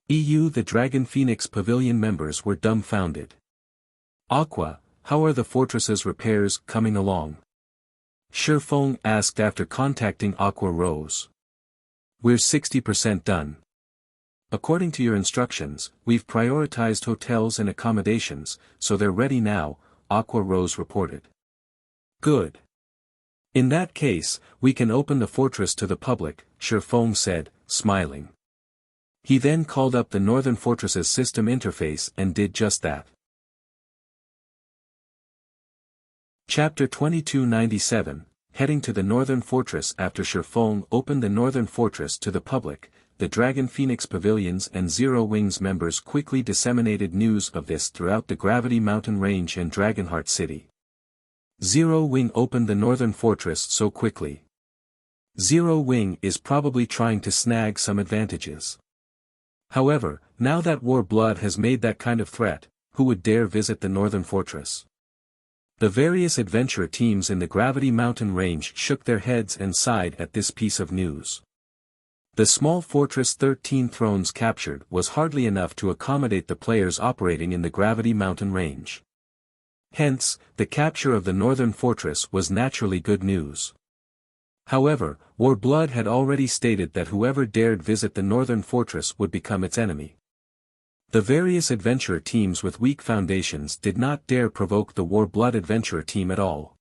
The Dragon Phoenix Pavilion members were dumbfounded. Aqua, how are the fortress's repairs coming along? Shifeng asked after contacting Aqua Rose. We're 60% done. According to your instructions, we've prioritized hotels and accommodations, so they're ready now, Aqua Rose reported. Good. In that case, we can open the fortress to the public, Shifeng said, smiling. He then called up the northern fortress's system interface and did just that. Chapter 2297, Heading to the Northern Fortress. After Shifeng opened the Northern Fortress to the public, the Dragon Phoenix Pavilions and Zero Wings members quickly disseminated news of this throughout the Gravity Mountain Range and Dragonheart City. Zero Wing opened the northern fortress so quickly. Zero Wing is probably trying to snag some advantages. However, now that War Blood has made that kind of threat, who would dare visit the northern fortress? The various adventure teams in the Gravity Mountain Range shook their heads and sighed at this piece of news. The small fortress 13 Thrones captured was hardly enough to accommodate the players operating in the Gravity Mountain Range. Hence, the capture of the northern fortress was naturally good news. However, War Blood had already stated that whoever dared visit the northern fortress would become its enemy. The various adventurer teams with weak foundations did not dare provoke the War Blood adventurer team at all.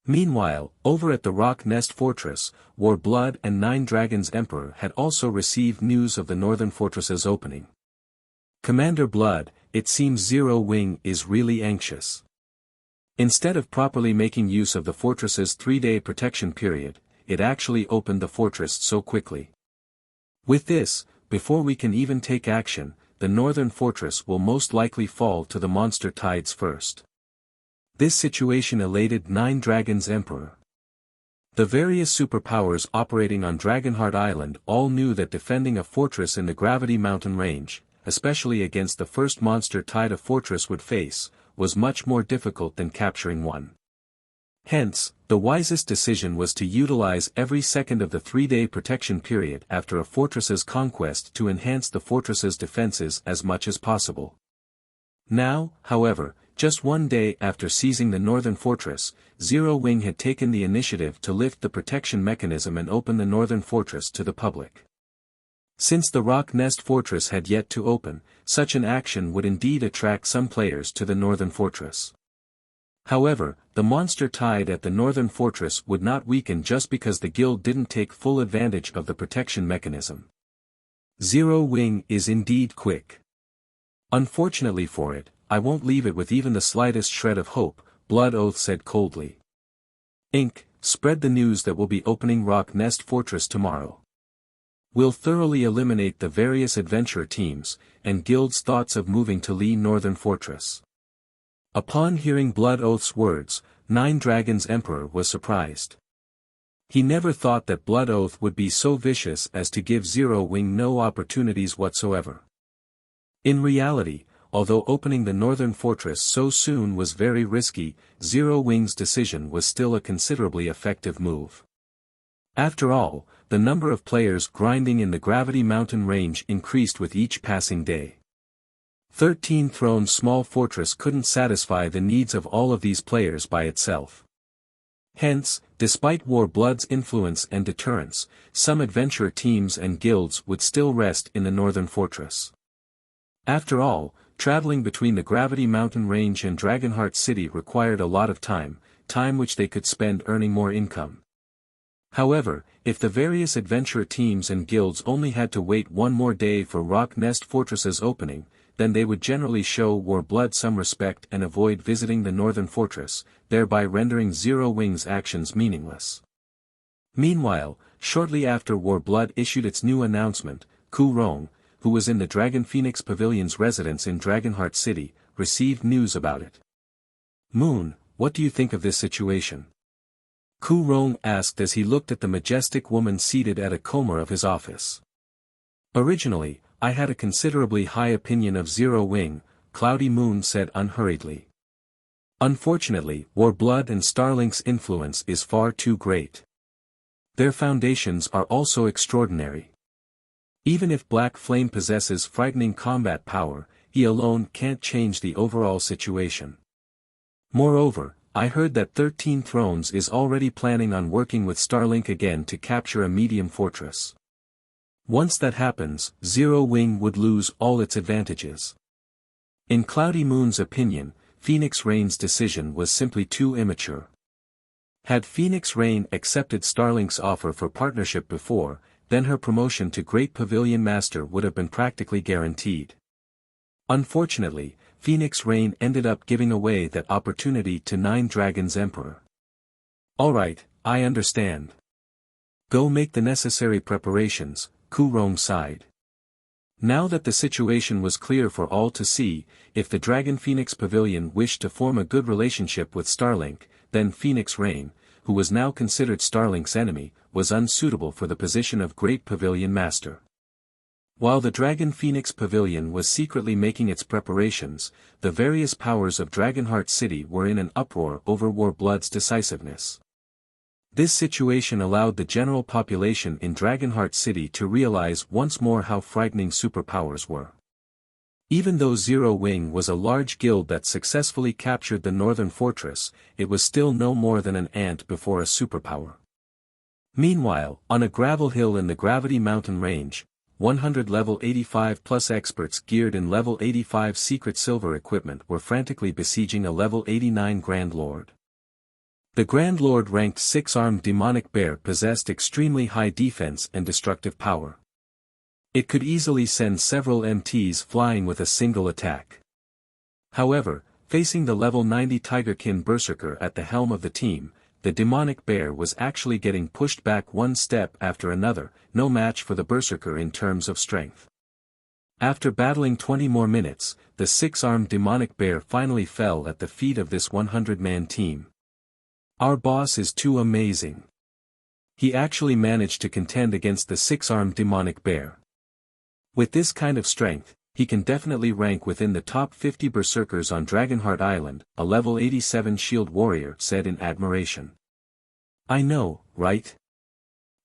Meanwhile, over at the Rock Nest Fortress, War Blood and Nine Dragons Emperor had also received news of the northern fortress's opening. Commander Blood, it seems Zero Wing is really anxious. Instead of properly making use of the fortress's 3-day protection period, it actually opened the fortress so quickly. With this, before we can even take action, the northern fortress will most likely fall to the monster tides first. This situation elated Nine Dragons Emperor. The various superpowers operating on Dragonheart Island all knew that defending a fortress in the Gravity Mountain Range, especially against the first monster tide a fortress would face, was much more difficult than capturing one. Hence, the wisest decision was to utilize every second of the 3-day protection period after a fortress's conquest to enhance the fortress's defenses as much as possible. Now, however, just 1 day after seizing the northern fortress, Zero Wing had taken the initiative to lift the protection mechanism and open the northern fortress to the public. Since the Rock Nest Fortress had yet to open, such an action would indeed attract some players to the northern fortress. However, the monster tide at the northern fortress would not weaken just because the guild didn't take full advantage of the protection mechanism. Zero Wing is indeed quick. Unfortunately for it, I won't leave it with even the slightest shred of hope, Blood Oath said coldly. Inc. Spread the news that we'll be opening Rock Nest Fortress tomorrow. We'll thoroughly eliminate the various adventure teams, and guilds' thoughts of moving to Lee Northern Fortress. Upon hearing Blood Oath's words, Nine Dragons Emperor was surprised. He never thought that Blood Oath would be so vicious as to give Zero Wing no opportunities whatsoever. In reality, although opening the northern fortress so soon was very risky, Zero Wing's decision was still a considerably effective move. After all, the number of players grinding in the Gravity Mountain Range increased with each passing day. 13 Thrones small fortress couldn't satisfy the needs of all of these players by itself. Hence, despite War Blood's influence and deterrence, some adventure teams and guilds would still rest in the northern fortress. After all, traveling between the Gravity Mountain Range and Dragonheart City required a lot of time which they could spend earning more income. However, if the various adventure teams and guilds only had to wait 1 more day for Rock Nest Fortress's opening, then they would generally show War Blood some respect and avoid visiting the northern fortress, thereby rendering Zero Wing's actions meaningless. Meanwhile, shortly after War Blood issued its new announcement, Ku Rong, who was in the Dragon Phoenix Pavilion's residence in Dragonheart City, received news about it. Moon, what do you think of this situation? Ku Rong asked as he looked at the majestic woman seated at a corner of his office. Originally, I had a considerably high opinion of Zero Wing, Cloudy Moon said unhurriedly. Unfortunately, War Blood and Starlink's influence is far too great. Their foundations are also extraordinary. Even if Black Flame possesses frightening combat power, he alone can't change the overall situation. Moreover, I heard that 13 Thrones is already planning on working with Starlink again to capture a medium fortress. Once that happens, Zero Wing would lose all its advantages. In Cloudy Moon's opinion, Phoenix Rain's decision was simply too immature. Had Phoenix Rain accepted Starlink's offer for partnership before, then her promotion to Great Pavilion Master would have been practically guaranteed. Unfortunately, Phoenix Rain ended up giving away that opportunity to Nine Dragons Emperor. Alright, I understand. Go make the necessary preparations, Kurong sighed. Now that the situation was clear for all to see, if the Dragon Phoenix Pavilion wished to form a good relationship with Starlink, then Phoenix Rain, who was now considered Starlink's enemy, was unsuitable for the position of Great Pavilion Master. While the Dragon Phoenix Pavilion was secretly making its preparations, the various powers of Dragonheart City were in an uproar over Warblood's decisiveness. This situation allowed the general population in Dragonheart City to realize once more how frightening superpowers were. Even though Zero Wing was a large guild that successfully captured the northern fortress, it was still no more than an ant before a superpower. Meanwhile, on a gravel hill in the Gravity Mountain Range, 100 level 85 plus experts geared in level 85 secret silver equipment were frantically besieging a level 89 Grand Lord. The Grand Lord ranked 6-armed demonic bear possessed extremely high defense and destructive power. It could easily send several MTs flying with a single attack. However, facing the level 90 Tigerkin Berserker at the helm of the team, the demonic bear was actually getting pushed back one step after another, no match for the Berserker in terms of strength. After battling 20 more minutes, the 6-armed demonic bear finally fell at the feet of this 100-man team. Our boss is too amazing. He actually managed to contend against the 6-armed demonic bear. With this kind of strength, he can definitely rank within the top 50 berserkers on Dragonheart Island, a level 87 shield warrior said in admiration. I know, right?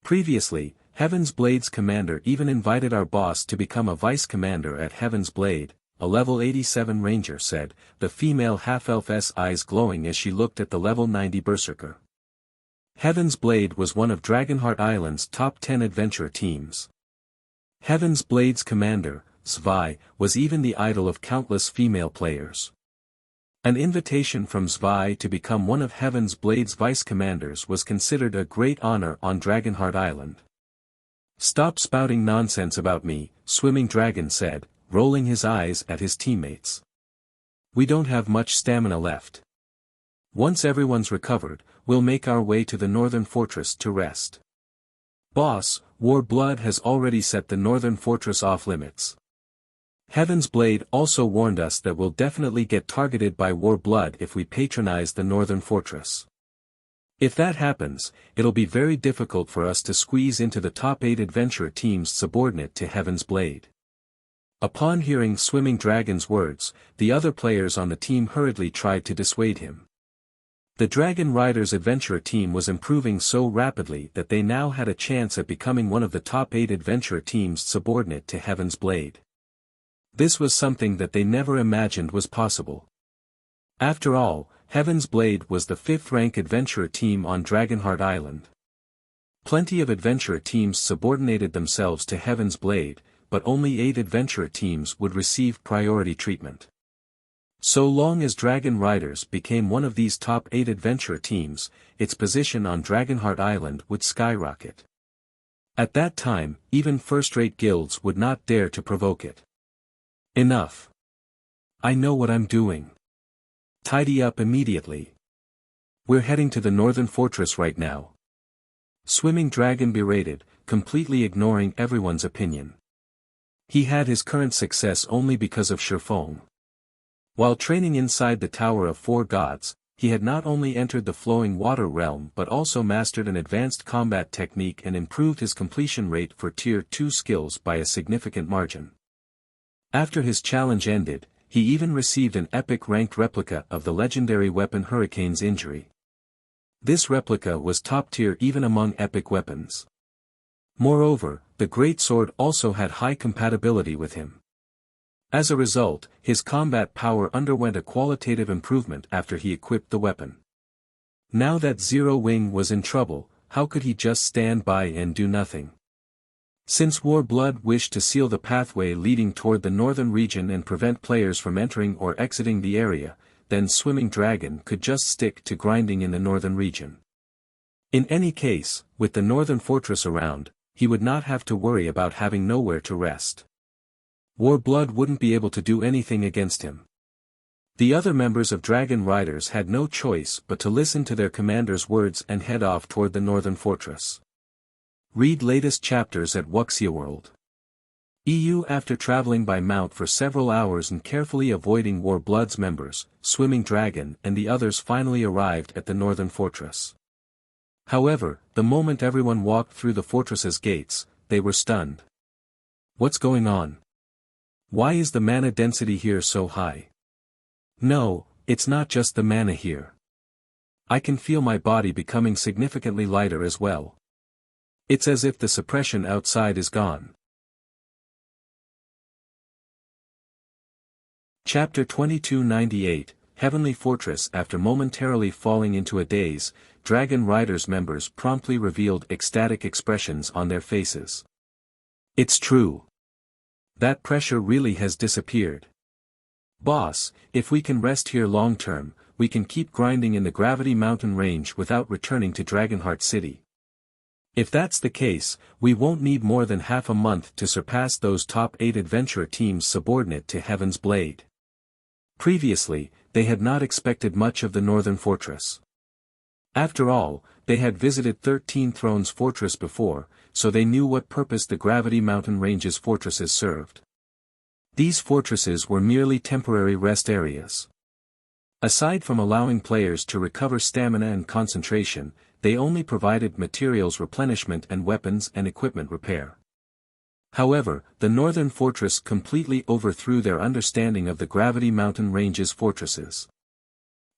Previously, Heaven's Blade's commander even invited our boss to become a vice commander at Heaven's Blade, a level 87 ranger said, the female half-elf's eyes glowing as she looked at the level 90 berserker. Heaven's Blade was one of Dragonheart Island's top 10 adventurer teams. Heaven's Blade's commander, Zwei, was even the idol of countless female players. An invitation from Zwei to become one of Heaven's Blade's vice-commanders was considered a great honor on Dragonheart Island. Stop spouting nonsense about me, Swimming Dragon said, rolling his eyes at his teammates. We don't have much stamina left. Once everyone's recovered, we'll make our way to the northern fortress to rest. Boss, Warblood has already set the northern fortress off limits. Heaven's Blade also warned us that we'll definitely get targeted by Warblood if we patronize the northern fortress. If that happens, it'll be very difficult for us to squeeze into the top 8 adventurer teams subordinate to Heaven's Blade. Upon hearing Swimming Dragon's words, the other players on the team hurriedly tried to dissuade him. The Dragon Riders adventurer team was improving so rapidly that they now had a chance at becoming one of the top 8 adventurer teams subordinate to Heaven's Blade. This was something that they never imagined was possible. After all, Heaven's Blade was the 5th-rank adventurer team on Dragonheart Island. Plenty of adventurer teams subordinated themselves to Heaven's Blade, but only 8 adventurer teams would receive priority treatment. So long as Dragon Riders became one of these top 8 adventurer teams, its position on Dragonheart Island would skyrocket. At that time, even first-rate guilds would not dare to provoke it. Enough. I know what I'm doing. Tidy up immediately. We're heading to the northern fortress right now. Swimming Dragon berated, completely ignoring everyone's opinion. He had his current success only because of Shifeng. While training inside the Tower of Four Gods, he had not only entered the flowing water realm but also mastered an advanced combat technique and improved his completion rate for Tier 2 skills by a significant margin. After his challenge ended, he even received an epic ranked replica of the legendary weapon Hurricane's Injury. This replica was top tier even among epic weapons. Moreover, the Great Sword also had high compatibility with him. As a result, his combat power underwent a qualitative improvement after he equipped the weapon. Now that Zero Wing was in trouble, how could he just stand by and do nothing? Since Warblood wished to seal the pathway leading toward the northern region and prevent players from entering or exiting the area, then Swimming Dragon could just stick to grinding in the northern region. In any case, with the northern fortress around, he would not have to worry about having nowhere to rest. Warblood wouldn't be able to do anything against him. The other members of Dragon Riders had no choice but to listen to their commander's words and head off toward the northern fortress. Read latest chapters at Wuxia World. EU. After traveling by mount for several hours and carefully avoiding Warblood's members, Swimming Dragon and the others finally arrived at the northern fortress. However, the moment everyone walked through the fortress's gates, they were stunned. What's going on? Why is the mana density here so high? No, it's not just the mana here. I can feel my body becoming significantly lighter as well. It's as if the suppression outside is gone. Chapter 2298, Heavenly Fortress. After momentarily falling into a daze, Dragon Riders members promptly revealed ecstatic expressions on their faces. It's true. That pressure really has disappeared. Boss, if we can rest here long term, we can keep grinding in the Gravity Mountain range without returning to Dragonheart City. If that's the case, we won't need more than half a month to surpass those top 8 adventurer teams subordinate to Heaven's Blade. Previously, they had not expected much of the Northern Fortress. After all, they had visited 13 Thrones Fortress before, so they knew what purpose the Gravity Mountain Range's fortresses served. These fortresses were merely temporary rest areas. Aside from allowing players to recover stamina and concentration, they only provided materials replenishment and weapons and equipment repair. However, the Northern Fortress completely overthrew their understanding of the Gravity Mountain Range's fortresses.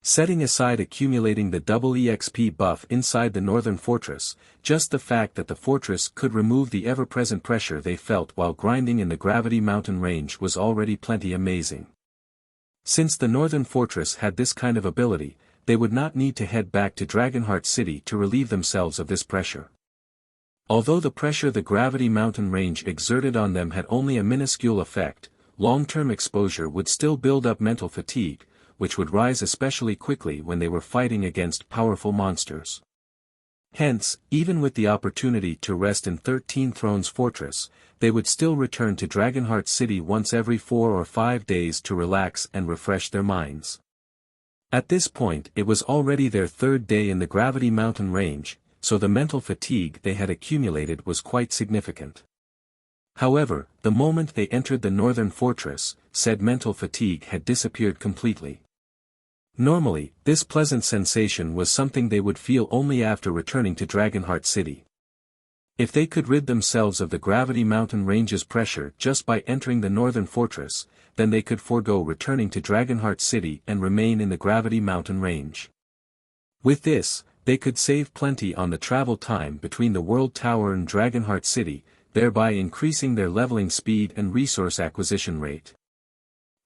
Setting aside accumulating the double EXP buff inside the Northern Fortress, just the fact that the fortress could remove the ever-present pressure they felt while grinding in the Gravity Mountain Range was already plenty amazing. Since the Northern Fortress had this kind of ability, they would not need to head back to Dragonheart City to relieve themselves of this pressure. Although the pressure the Gravity Mountain Range exerted on them had only a minuscule effect, long-term exposure would still build up mental fatigue, which would rise especially quickly when they were fighting against powerful monsters. Hence, even with the opportunity to rest in 13 Thrones Fortress, they would still return to Dragonheart City once every 4 or 5 days to relax and refresh their minds. At this point it was already their 3rd day in the Gravity Mountain Range, so the mental fatigue they had accumulated was quite significant. However, the moment they entered the Northern Fortress, said mental fatigue had disappeared completely. Normally, this pleasant sensation was something they would feel only after returning to Dragonheart City. If they could rid themselves of the Gravity Mountain Range's pressure just by entering the Northern Fortress, then they could forego returning to Dragonheart City and remain in the Gravity Mountain Range. With this, they could save plenty on the travel time between the World Tower and Dragonheart City, thereby increasing their leveling speed and resource acquisition rate.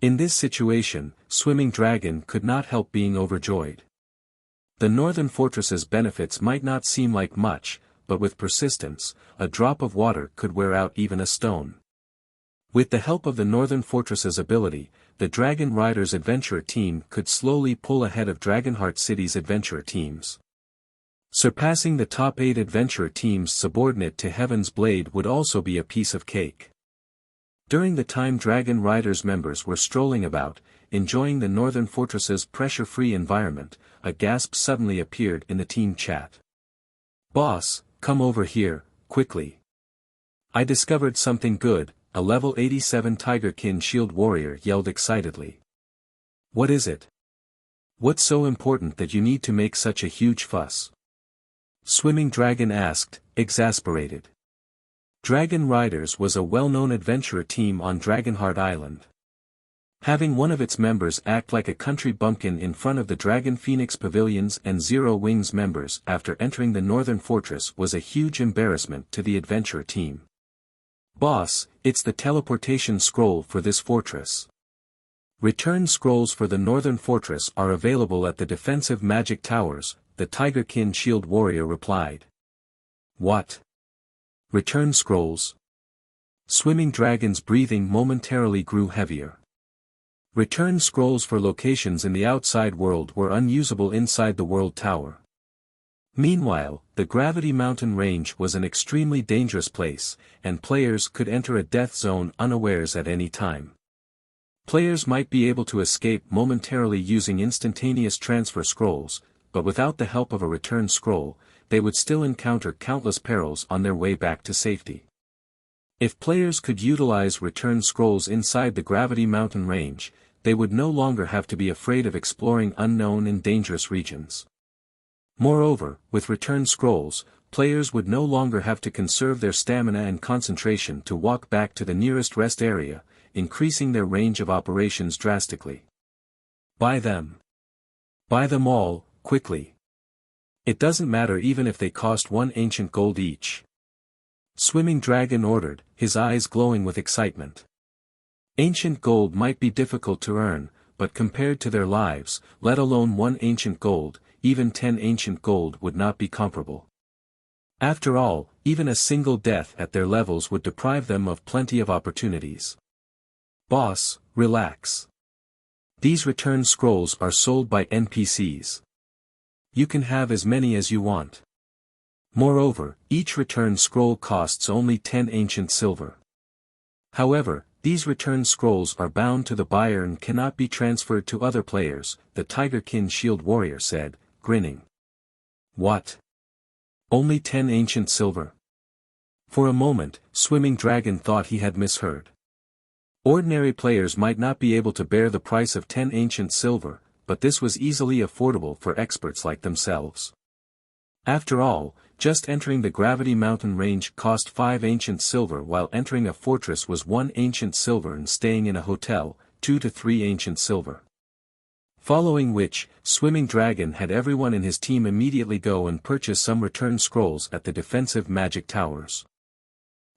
In this situation, Swimming Dragon could not help being overjoyed. The Northern Fortress's benefits might not seem like much, but with persistence, a drop of water could wear out even a stone. With the help of the Northern Fortress's ability, the Dragon Riders adventurer team could slowly pull ahead of Dragonheart City's adventurer teams. Surpassing the top 8 adventurer teams subordinate to Heaven's Blade would also be a piece of cake. During the time Dragon Riders members were strolling about, enjoying the Northern Fortress's pressure-free environment, a gasp suddenly appeared in the team chat. "Boss, come over here, quickly. I discovered something good," a level 87 Tigerkin Shield Warrior yelled excitedly. "What is it? What's so important that you need to make such a huge fuss?" Swimming Dragon asked, exasperated. Dragon Riders was a well-known adventurer team on Dragonheart Island. Having one of its members act like a country bumpkin in front of the Dragon Phoenix Pavilions and Zero Wings members after entering the Northern Fortress was a huge embarrassment to the adventurer team. "Boss, it's the teleportation scroll for this fortress. Return scrolls for the Northern Fortress are available at the defensive magic towers," the Tigerkin Shield Warrior replied. "What? Return scrolls?" Swimming Dragon's breathing momentarily grew heavier. Return scrolls for locations in the outside world were unusable inside the World Tower. Meanwhile, the Gravity Mountain Range was an extremely dangerous place, and players could enter a death zone unawares at any time. Players might be able to escape momentarily using instantaneous transfer scrolls, but without the help of a return scroll, they would still encounter countless perils on their way back to safety. If players could utilize return scrolls inside the Gravity Mountain range, they would no longer have to be afraid of exploring unknown and dangerous regions. Moreover, with return scrolls, players would no longer have to conserve their stamina and concentration to walk back to the nearest rest area, increasing their range of operations drastically. Buy them. Buy them all, quickly. It doesn't matter even if they cost 1 ancient gold each. Swimming Dragon ordered, his eyes glowing with excitement. Ancient gold might be difficult to earn, but compared to their lives, let alone 1 ancient gold, even 10 ancient gold would not be comparable. After all, even a single death at their levels would deprive them of plenty of opportunities. Boss, relax. These return scrolls are sold by NPCs. You can have as many as you want. Moreover, each return scroll costs only 10 ancient silver. However, these return scrolls are bound to the buyer and cannot be transferred to other players, the Tigerkin Shield Warrior said, grinning. What? Only 10 ancient silver? For a moment, Swimming Dragon thought he had misheard. Ordinary players might not be able to bear the price of 10 ancient silver, but this was easily affordable for experts like themselves. After all, just entering the Gravity Mountain range cost 5 ancient silver, while entering a fortress was 1 ancient silver and staying in a hotel, 2 to 3 ancient silver. Following which, Swimming Dragon had everyone in his team immediately go and purchase some return scrolls at the defensive magic towers.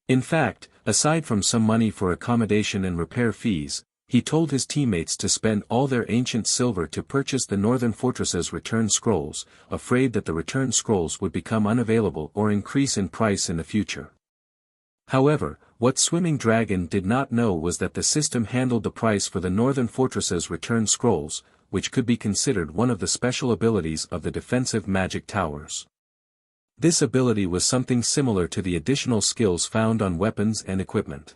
In fact, aside from some money for accommodation and repair fees, he told his teammates to spend all their ancient silver to purchase the Northern Fortress's return scrolls, afraid that the return scrolls would become unavailable or increase in price in the future. However, what Swimming Dragon did not know was that the system handled the price for the Northern Fortress's return scrolls, which could be considered one of the special abilities of the defensive magic towers. This ability was something similar to the additional skills found on weapons and equipment.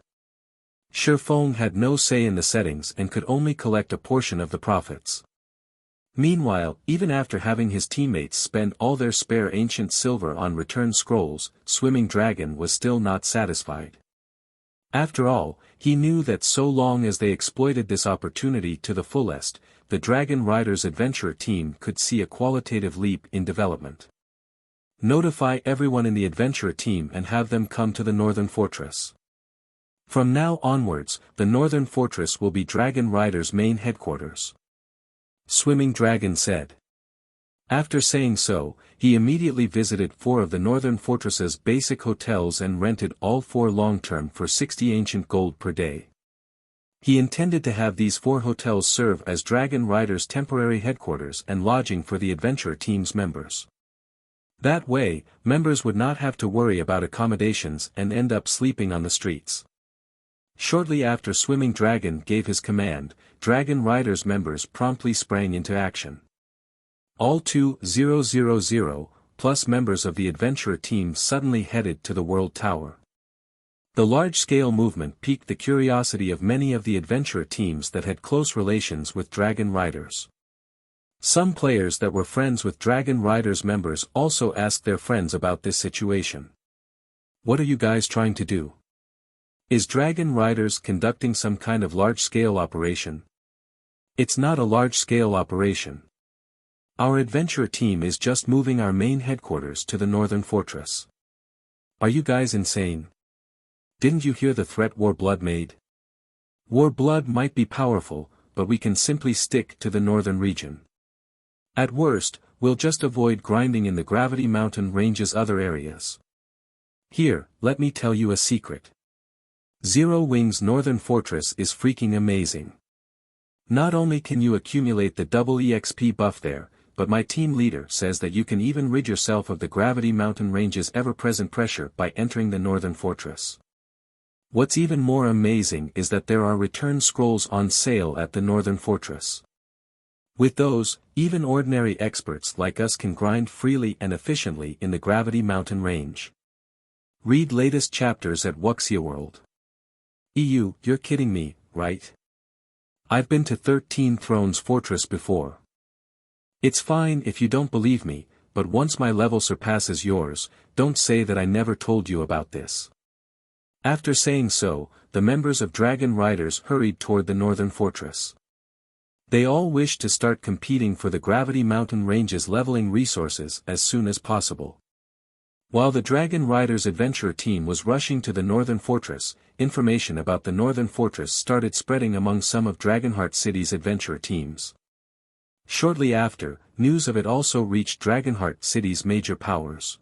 Shifeng had no say in the settings and could only collect a portion of the profits. Meanwhile, even after having his teammates spend all their spare ancient silver on return scrolls, Swimming Dragon was still not satisfied. After all, he knew that so long as they exploited this opportunity to the fullest, the Dragon Riders Adventurer team could see a qualitative leap in development. Notify everyone in the Adventurer team and have them come to the Northern Fortress. From now onwards, the Northern Fortress will be Dragon Riders' main headquarters. Swimming Dragon said. After saying so, he immediately visited 4 of the Northern Fortress's basic hotels and rented all 4 long-term for 60 ancient gold per day. He intended to have these 4 hotels serve as Dragon Riders' temporary headquarters and lodging for the Adventurer team's members. That way, members would not have to worry about accommodations and end up sleeping on the streets. Shortly after Swimming Dragon gave his command, Dragon Riders members promptly sprang into action. All 2,000 plus members of the Adventurer team suddenly headed to the World Tower. The large-scale movement piqued the curiosity of many of the Adventurer teams that had close relations with Dragon Riders. Some players that were friends with Dragon Riders members also asked their friends about this situation. What are you guys trying to do? Is Dragon Riders conducting some kind of large-scale operation? It's not a large-scale operation. Our Adventurer team is just moving our main headquarters to the Northern Fortress. Are you guys insane? Didn't you hear the threat Warblood made? Warblood might be powerful, but we can simply stick to the northern region. At worst, we'll just avoid grinding in the Gravity Mountain Range's other areas. Here, let me tell you a secret. Zero Wing's Northern Fortress is freaking amazing. Not only can you accumulate the double EXP buff there, but my team leader says that you can even rid yourself of the Gravity Mountain Range's ever-present pressure by entering the Northern Fortress. What's even more amazing is that there are return scrolls on sale at the Northern Fortress. With those, even ordinary experts like us can grind freely and efficiently in the Gravity Mountain Range. Read latest chapters at Wuxia World. You're kidding me, right? I've been to 13 Thrones Fortress before. It's fine if you don't believe me, but once my level surpasses yours, don't say that I never told you about this." After saying so, the members of Dragon Riders hurried toward the northern fortress. They all wished to start competing for the Gravity Mountain Range's leveling resources as soon as possible. While the Dragon Riders adventurer team was rushing to the northern fortress, information about the northern fortress started spreading among some of Dragonheart City's adventurer teams. Shortly after, news of it also reached Dragonheart City's major powers.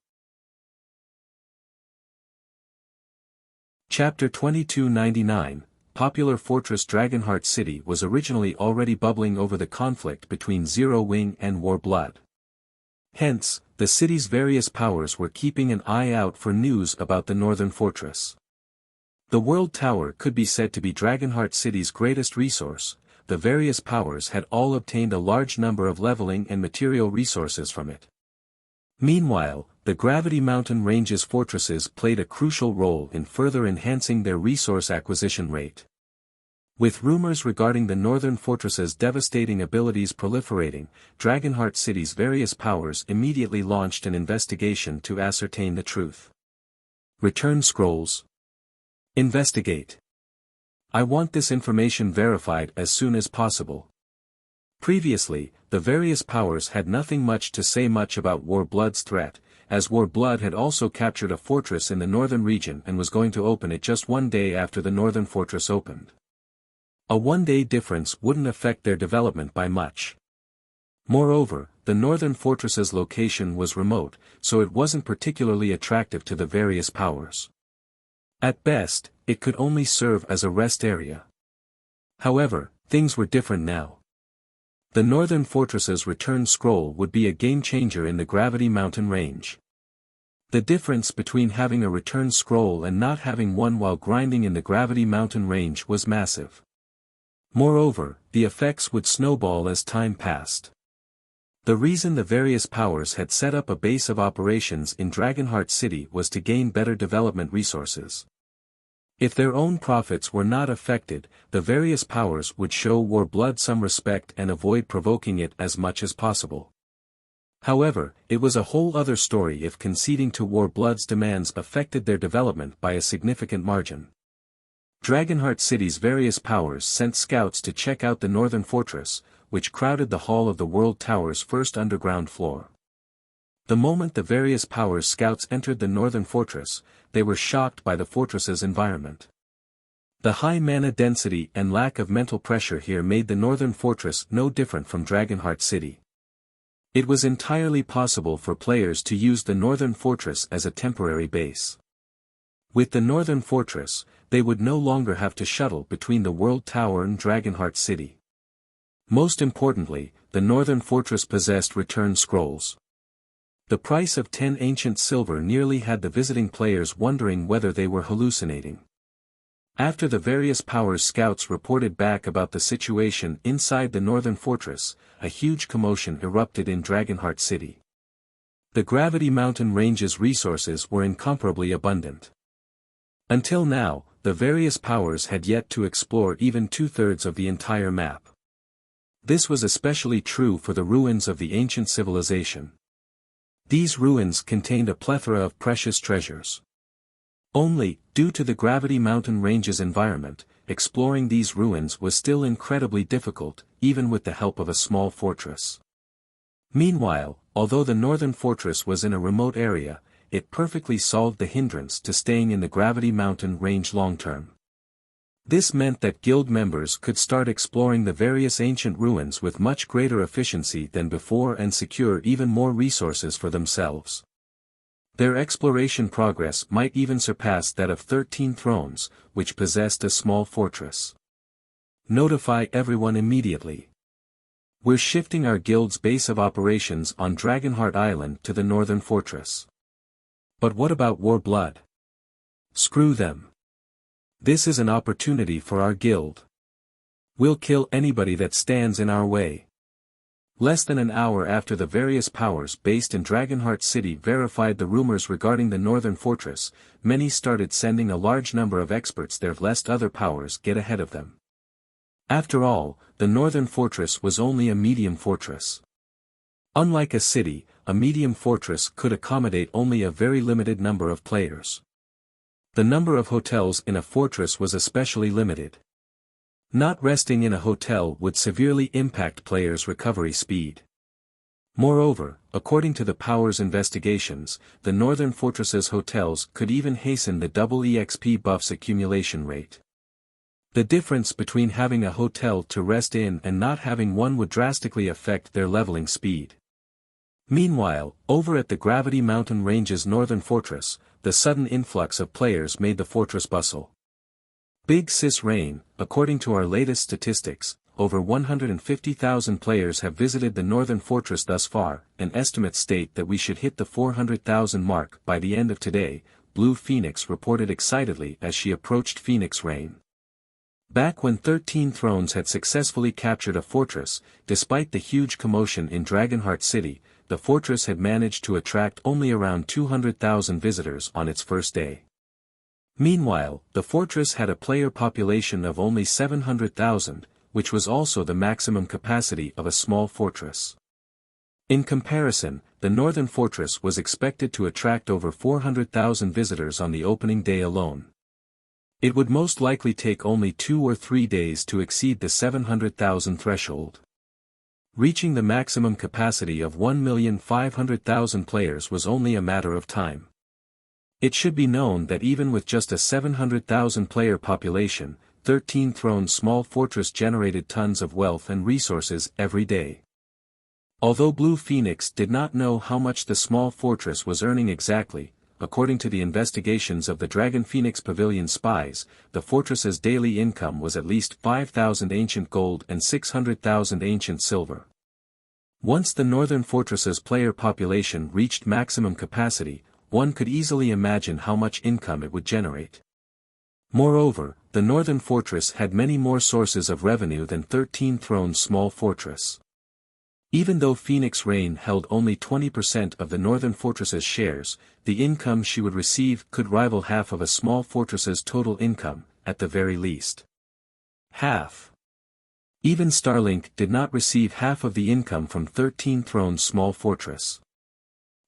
Chapter 2299, Popular Fortress. Dragonheart City was originally already bubbling over the conflict between Zero Wing and Warblood. Hence, the city's various powers were keeping an eye out for news about the northern fortress. The World Tower could be said to be Dragonheart City's greatest resource. The various powers had all obtained a large number of leveling and material resources from it. Meanwhile, the Gravity Mountain Range's fortresses played a crucial role in further enhancing their resource acquisition rate. With rumors regarding the northern fortress's devastating abilities proliferating, Dragonheart City's various powers immediately launched an investigation to ascertain the truth. Return scrolls. Investigate. I want this information verified as soon as possible. Previously, the various powers had nothing much to say about Warblood's threat, as Warblood had also captured a fortress in the northern region and was going to open it just one day after the northern fortress opened. A one-day difference wouldn't affect their development by much. Moreover, the northern fortress's location was remote, so it wasn't particularly attractive to the various powers. At best, it could only serve as a rest area. However, things were different now. The northern fortress's return scroll would be a game-changer in the Gravity Mountain Range. The difference between having a return scroll and not having one while grinding in the Gravity Mountain Range was massive. Moreover, the effects would snowball as time passed. The reason the various powers had set up a base of operations in Dragonheart City was to gain better development resources. If their own profits were not affected, the various powers would show Warblood some respect and avoid provoking it as much as possible. However, it was a whole other story if conceding to Warblood's demands affected their development by a significant margin. Dragonheart City's various powers sent scouts to check out the northern fortress, which crowded the hall of the World Tower's first underground floor. The moment the various powers' scouts entered the northern fortress, they were shocked by the fortress's environment. The high mana density and lack of mental pressure here made the northern fortress no different from Dragonheart City. It was entirely possible for players to use the northern fortress as a temporary base. With the northern fortress, they would no longer have to shuttle between the World Tower and Dragonheart City. Most importantly, the northern fortress possessed return scrolls. The price of 10 ancient silver nearly had the visiting players wondering whether they were hallucinating. After the various powers' scouts reported back about the situation inside the northern fortress, a huge commotion erupted in Dragonheart City. The Gravity Mountain Range's resources were incomparably abundant. Until now, the various powers had yet to explore even two-thirds of the entire map. This was especially true for the ruins of the ancient civilization. These ruins contained a plethora of precious treasures. Only, due to the Gravity Mountain Range's environment, exploring these ruins was still incredibly difficult, even with the help of a small fortress. Meanwhile, although the northern fortress was in a remote area, it perfectly solved the hindrance to staying in the Gravity Mountain Range long-term. This meant that guild members could start exploring the various ancient ruins with much greater efficiency than before and secure even more resources for themselves. Their exploration progress might even surpass that of 13 Thrones, which possessed a small fortress. Notify everyone immediately. We're shifting our guild's base of operations on Dragonheart Island to the northern fortress. But what about Warblood? Screw them. This is an opportunity for our guild. We'll kill anybody that stands in our way. Less than an hour after the various powers based in Dragonheart City verified the rumors regarding the northern fortress, many started sending a large number of experts there lest other powers get ahead of them. After all, the northern fortress was only a medium fortress. Unlike a city, a medium fortress could accommodate only a very limited number of players. The number of hotels in a fortress was especially limited. Not resting in a hotel would severely impact players' recovery speed. Moreover, according to the Power's investigations, the Northern Fortress's hotels could even hasten the double EXP buff's accumulation rate. The difference between having a hotel to rest in and not having one would drastically affect their leveling speed. Meanwhile, over at the Gravity Mountain Range's Northern Fortress, the sudden influx of players made the fortress bustle. Big Sis Rain, according to our latest statistics, over 150,000 players have visited the Northern Fortress thus far, and estimates state that we should hit the 400,000 mark by the end of today, Blue Phoenix reported excitedly as she approached Phoenix Rain. Back when 13 Thrones had successfully captured a fortress, despite the huge commotion in Dragonheart City, the fortress had managed to attract only around 200,000 visitors on its first day. Meanwhile, the fortress had a player population of only 700,000, which was also the maximum capacity of a small fortress. In comparison, the Northern Fortress was expected to attract over 400,000 visitors on the opening day alone. It would most likely take only 2 or 3 days to exceed the 700,000 threshold. Reaching the maximum capacity of 1,500,000 players was only a matter of time. It should be known that even with just a 700,000 player population, 13 Thrones small fortress generated tons of wealth and resources every day. Although Blue Phoenix did not know how much the small fortress was earning exactly, according to the investigations of the Dragon Phoenix Pavilion spies, the fortress's daily income was at least 5,000 ancient gold and 600,000 ancient silver. Once the Northern Fortress's player population reached maximum capacity, one could easily imagine how much income it would generate. Moreover, the Northern Fortress had many more sources of revenue than 13 Thrones small fortress. Even though Phoenix Rain held only 20% of the Northern Fortress's shares, the income she would receive could rival half of a small fortress's total income, at the very least. Half. Even Starlink did not receive half of the income from 13 Thrones small fortress.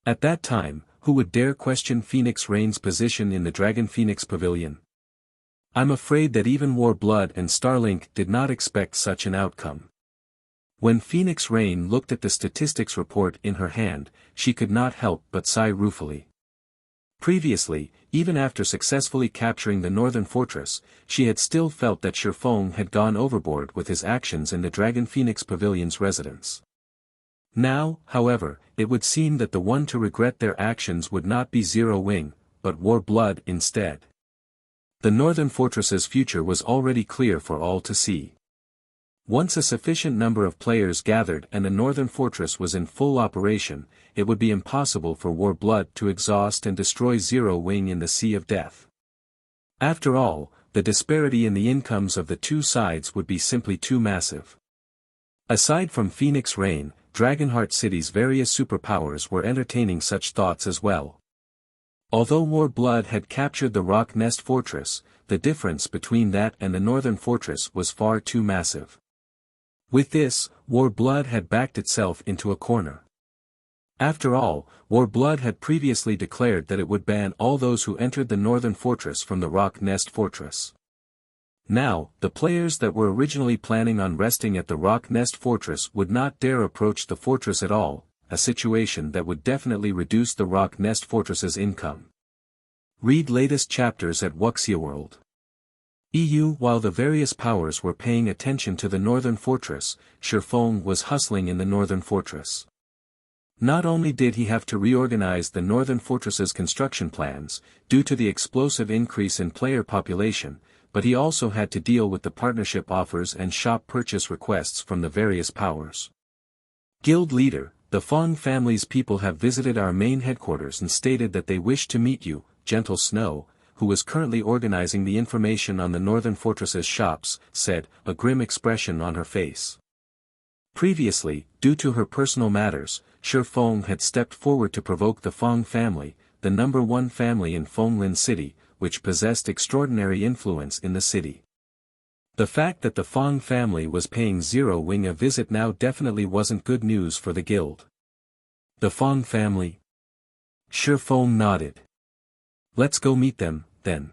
At that time, who would dare question Phoenix Rain's position in the Dragon Phoenix Pavilion? I'm afraid that even Warblood and Starlink did not expect such an outcome. When Phoenix Rain looked at the statistics report in her hand, she could not help but sigh ruefully. Previously, even after successfully capturing the Northern Fortress, she had still felt that Shifeng had gone overboard with his actions in the Dragon Phoenix Pavilion's residence. Now, however, it would seem that the one to regret their actions would not be Zero Wing, but Warblood instead. The Northern Fortress's future was already clear for all to see. Once a sufficient number of players gathered and the Northern Fortress was in full operation, it would be impossible for Warblood to exhaust and destroy Zero Wing in the Sea of Death. After all, the disparity in the incomes of the two sides would be simply too massive. Aside from Phoenix Rain, Dragonheart City's various superpowers were entertaining such thoughts as well. Although Warblood had captured the Rock Nest Fortress, the difference between that and the Northern Fortress was far too massive. With this, Warblood had backed itself into a corner. After all, Warblood had previously declared that it would ban all those who entered the Northern Fortress from the Rock Nest Fortress. Now, the players that were originally planning on resting at the Rock Nest Fortress would not dare approach the fortress at all, a situation that would definitely reduce the Rock Nest Fortress's income. Read latest chapters at Wuxia World. EU. While the various powers were paying attention to the Northern Fortress, Shifeng was hustling in the Northern Fortress. Not only did he have to reorganize the Northern Fortress's construction plans, due to the explosive increase in player population, but he also had to deal with the partnership offers and shop purchase requests from the various powers. Guild leader, the Fong family's people have visited our main headquarters and stated that they wish to meet you, Gentle Snow, who was currently organizing the information on the Northern Fortress's shops, said, a grim expression on her face. Previously, due to her personal matters, Shifeng had stepped forward to provoke the Fong family, the number one family in Fonglin City, which possessed extraordinary influence in the city. The fact that the Fong family was paying Zero Wing a visit now definitely wasn't good news for the guild. The Fong family? Shi Feng nodded. Let's go meet them, then.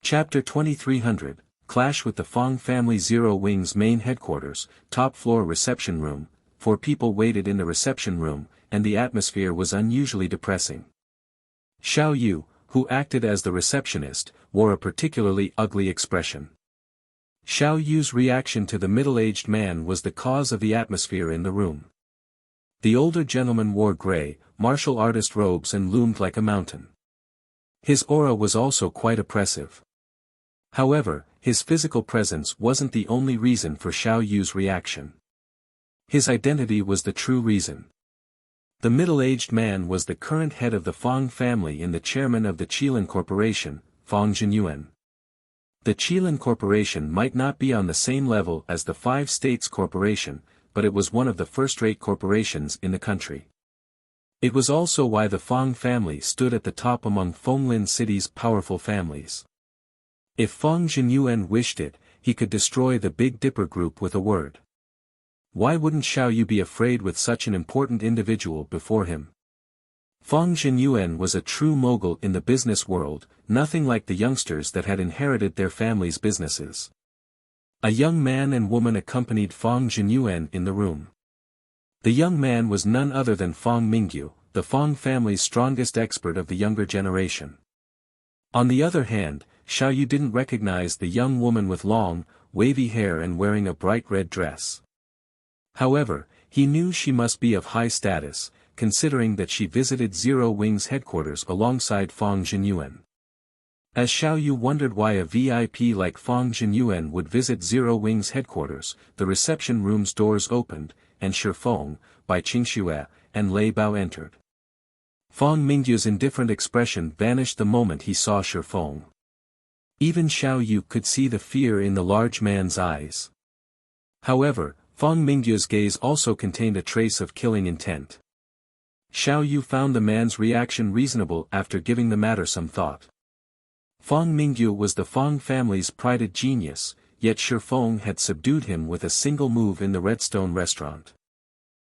Chapter 2300, Clash with the Fong Family. Zero Wing's main headquarters, top floor reception room. 4 people waited in the reception room, and the atmosphere was unusually depressing. Xiao Yu, who acted as the receptionist, wore a particularly ugly expression. Xiao Yu's reaction to the middle-aged man was the cause of the atmosphere in the room. The older gentleman wore gray, martial artist robes and loomed like a mountain. His aura was also quite oppressive. However, his physical presence wasn't the only reason for Xiao Yu's reaction. His identity was the true reason. The middle-aged man was the current head of the Fong family and the chairman of the Qilin Corporation, Fong Jinyuan. The Qilin Corporation might not be on the same level as the Five States Corporation, but it was one of the first-rate corporations in the country. It was also why the Fong family stood at the top among Fonglin City's powerful families. If Fong Jinyuan wished it, he could destroy the Big Dipper group with a word. Why wouldn't Xiao Yu be afraid with such an important individual before him? Fong Jinyuan was a true mogul in the business world, nothing like the youngsters that had inherited their family's businesses. A young man and woman accompanied Fong Jinyuan in the room. The young man was none other than Fong Mingyu, the Fong family's strongest expert of the younger generation. On the other hand, Xiao Yu didn't recognize the young woman with long, wavy hair and wearing a bright red dress. However, he knew she must be of high status, considering that she visited Zero Wing's headquarters alongside Fong Jinyuan. As Xiao Yu wondered why a VIP like Fong Jinyuan would visit Zero Wing's headquarters, the reception room's doors opened, and Shi Feng, Bai Qingxue, and Lei Bao entered. Fong Mingyu's indifferent expression vanished the moment he saw Shi Feng. Even Xiao Yu could see the fear in the large man's eyes. However, Fong Mingyu's gaze also contained a trace of killing intent. Xiao Yu found the man's reaction reasonable after giving the matter some thought. Fong Mingyu was the Fong family's prided genius, yet Shi Feng had subdued him with a single move in the Redstone restaurant.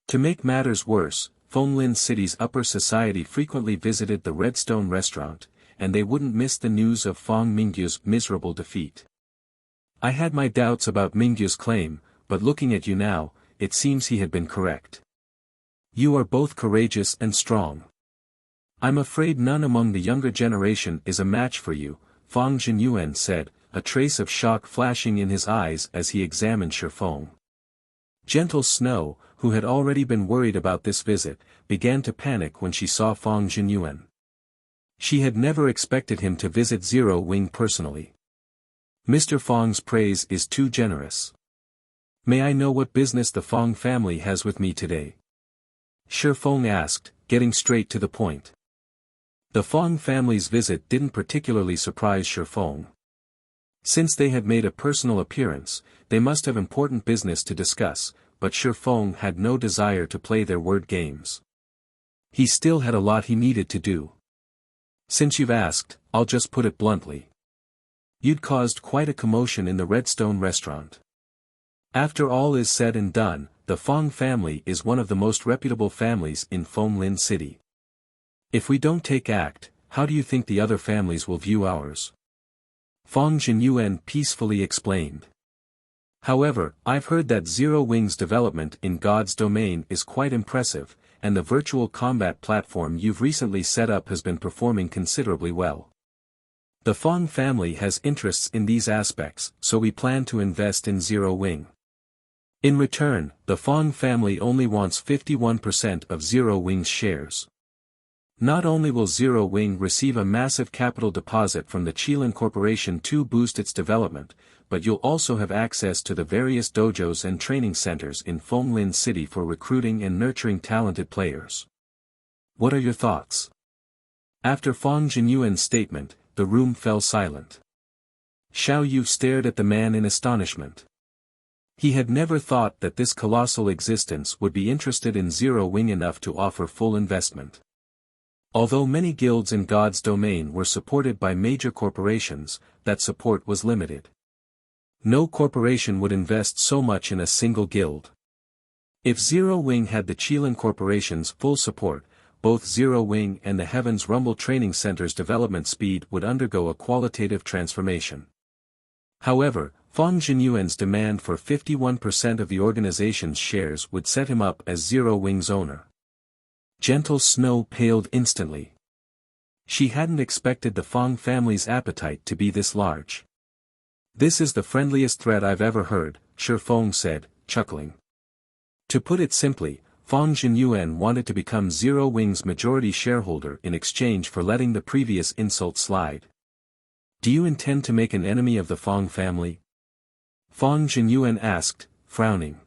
To make matters worse, Fonglin City's upper society frequently visited the Redstone restaurant, and they wouldn't miss the news of Fong Mingyu's miserable defeat. I had my doubts about Mingyu's claim, but looking at you now, it seems he had been correct. You are both courageous and strong. I'm afraid none among the younger generation is a match for you, Fong Jinyuan said, a trace of shock flashing in his eyes as he examined Shi Feng. Gentle Snow, who had already been worried about this visit, began to panic when she saw Fong Jinyuan. She had never expected him to visit Zero Wing personally. Mr. Fong's praise is too generous. May I know what business the Fong family has with me today? Shi Feng asked, getting straight to the point. The Fong family's visit didn't particularly surprise Shi Feng. Since they had made a personal appearance, they must have important business to discuss, but Shi Feng had no desire to play their word games. He still had a lot he needed to do. Since you've asked, I'll just put it bluntly. You'd caused quite a commotion in the Redstone restaurant. After all is said and done, the Fong family is one of the most reputable families in Fonglin City. If we don't take act, how do you think the other families will view ours? Fong Jinyuan peacefully explained. However, I've heard that Zero Wing's development in God's domain is quite impressive, and the virtual combat platform you've recently set up has been performing considerably well. The Fong family has interests in these aspects, so we plan to invest in Zero Wing. In return, the Fong family only wants 51% of Zero Wing's shares. Not only will Zero Wing receive a massive capital deposit from the Qilin Corporation to boost its development, but you'll also have access to the various dojos and training centers in Fonglin City for recruiting and nurturing talented players. What are your thoughts? After Fong Jinyuan's statement, the room fell silent. Xiao Yu stared at the man in astonishment. He had never thought that this colossal existence would be interested in Zero Wing enough to offer full investment. Although many guilds in God's domain were supported by major corporations, that support was limited. No corporation would invest so much in a single guild. If Zero Wing had the Qilin Corporation's full support, both Zero Wing and the Heaven's Rumble Training Center's development speed would undergo a qualitative transformation. However, Fang Jinyuan's demand for 51% of the organization's shares would set him up as Zero Wing's owner. Gentle Snow paled instantly. She hadn't expected the Fang family's appetite to be this large. "This is the friendliest threat I've ever heard," Shi Feng said, chuckling. To put it simply, Fang Jinyuan wanted to become Zero Wing's majority shareholder in exchange for letting the previous insult slide. "Do you intend to make an enemy of the Fang family?" Fang Jinyuan asked, frowning.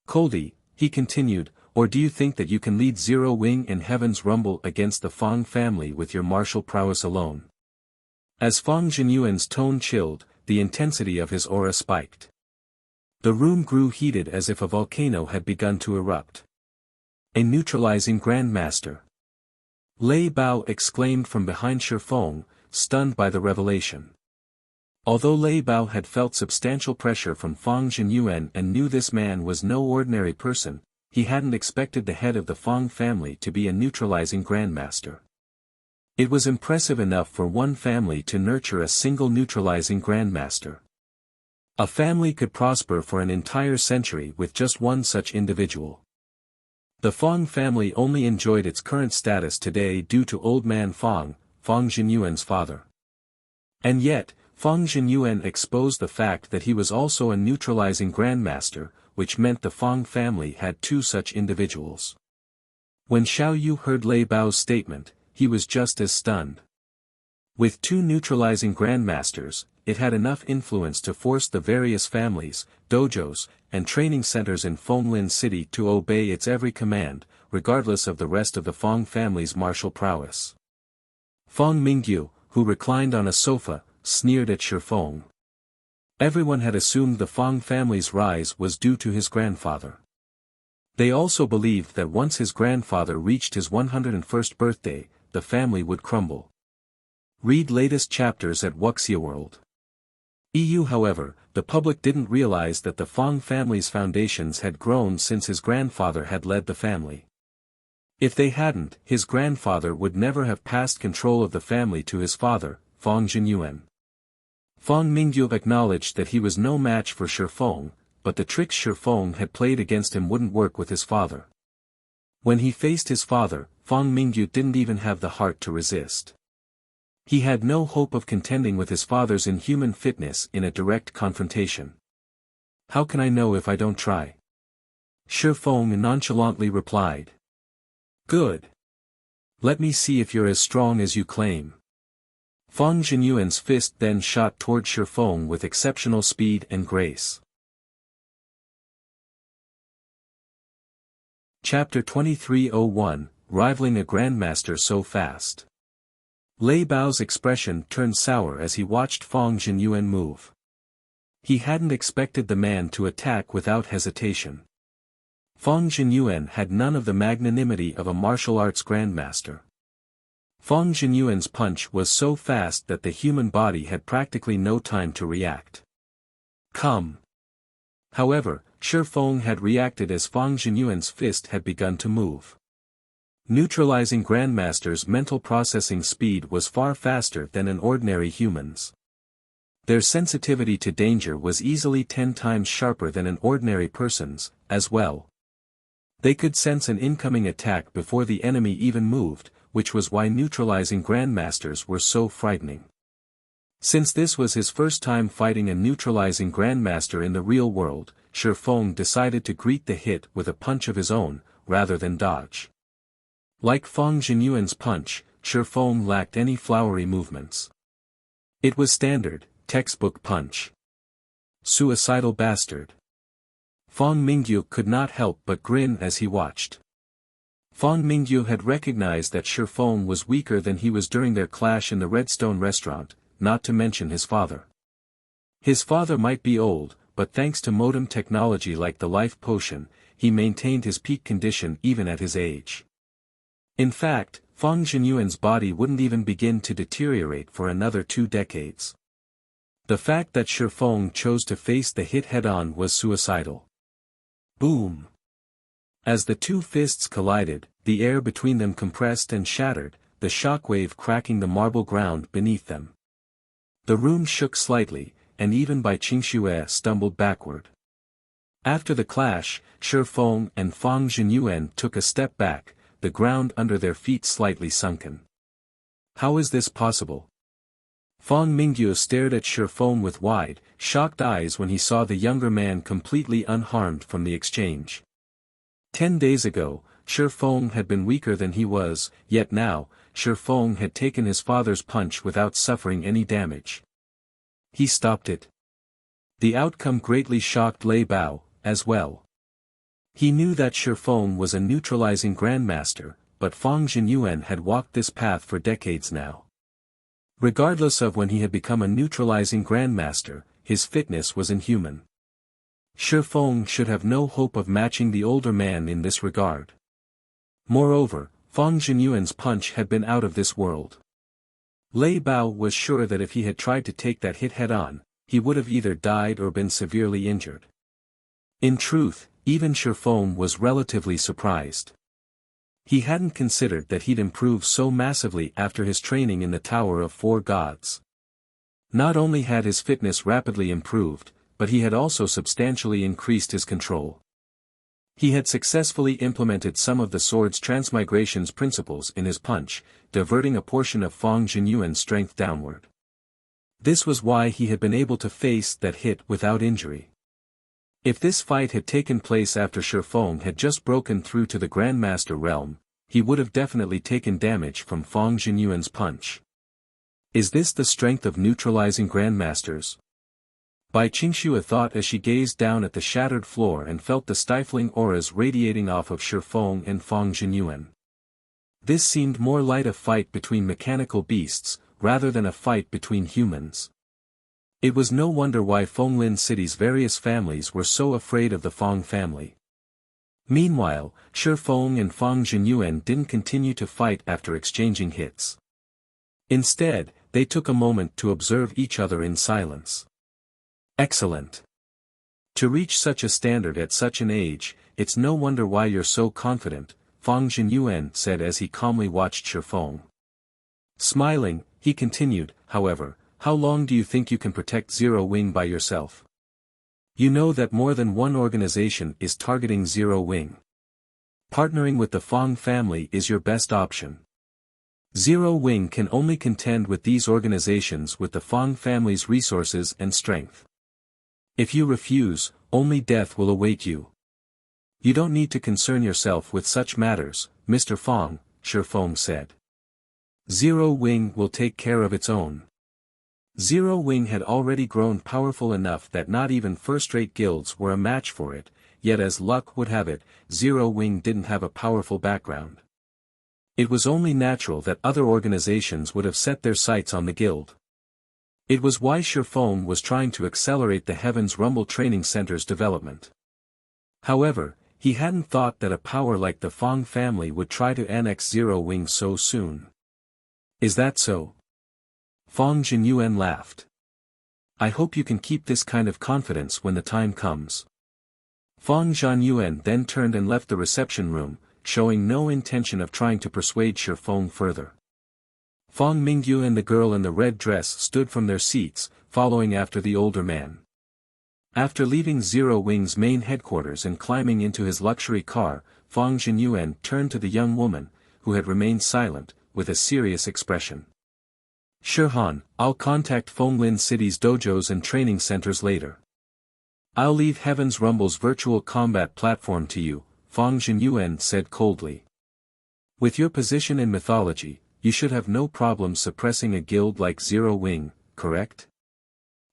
"Coldly," he continued, "or do you think that you can lead Zero Wing and Heaven's Rumble against the Fang family with your martial prowess alone?" As Fang Jinyuan's tone chilled, the intensity of his aura spiked. The room grew heated as if a volcano had begun to erupt. "A neutralizing Grandmaster!" Lei Bao exclaimed from behind Shi Feng, stunned by the revelation. Although Lei Bao had felt substantial pressure from Fang Jinyuan and knew this man was no ordinary person, he hadn't expected the head of the Fang family to be a neutralizing Grandmaster. It was impressive enough for one family to nurture a single neutralizing Grandmaster. A family could prosper for an entire century with just one such individual. The Fang family only enjoyed its current status today due to Old Man Fang, Fang Jinyuan's father. And yet, Fang Jinyuan exposed the fact that he was also a neutralizing Grandmaster, which meant the Fang family had two such individuals. When Xiao Yu heard Lei Bao's statement, he was just as stunned. With two neutralizing Grandmasters, it had enough influence to force the various families, dojos, and training centers in Fenglin City to obey its every command, regardless of the rest of the Fang family's martial prowess. Fang Mingyu, who reclined on a sofa, sneered at Shi Feng. Everyone had assumed the Fang family's rise was due to his grandfather. They also believed that once his grandfather reached his 101st birthday, the family would crumble. Read latest chapters at Wuxia World. EU. However, the public didn't realize that the Fang family's foundations had grown since his grandfather had led the family. If they hadn't, his grandfather would never have passed control of the family to his father, Fang Jinyuan. Fang Mingyu acknowledged that he was no match for Shi Feng, but the tricks Shi Feng had played against him wouldn't work with his father. When he faced his father, Fang Mingyu didn't even have the heart to resist. He had no hope of contending with his father's inhuman fitness in a direct confrontation. "How can I know if I don't try?" Shi Feng nonchalantly replied. "Good. Let me see if you're as strong as you claim." Fang Jinyuan's fist then shot toward Shi Feng with exceptional speed and grace. Chapter 2301, Rivaling a Grandmaster So Fast. Lei Bao's expression turned sour as he watched Fang Jinyuan move. He hadn't expected the man to attack without hesitation. Fang Jinyuan had none of the magnanimity of a martial arts grandmaster. Fang Jinyuan's punch was so fast that the human body had practically no time to react. "Come!" However, Shi Feng had reacted as Fang Jinyuan's fist had begun to move. Neutralizing Grandmaster's mental processing speed was far faster than an ordinary human's. Their sensitivity to danger was easily 10 times sharper than an ordinary person's, as well. They could sense an incoming attack before the enemy even moved, which was why neutralizing Grandmasters were so frightening. Since this was his first time fighting a neutralizing Grandmaster in the real world, Shi Feng decided to greet the hit with a punch of his own, rather than dodge. Like Fang Jinyuan's punch, Shi Feng lacked any flowery movements. It was standard, textbook punch. Suicidal bastard. Fang Mingyu could not help but grin as he watched. Fang Mingyu had recognized that Shi Feng was weaker than he was during their clash in the Redstone restaurant, not to mention his father. His father might be old, but thanks to modem technology like the life potion, he maintained his peak condition even at his age. In fact, Fang Jinyuan's body wouldn't even begin to deteriorate for another 2 decades. The fact that Shi Feng chose to face the hit head-on was suicidal. Boom! As the two fists collided, the air between them compressed and shattered, the shockwave cracking the marble ground beneath them. The room shook slightly, and even Bai Qingxue stumbled backward. After the clash, Shi Feng and Fang Jinyuan took a step back, the ground under their feet slightly sunken. How is this possible? Fang Mingyu stared at Shi Feng with wide, shocked eyes when he saw the younger man completely unharmed from the exchange. 10 days ago, Shi Feng had been weaker than he was, yet now, Shi Feng had taken his father's punch without suffering any damage. He stopped it. The outcome greatly shocked Lei Bao, as well. He knew that Shi Feng was a neutralizing grandmaster, but Fang Jinyuan had walked this path for decades now. Regardless of when he had become a neutralizing grandmaster, his fitness was inhuman. Shi Feng should have no hope of matching the older man in this regard. Moreover, Fang Jinyuan's punch had been out of this world. Lei Bao was sure that if he had tried to take that hit head-on, he would have either died or been severely injured. In truth, even Shi Feng was relatively surprised. He hadn't considered that he'd improve so massively after his training in the Tower of Four Gods. Not only had his fitness rapidly improved, but he had also substantially increased his control. He had successfully implemented some of the sword's transmigration's principles in his punch, diverting a portion of Fang Jinyuan's strength downward. This was why he had been able to face that hit without injury. If this fight had taken place after Shi Feng had just broken through to the Grandmaster realm, he would have definitely taken damage from Fang Jinyuan's punch. Is this the strength of neutralizing Grandmasters? Bai Qingxue thought as she gazed down at the shattered floor and felt the stifling auras radiating off of Shi Feng and Fang Jinyuan. This seemed more like a fight between mechanical beasts, rather than a fight between humans. It was no wonder why Fenglin City's various families were so afraid of the Fang family. Meanwhile, Shi Feng and Fang Jinyuan didn't continue to fight after exchanging hits. Instead, they took a moment to observe each other in silence. Excellent. To reach such a standard at such an age, it's no wonder why you're so confident, Fang Jinyuan said as he calmly watched Shi Feng. Smiling, he continued, however, how long do you think you can protect Zero Wing by yourself? You know that more than one organization is targeting Zero Wing. Partnering with the Fang family is your best option. Zero Wing can only contend with these organizations with the Fang family's resources and strength. If you refuse, only death will await you. You don't need to concern yourself with such matters, Mr. Fang, Shi Feng said. Zero Wing will take care of its own. Zero Wing had already grown powerful enough that not even first-rate guilds were a match for it, yet as luck would have it, Zero Wing didn't have a powerful background. It was only natural that other organizations would have set their sights on the guild. It was why Shi Feng was trying to accelerate the Heaven's Rumble Training Center's development. However, he hadn't thought that a power like the Fang family would try to annex Zero Wing so soon. Is that so? Fang Jinyuan laughed. I hope you can keep this kind of confidence when the time comes. Fang Jinyuan then turned and left the reception room, showing no intention of trying to persuade Shi Feng further. Fang Mingyu and the girl in the red dress stood from their seats, following after the older man. After leaving Zero Wing's main headquarters and climbing into his luxury car, Fang Jinyuan turned to the young woman, who had remained silent, with a serious expression. Shihan, I'll contact Fenglin City's dojos and training centers later. I'll leave Heaven's Rumble's virtual combat platform to you, Fang Jinyuan said coldly. With your position in mythology, you should have no problem suppressing a guild like Zero Wing, correct?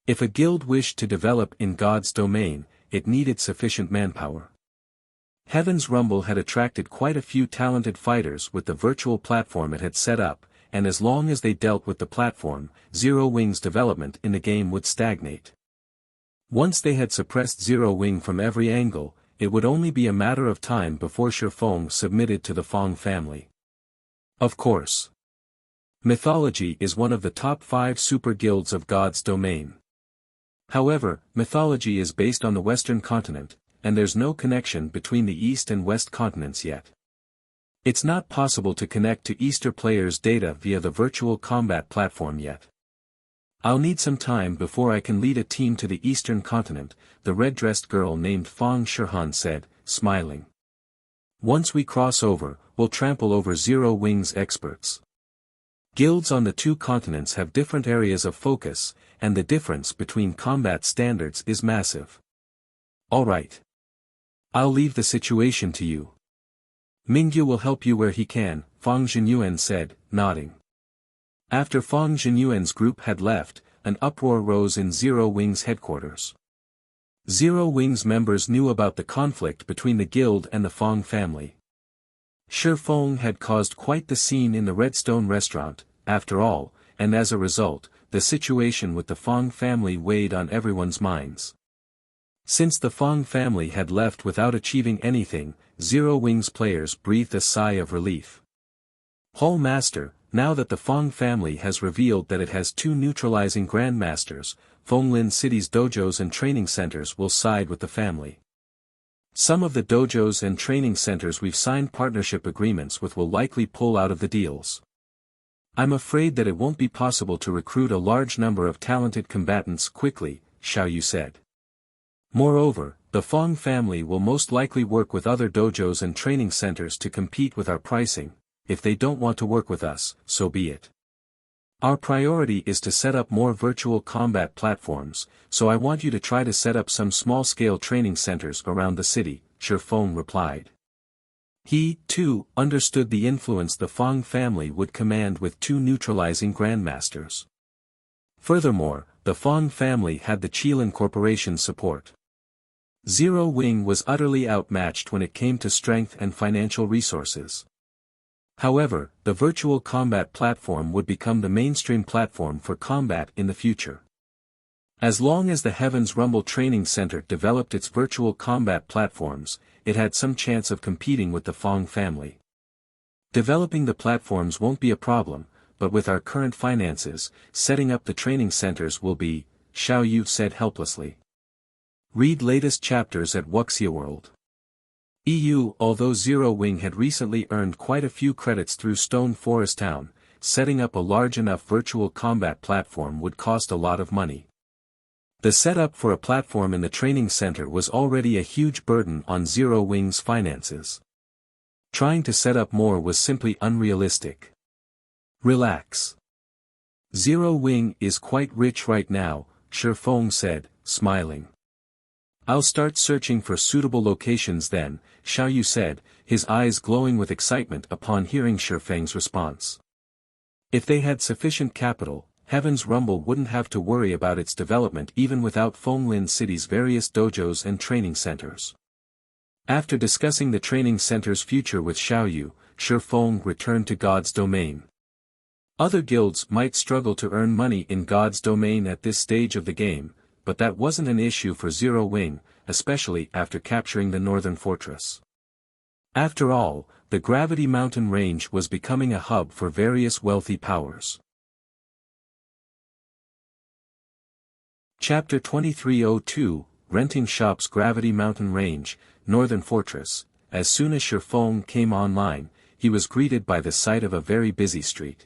If a guild wished to develop in God's domain, it needed sufficient manpower. Heaven's Rumble had attracted quite a few talented fighters with the virtual platform it had set up, and as long as they dealt with the platform, Zero Wing's development in the game would stagnate. Once they had suppressed Zero Wing from every angle, it would only be a matter of time before Shi Feng submitted to the Fang family. Of course. Mythology is one of the top 5 super guilds of God's domain. However, mythology is based on the Western continent, and there's no connection between the East and West continents yet. It's not possible to connect to Eastern players' data via the virtual combat platform yet. I'll need some time before I can lead a team to the Eastern continent, the red-dressed girl named Fang Shihan said, smiling. Once we cross over, we'll trample over Zero Wing's experts. Guilds on the two continents have different areas of focus, and the difference between combat standards is massive. Alright. I'll leave the situation to you. Mingyu will help you where he can, Fang Zhenyuan said, nodding. After Fang Zhenyuan's group had left, an uproar rose in Zero Wing's headquarters. Zero Wing's members knew about the conflict between the guild and the Fang family. Shi Feng had caused quite the scene in the Redstone restaurant, after all, and as a result, the situation with the Fang family weighed on everyone's minds. Since the Fang family had left without achieving anything, Zero Wing's players breathed a sigh of relief. Hall Master, now that the Fang family has revealed that it has two neutralizing grandmasters, Fenglin City's dojos and training centers will side with the family. Some of the dojos and training centers we've signed partnership agreements with will likely pull out of the deals. I'm afraid that it won't be possible to recruit a large number of talented combatants quickly, Xiaoyu said. Moreover, the Fang family will most likely work with other dojos and training centers to compete with our pricing. If they don't want to work with us, so be it. Our priority is to set up more virtual combat platforms, so I want you to try to set up some small-scale training centers around the city, Shi Feng replied. He, too, understood the influence the Fang family would command with two neutralizing grandmasters. Furthermore, the Fang family had the Qilin Corporation's support. Zero Wing was utterly outmatched when it came to strength and financial resources. However, the virtual combat platform would become the mainstream platform for combat in the future. As long as the Heaven's Rumble Training Center developed its virtual combat platforms, it had some chance of competing with the Fang family. Developing the platforms won't be a problem, but with our current finances, setting up the training centers will be, Xiaoyu said helplessly. Read latest chapters at Wuxia World. EU. Although Zero Wing had recently earned quite a few credits through Stone Forest Town, setting up a large enough virtual combat platform would cost a lot of money. The setup for a platform in the training center was already a huge burden on Zero Wing's finances. Trying to set up more was simply unrealistic. Relax. Zero Wing is quite rich right now, Shi Feng said, smiling. I'll start searching for suitable locations then, Xiaoyu said, his eyes glowing with excitement upon hearing Shi Feng's response. If they had sufficient capital, Heaven's Rumble wouldn't have to worry about its development even without Fenglin City's various dojos and training centers. After discussing the training center's future with Xiaoyu, Shi Feng returned to God's domain. Other guilds might struggle to earn money in God's domain at this stage of the game, but that wasn't an issue for Zero Wing, especially after capturing the Northern Fortress. After all, the Gravity Mountain Range was becoming a hub for various wealthy powers. Chapter 2302, Renting Shops. Gravity Mountain Range, Northern Fortress. As soon as Shi Feng came online, he was greeted by the sight of a very busy street.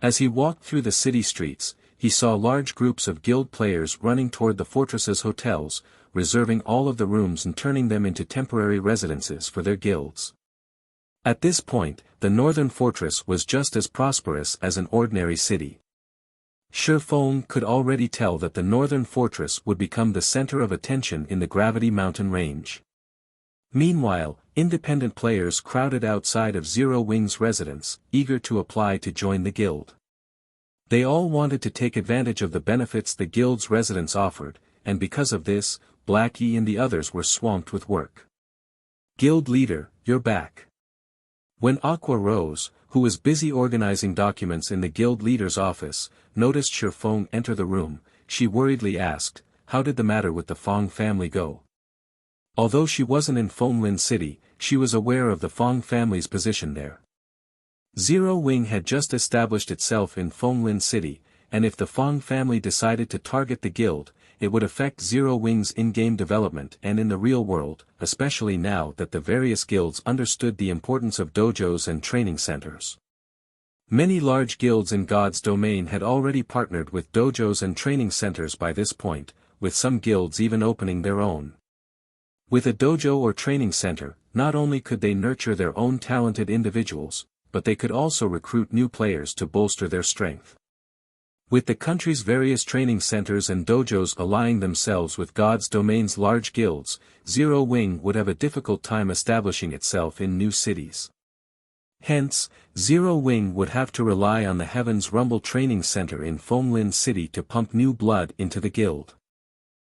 As he walked through the city streets, he saw large groups of guild players running toward the fortress's hotels, reserving all of the rooms and turning them into temporary residences for their guilds. At this point, the Northern Fortress was just as prosperous as an ordinary city. Shi Feng could already tell that the Northern Fortress would become the center of attention in the Gravity Mountain Range. Meanwhile, independent players crowded outside of Zero Wing's residence, eager to apply to join the guild. They all wanted to take advantage of the benefits the guild's residents offered, and because of this, Blackie and the others were swamped with work. Guild leader, you're back. When Aqua Rose, who was busy organizing documents in the guild leader's office, noticed Shi Feng enter the room, she worriedly asked, how did the matter with the Fang family go? Although she wasn't in Fenglin City, she was aware of the Fang family's position there. Zero Wing had just established itself in Fenglin City, and if the Fang family decided to target the guild, it would affect Zero Wing's in-game development and in the real world, especially now that the various guilds understood the importance of dojos and training centers. Many large guilds in God's domain had already partnered with dojos and training centers by this point, with some guilds even opening their own. With a dojo or training center, not only could they nurture their own talented individuals, but they could also recruit new players to bolster their strength. With the country's various training centers and dojos allying themselves with God's domain's large guilds, Zero Wing would have a difficult time establishing itself in new cities. Hence, Zero Wing would have to rely on the Heaven's Rumble Training Center in Fenglin City to pump new blood into the guild.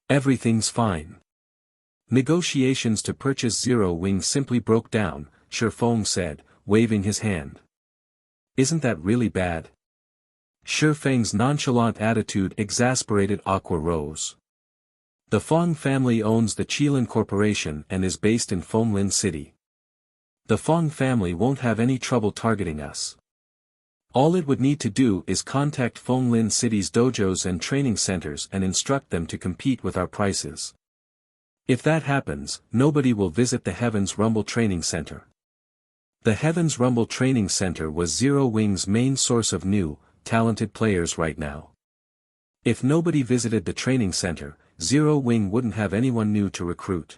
Everything's fine. Negotiations to purchase Zero Wing simply broke down, Shifeng said, waving his hand. Isn't that really bad? Shifeng's nonchalant attitude exasperated Aqua Rose. The Feng family owns the Qilin Corporation and is based in Fenglin City. The Feng family won't have any trouble targeting us. All it would need to do is contact Fenglin City's dojos and training centers and instruct them to compete with our prices. If that happens, nobody will visit the Heaven's Rumble Training Center. The Heaven's Rumble Training Center was Zero Wing's main source of new, talented players right now. If nobody visited the training center, Zero Wing wouldn't have anyone new to recruit.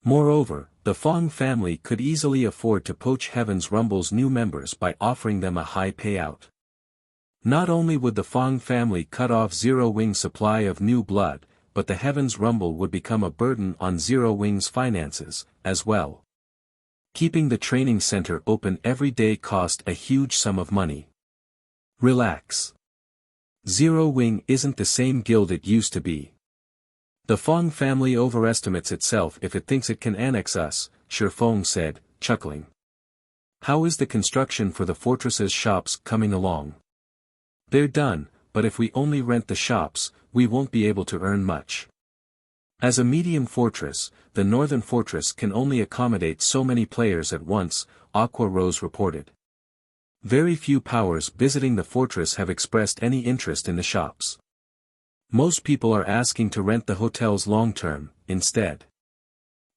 Moreover, the Feng family could easily afford to poach Heaven's Rumble's new members by offering them a high payout. Not only would the Feng family cut off Zero Wing's supply of new blood, but the Heaven's Rumble would become a burden on Zero Wing's finances, as well. Keeping the training center open every day cost a huge sum of money. Relax. Zero Wing isn't the same guild it used to be. The Feng family overestimates itself if it thinks it can annex us, Shifeng said, chuckling. How is the construction for the fortress's shops coming along? They're done, but if we only rent the shops, we won't be able to earn much. As a medium fortress, the northern fortress can only accommodate so many players at once, Aqua Rose reported. Very few powers visiting the fortress have expressed any interest in the shops. Most people are asking to rent the hotels long-term, instead.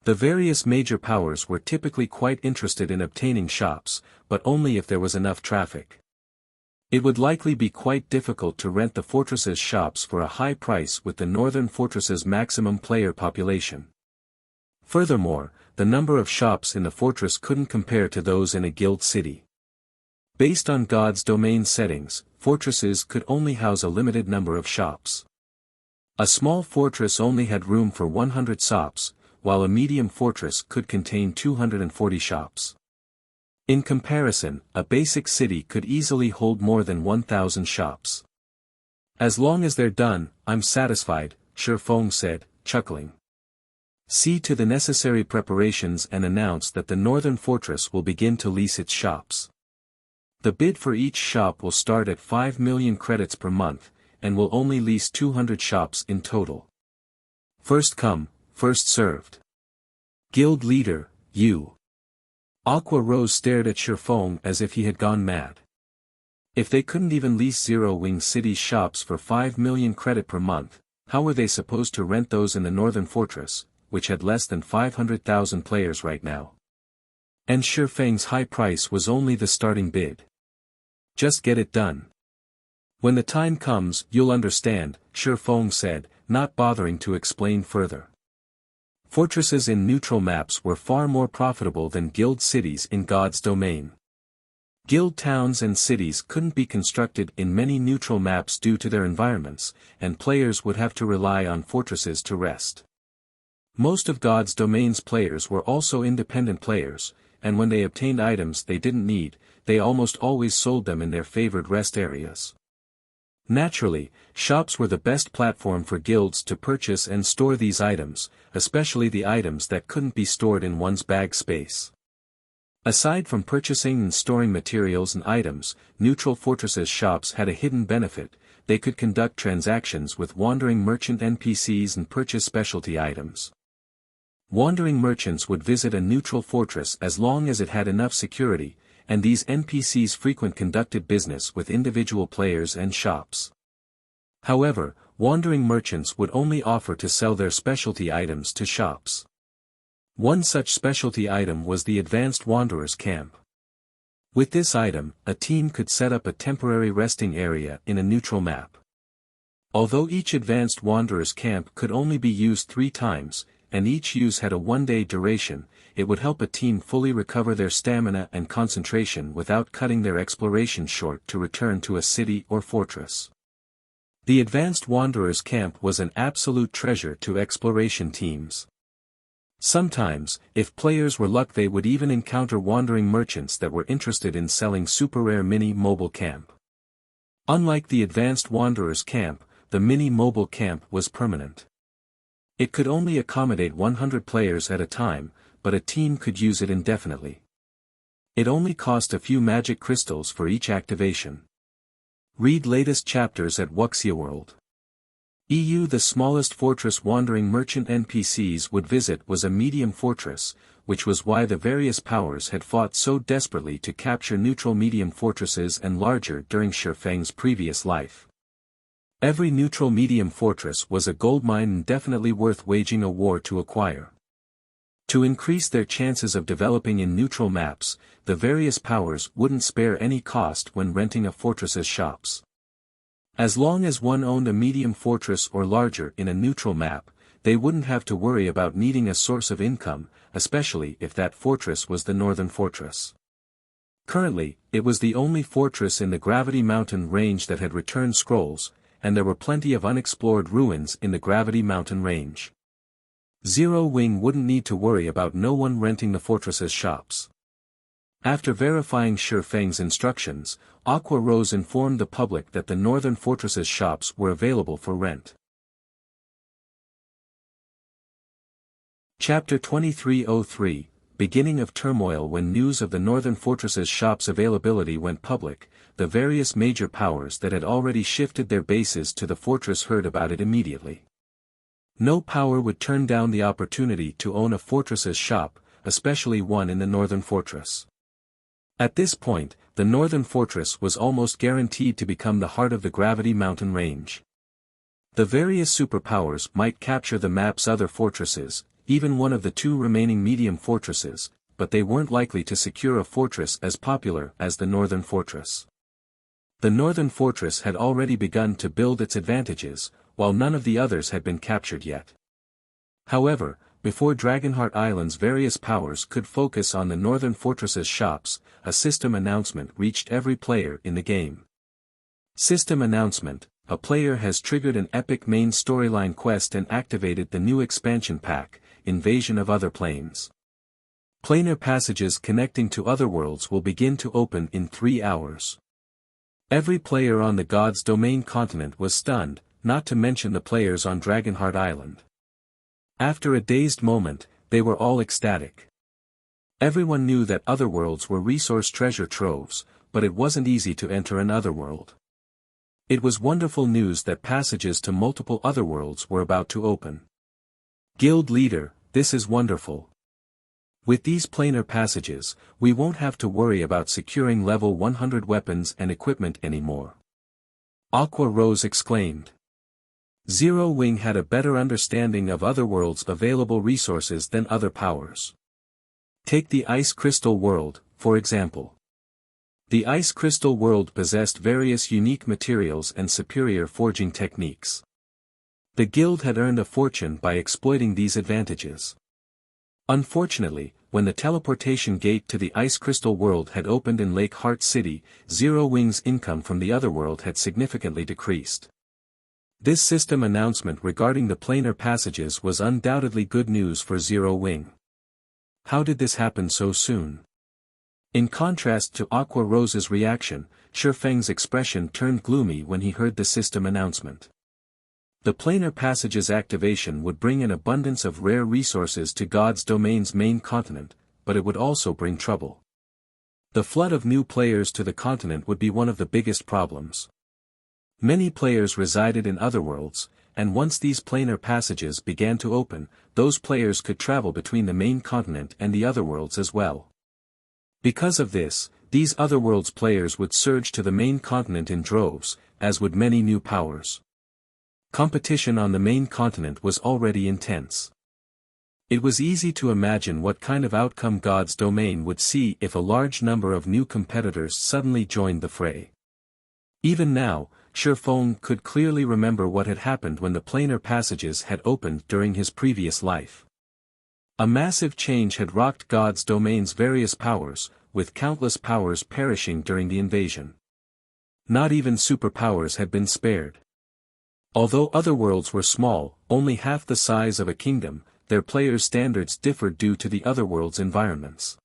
The various major powers were typically quite interested in obtaining shops, but only if there was enough traffic. It would likely be quite difficult to rent the fortress's shops for a high price with the northern fortress's maximum player population. Furthermore, the number of shops in the fortress couldn't compare to those in a guild city. Based on God's domain settings, fortresses could only house a limited number of shops. A small fortress only had room for 100 shops, while a medium fortress could contain 240 shops. In comparison, a basic city could easily hold more than 1,000 shops. As long as they're done, I'm satisfied, Shifeng said, chuckling. See to the necessary preparations and announce that the northern fortress will begin to lease its shops. The bid for each shop will start at 5 million credits per month, and will only lease 200 shops in total. First come, first served. Guild leader, you. Aqua Rose stared at Shifeng as if he had gone mad. If they couldn't even lease Zero Wing City's shops for 5 million credit per month, how were they supposed to rent those in the northern fortress, which had less than 500,000 players right now? And Shifeng's high price was only the starting bid. Just get it done. When the time comes, you'll understand, Shifeng said, not bothering to explain further. Fortresses in neutral maps were far more profitable than guild cities in God's domain. Guild towns and cities couldn't be constructed in many neutral maps due to their environments, and players would have to rely on fortresses to rest. Most of God's domain's players were also independent players, and when they obtained items they didn't need, they almost always sold them in their favored rest areas. Naturally, shops were the best platform for guilds to purchase and store these items, especially the items that couldn't be stored in one's bag space. Aside from purchasing and storing materials and items, neutral fortresses shops had a hidden benefit: they could conduct transactions with wandering merchant NPCs and purchase specialty items. Wandering merchants would visit a neutral fortress as long as it had enough security, and these NPCs frequently conducted business with individual players and shops. However, wandering merchants would only offer to sell their specialty items to shops. One such specialty item was the Advanced Wanderers Camp. With this item, a team could set up a temporary resting area in a neutral map. Although each Advanced Wanderers Camp could only be used 3 times, and each use had a 1-day duration, it would help a team fully recover their stamina and concentration without cutting their exploration short to return to a city or fortress. The Advanced Wanderers Camp was an absolute treasure to exploration teams. Sometimes, if players were lucky, they would even encounter wandering merchants that were interested in selling super rare mini mobile camp. Unlike the Advanced Wanderers Camp, the mini mobile camp was permanent. It could only accommodate 100 players at a time, but a team could use it indefinitely. It only cost a few magic crystals for each activation. Read latest chapters at Wuxia World. The smallest fortress wandering merchant NPCs would visit was a medium fortress, which was why the various powers had fought so desperately to capture neutral medium fortresses and larger during Shifeng's previous life. Every neutral medium fortress was a goldmine and definitely worth waging a war to acquire. To increase their chances of developing in neutral maps, the various powers wouldn't spare any cost when renting a fortress's shops. As long as one owned a medium fortress or larger in a neutral map, they wouldn't have to worry about needing a source of income, especially if that fortress was the Northern Fortress. Currently, it was the only fortress in the Gravity Mountain range that had returned scrolls, and there were plenty of unexplored ruins in the Gravity Mountain range. Zero Wing wouldn't need to worry about no one renting the fortress's shops. After verifying Shifeng's instructions, Aqua Rose informed the public that the Northern Fortress's shops were available for rent. Chapter 2303, Beginning of Turmoil. When news of the Northern Fortress's shops' availability went public, the various major powers that had already shifted their bases to the fortress heard about it immediately. No power would turn down the opportunity to own a fortress's shop, especially one in the Northern Fortress. At this point, the Northern Fortress was almost guaranteed to become the heart of the Gravity Mountain range. The various superpowers might capture the map's other fortresses, even one of the 2 remaining medium fortresses, but they weren't likely to secure a fortress as popular as the Northern Fortress. The Northern Fortress had already begun to build its advantages, while none of the others had been captured yet. However, before Dragonheart Island's various powers could focus on the Northern Fortress's shops, a system announcement reached every player in the game. System announcement: a player has triggered an epic main storyline quest and activated the new expansion pack, Invasion of Other Planes. Planar passages connecting to other worlds will begin to open in 3 hours. Every player on the God's Domain continent was stunned, not to mention the players on Dragonheart Island. After a dazed moment, they were all ecstatic. Everyone knew that otherworlds were resource treasure troves, but it wasn't easy to enter an otherworld. It was wonderful news that passages to multiple otherworlds were about to open. Guild leader, this is wonderful. With these planar passages, we won't have to worry about securing level 100 weapons and equipment anymore. Aqua Rose exclaimed. Zero Wing had a better understanding of otherworlds' available resources than other powers. Take the Ice Crystal World, for example. The Ice Crystal World possessed various unique materials and superior forging techniques. The guild had earned a fortune by exploiting these advantages. Unfortunately, when the teleportation gate to the Ice Crystal World had opened in Lake Heart City, Zero Wing's income from the otherworld had significantly decreased. This system announcement regarding the planar passages was undoubtedly good news for Zero Wing. How did this happen so soon? In contrast to Aqua Rose's reaction, Shifeng's expression turned gloomy when he heard the system announcement. The planar passage's activation would bring an abundance of rare resources to God's Domain's main continent, but it would also bring trouble. The flood of new players to the continent would be one of the biggest problems. Many players resided in otherworlds, and once these planar passages began to open, those players could travel between the main continent and the otherworlds as well. Because of this, these otherworlds players would surge to the main continent in droves, as would many new powers. Competition on the main continent was already intense. It was easy to imagine what kind of outcome God's domain would see if a large number of new competitors suddenly joined the fray. Even now, Shifeng could clearly remember what had happened when the planar passages had opened during his previous life. A massive change had rocked God's domain's various powers, with countless powers perishing during the invasion. Not even superpowers had been spared. Although other worlds were small, only half the size of a kingdom, their players' standards differed due to the otherworld's environments.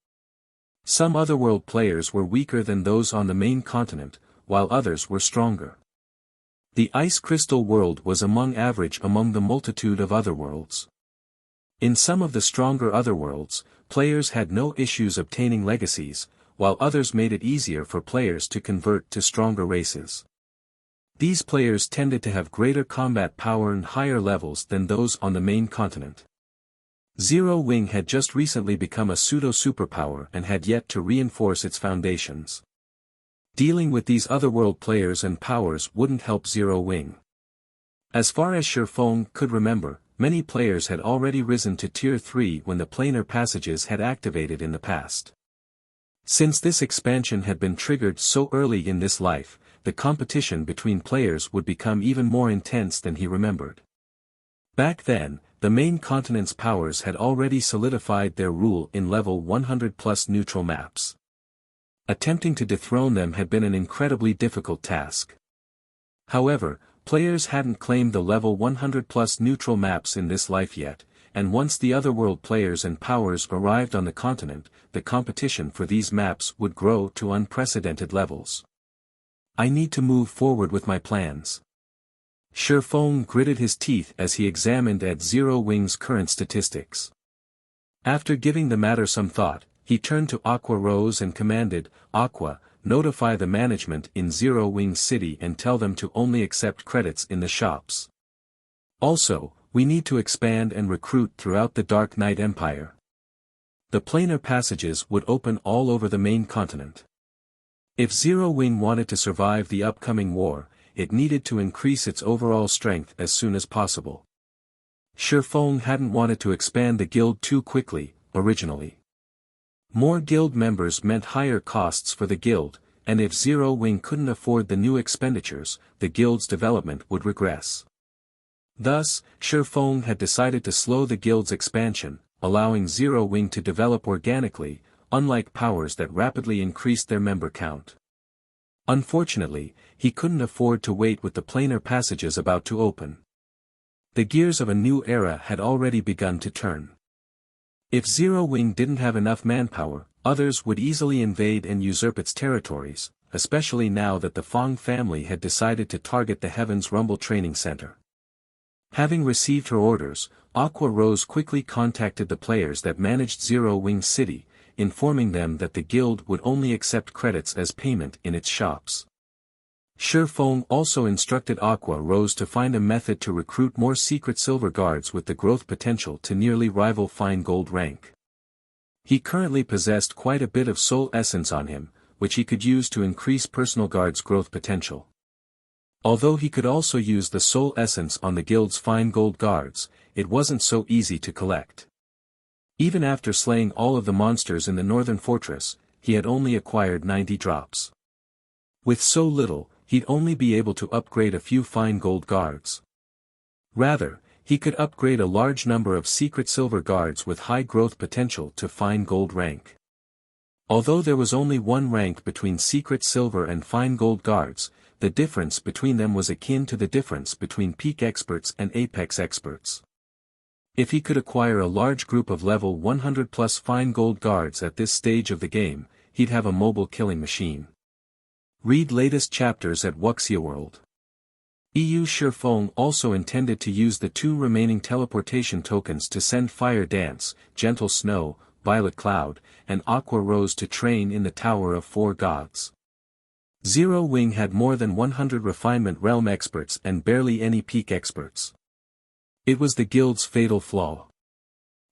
Some otherworld players were weaker than those on the main continent, while others were stronger. The ice crystal world was among average among the multitude of otherworlds. In some of the stronger otherworlds, players had no issues obtaining legacies, while others made it easier for players to convert to stronger races. These players tended to have greater combat power and higher levels than those on the main continent. Zero Wing had just recently become a pseudo-superpower and had yet to reinforce its foundations. Dealing with these otherworld players and powers wouldn't help Zero Wing. As far as Shifeng could remember, many players had already risen to Tier 3 when the planar passages had activated in the past. Since this expansion had been triggered so early in this life, the competition between players would become even more intense than he remembered. Back then, the main continent's powers had already solidified their rule in level 100+ neutral maps. Attempting to dethrone them had been an incredibly difficult task. However, players hadn't claimed the level 100+ neutral maps in this life yet, and once the otherworld players and powers arrived on the continent, the competition for these maps would grow to unprecedented levels. I need to move forward with my plans. Shifeng gritted his teeth as he examined at Zero Wing's current statistics. After giving the matter some thought, he turned to Aqua Rose and commanded, "Aqua, notify the management in Zero Wing City and tell them to only accept credits in the shops. Also, we need to expand and recruit throughout the Dark Knight Empire." The planar passages would open all over the main continent. If Zero Wing wanted to survive the upcoming war, it needed to increase its overall strength as soon as possible. Shifeng hadn't wanted to expand the guild too quickly, originally. More guild members meant higher costs for the guild, and if Zero Wing couldn't afford the new expenditures, the guild's development would regress. Thus, Shifeng had decided to slow the guild's expansion, allowing Zero Wing to develop organically, unlike powers that rapidly increased their member count. Unfortunately, he couldn't afford to wait with the planar passages about to open. The gears of a new era had already begun to turn. If Zero Wing didn't have enough manpower, others would easily invade and usurp its territories, especially now that the Fong family had decided to target the Heaven's Rumble Training Center. Having received her orders, Aqua Rose quickly contacted the players that managed Zero Wing City, informing them that the guild would only accept credits as payment in its shops. Shifeng also instructed Aqua Rose to find a method to recruit more secret silver guards with the growth potential to nearly rival fine gold rank. He currently possessed quite a bit of soul essence on him, which he could use to increase personal guards' growth potential. Although he could also use the soul essence on the guild's fine gold guards, it wasn't so easy to collect. Even after slaying all of the monsters in the northern fortress, he had only acquired 90 drops. With so little, he'd only be able to upgrade a few fine gold guards. Rather, he could upgrade a large number of secret silver guards with high growth potential to fine gold rank. Although there was only one rank between secret silver and fine gold guards, the difference between them was akin to the difference between peak experts and apex experts. If he could acquire a large group of level 100+ fine gold guards at this stage of the game, he'd have a mobile killing machine. Read latest chapters at Wuxia World. Shifeng also intended to use the 2 remaining teleportation tokens to send Fire Dance, Gentle Snow, Violet Cloud, and Aqua Rose to train in the Tower of 4 Gods. Zero Wing had more than 100 refinement realm experts and barely any peak experts. It was the guild's fatal flaw.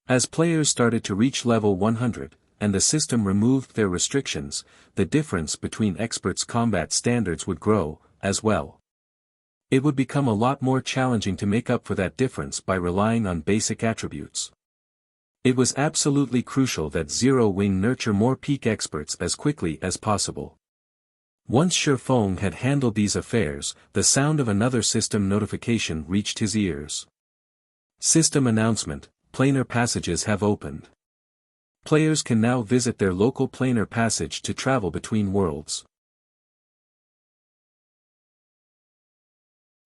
As players started to reach level 100, and the system removed their restrictions, the difference between experts' combat standards would grow, as well. It would become a lot more challenging to make up for that difference by relying on basic attributes. It was absolutely crucial that Zero Wing nurture more peak experts as quickly as possible. Once Shifeng had handled these affairs, the sound of another system notification reached his ears. System announcement: planar passages have opened. Players can now visit their local planar passage to travel between worlds.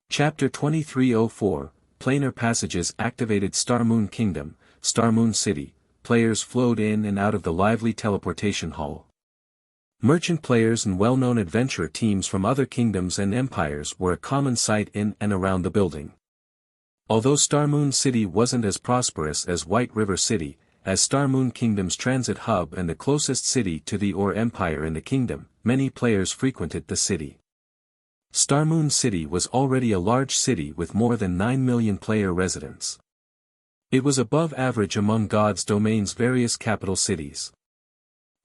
Chapter 2304, Planar Passages activated. Star Moon Kingdom, Star Moon City. Players flowed in and out of the lively teleportation hall. Merchant players and well-known adventurer teams from other kingdoms and empires were a common sight in and around the building. Although Star Moon City wasn't as prosperous as White River City, as Star Moon Kingdom's transit hub and the closest city to the Or Empire in the kingdom, many players frequented the city. Star Moon City was already a large city with more than 9 million player residents. It was above average among God's Domain's various capital cities.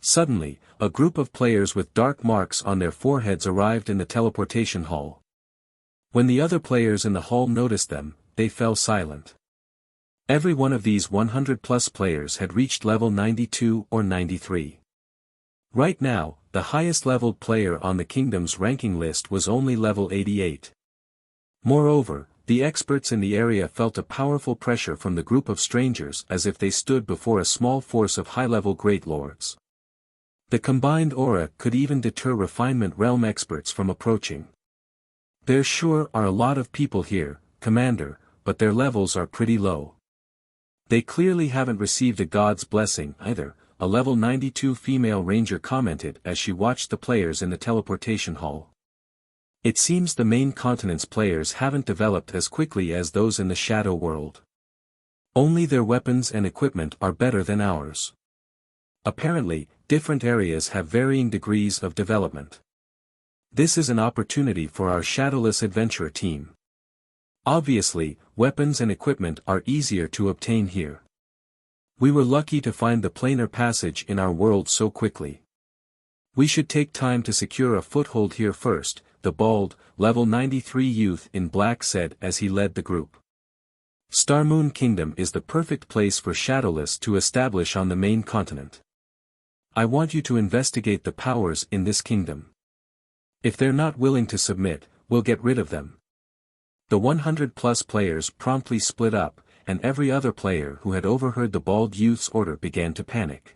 Suddenly, a group of players with dark marks on their foreheads arrived in the teleportation hall. When the other players in the hall noticed them, they fell silent. Every one of these 100-plus players had reached level 92 or 93. Right now, the highest-leveled player on the kingdom's ranking list was only level 88. Moreover, the experts in the area felt a powerful pressure from the group of strangers as if they stood before a small force of high-level great lords. The combined aura could even deter refinement realm experts from approaching. There sure are a lot of people here, Commander, but their levels are pretty low. They clearly haven't received a god's blessing either, a level 92 female ranger commented as she watched the players in the teleportation hall. It seems the main continent's players haven't developed as quickly as those in the shadow world. Only their weapons and equipment are better than ours. Apparently, different areas have varying degrees of development. This is an opportunity for our shadowless adventurer team. Obviously, weapons and equipment are easier to obtain here. We were lucky to find the planar passage in our world so quickly. We should take time to secure a foothold here first, the bald, level 93 youth in black said as he led the group. Star Moon Kingdom is the perfect place for shadowless to establish on the main continent. I want you to investigate the powers in this kingdom. If they're not willing to submit, we'll get rid of them. The 100-plus players promptly split up, and every other player who had overheard the bald youth's order began to panic.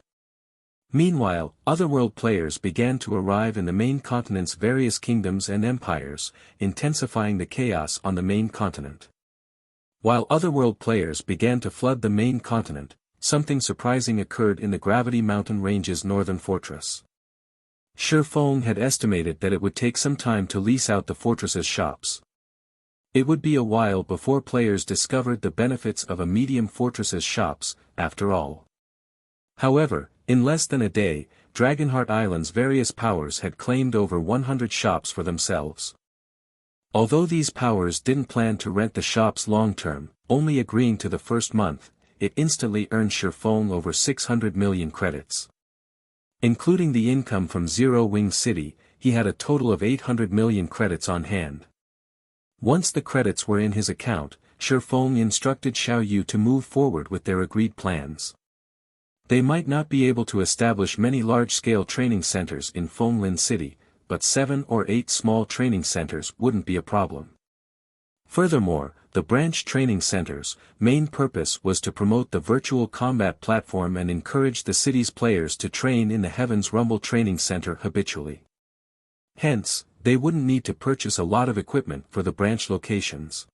Meanwhile, otherworld players began to arrive in the main continent's various kingdoms and empires, intensifying the chaos on the main continent. While otherworld players began to flood the main continent, something surprising occurred in the Gravity Mountain Range's northern fortress. Shifeng had estimated that it would take some time to lease out the fortress's shops. It would be a while before players discovered the benefits of a medium fortress's shops, after all. However, in less than a day, Dragonheart Island's various powers had claimed over 100 shops for themselves. Although these powers didn't plan to rent the shops long-term, only agreeing to the first month, it instantly earned Shifeng over 600 million credits. Including the income from Zero Wing City, he had a total of 800 million credits on hand. Once the credits were in his account, Shifeng instructed Xiao Yu to move forward with their agreed plans. They might not be able to establish many large-scale training centers in Fenglin City, but 7 or 8 small training centers wouldn't be a problem. Furthermore, the branch training centers' main purpose was to promote the virtual combat platform and encourage the city's players to train in the Heaven's Rumble Training Center habitually. Hence, they wouldn't need to purchase a lot of equipment for the branch locations.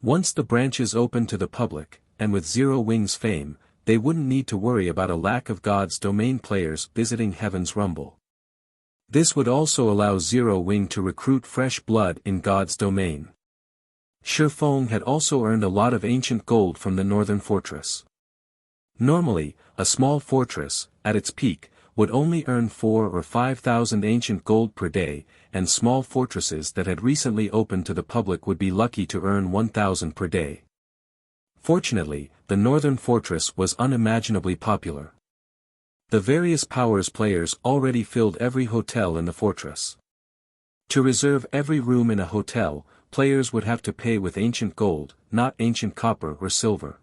Once the branches opened to the public, and with Zero Wing's fame, they wouldn't need to worry about a lack of God's Domain players visiting Heaven's Rumble. This would also allow Zero Wing to recruit fresh blood in God's Domain. Shifeng had also earned a lot of ancient gold from the northern fortress. Normally, a small fortress, at its peak, would only earn 4,000 or 5,000 ancient gold per day, and small fortresses that had recently opened to the public would be lucky to earn 1,000 per day. Fortunately, the northern fortress was unimaginably popular. The various powers players already filled every hotel in the fortress. To reserve every room in a hotel, players would have to pay with ancient gold, not ancient copper or silver.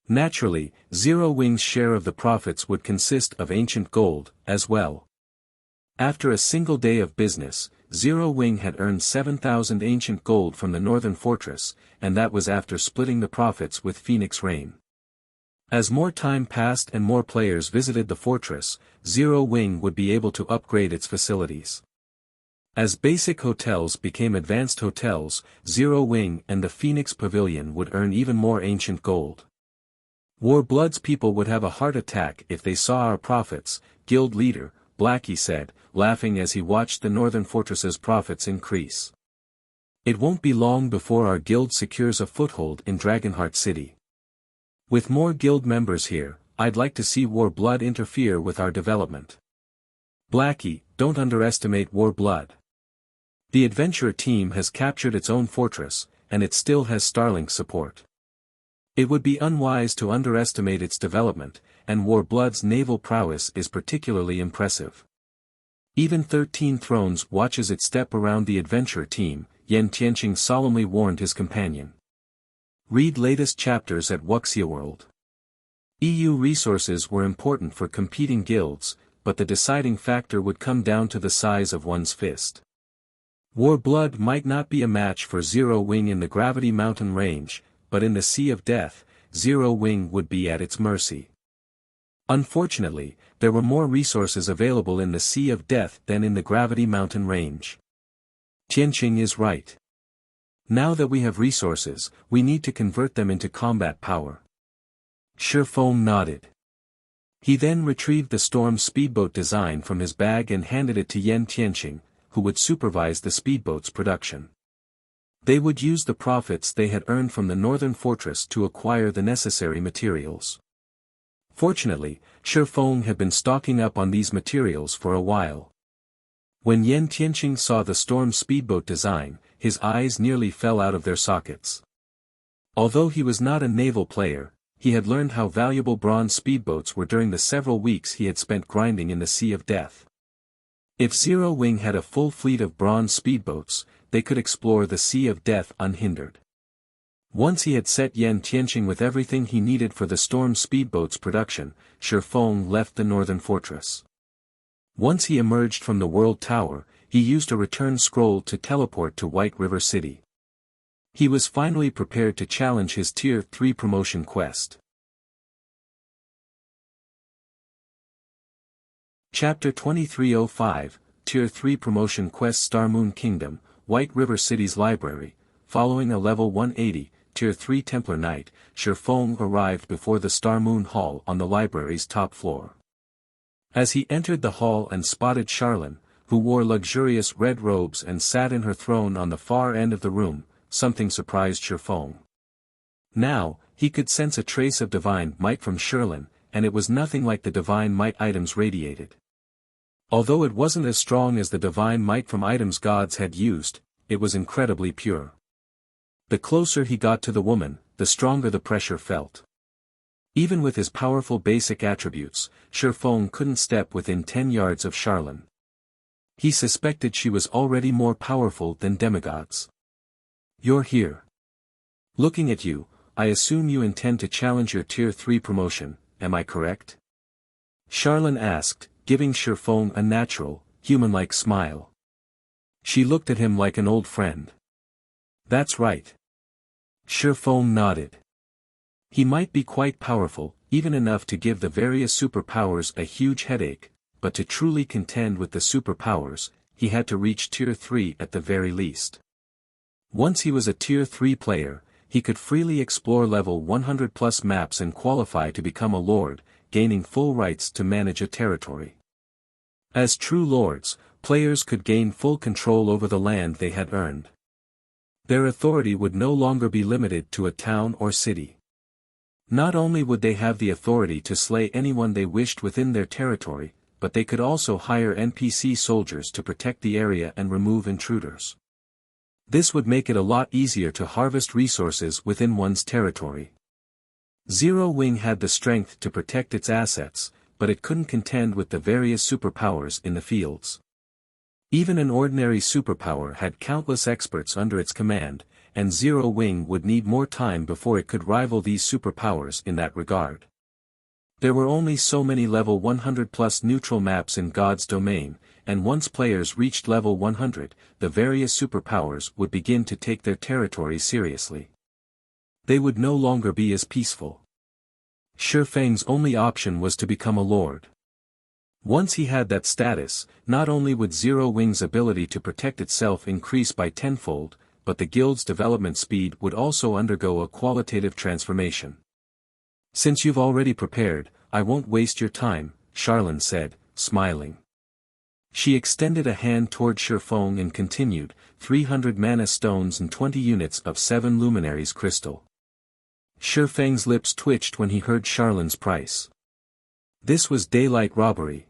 Naturally, Zero Wing's share of the profits would consist of ancient gold, as well. After a single day of business, Zero Wing had earned 7,000 ancient gold from the northern fortress, and that was after splitting the profits with Phoenix Rain. As more time passed and more players visited the fortress, Zero Wing would be able to upgrade its facilities. As basic hotels became advanced hotels, Zero Wing and the Phoenix Pavilion would earn even more ancient gold. Warblood's people would have a heart attack if they saw our profits, guild leader, Blackie said, laughing as he watched the northern fortress's profits increase. It won't be long before our guild secures a foothold in Dragonheart City. With more guild members here, I'd like to see Warblood interfere with our development. Blackie, don't underestimate Warblood. The adventurer team has captured its own fortress, and it still has Starlink's support. It would be unwise to underestimate its development, and Warblood's naval prowess is particularly impressive. Even 13 Thrones watches its step around the adventurer team, Yen Tianqing solemnly warned his companion. Read latest chapters at Wuxia World. EU resources were important for competing guilds, but the deciding factor would come down to the size of one's fist. Warblood might not be a match for Zero Wing in the Gravity Mountain range, but in the Sea of Death, Zero Wing would be at its mercy. Unfortunately, there were more resources available in the Sea of Death than in the Gravity Mountain range. Tianqing is right. Now that we have resources, we need to convert them into combat power. Shifeng nodded. He then retrieved the Storm speedboat design from his bag and handed it to Yen Tianqing, who would supervise the speedboat's production. They would use the profits they had earned from the northern fortress to acquire the necessary materials. Fortunately, Shifeng had been stocking up on these materials for a while. When Yen Tianqing saw the Storm speedboat design, his eyes nearly fell out of their sockets. Although he was not a naval player, he had learned how valuable bronze speedboats were during the several weeks he had spent grinding in the Sea of Death. If Zero Wing had a full fleet of bronze speedboats, they could explore the Sea of Death unhindered. Once he had set Yen Tianqing with everything he needed for the Storm speedboat's production, Shifeng left the northern fortress. Once he emerged from the World Tower, he used a return scroll to teleport to White River City. He was finally prepared to challenge his Tier 3 promotion quest. Chapter 2305, Tier 3 Promotion Quest Star Moon Kingdom, White River City's Library. Following a level 180, Tier 3 Templar Knight, Shifeng arrived before the Star Moon Hall on the library's top floor. As he entered the hall and spotted Charlene, who wore luxurious red robes and sat in her throne on the far end of the room, something surprised Shifeng. Now, he could sense a trace of divine might from Charlene, and it was nothing like the divine might items radiated. Although it wasn't as strong as the divine might from items gods had used, it was incredibly pure. The closer he got to the woman, the stronger the pressure felt. Even with his powerful basic attributes, Shifeng couldn't step within 10 yards of Charlene. He suspected she was already more powerful than demigods. You're here. Looking at you, I assume you intend to challenge your Tier 3 promotion, am I correct? Charlene asked, giving Shifeng a natural, human-like smile. She looked at him like an old friend. That's right. Shifeng nodded. He might be quite powerful, even enough to give the various superpowers a huge headache, but to truly contend with the superpowers, he had to reach Tier 3 at the very least. Once he was a Tier 3 player, he could freely explore level 100+ maps and qualify to become a lord, gaining full rights to manage a territory. As true lords, players could gain full control over the land they had earned. Their authority would no longer be limited to a town or city. Not only would they have the authority to slay anyone they wished within their territory, but they could also hire NPC soldiers to protect the area and remove intruders. This would make it a lot easier to harvest resources within one's territory. Zero Wing had the strength to protect its assets, but it couldn't contend with the various superpowers in the fields. Even an ordinary superpower had countless experts under its command, and Zero Wing would need more time before it could rival these superpowers in that regard. There were only so many level 100+ neutral maps in God's domain, and once players reached level 100, the various superpowers would begin to take their territory seriously. They would no longer be as peaceful. Shi Feng's only option was to become a lord. Once he had that status, not only would Zero Wing's ability to protect itself increase by tenfold, but the guild's development speed would also undergo a qualitative transformation. "Since you've already prepared, I won't waste your time," Charlene said, smiling. She extended a hand toward Shi Feng and continued, 300 mana stones and 20 units of 7 luminaries crystal. Shi Feng's lips twitched when he heard Charlene's price. This was daylight robbery.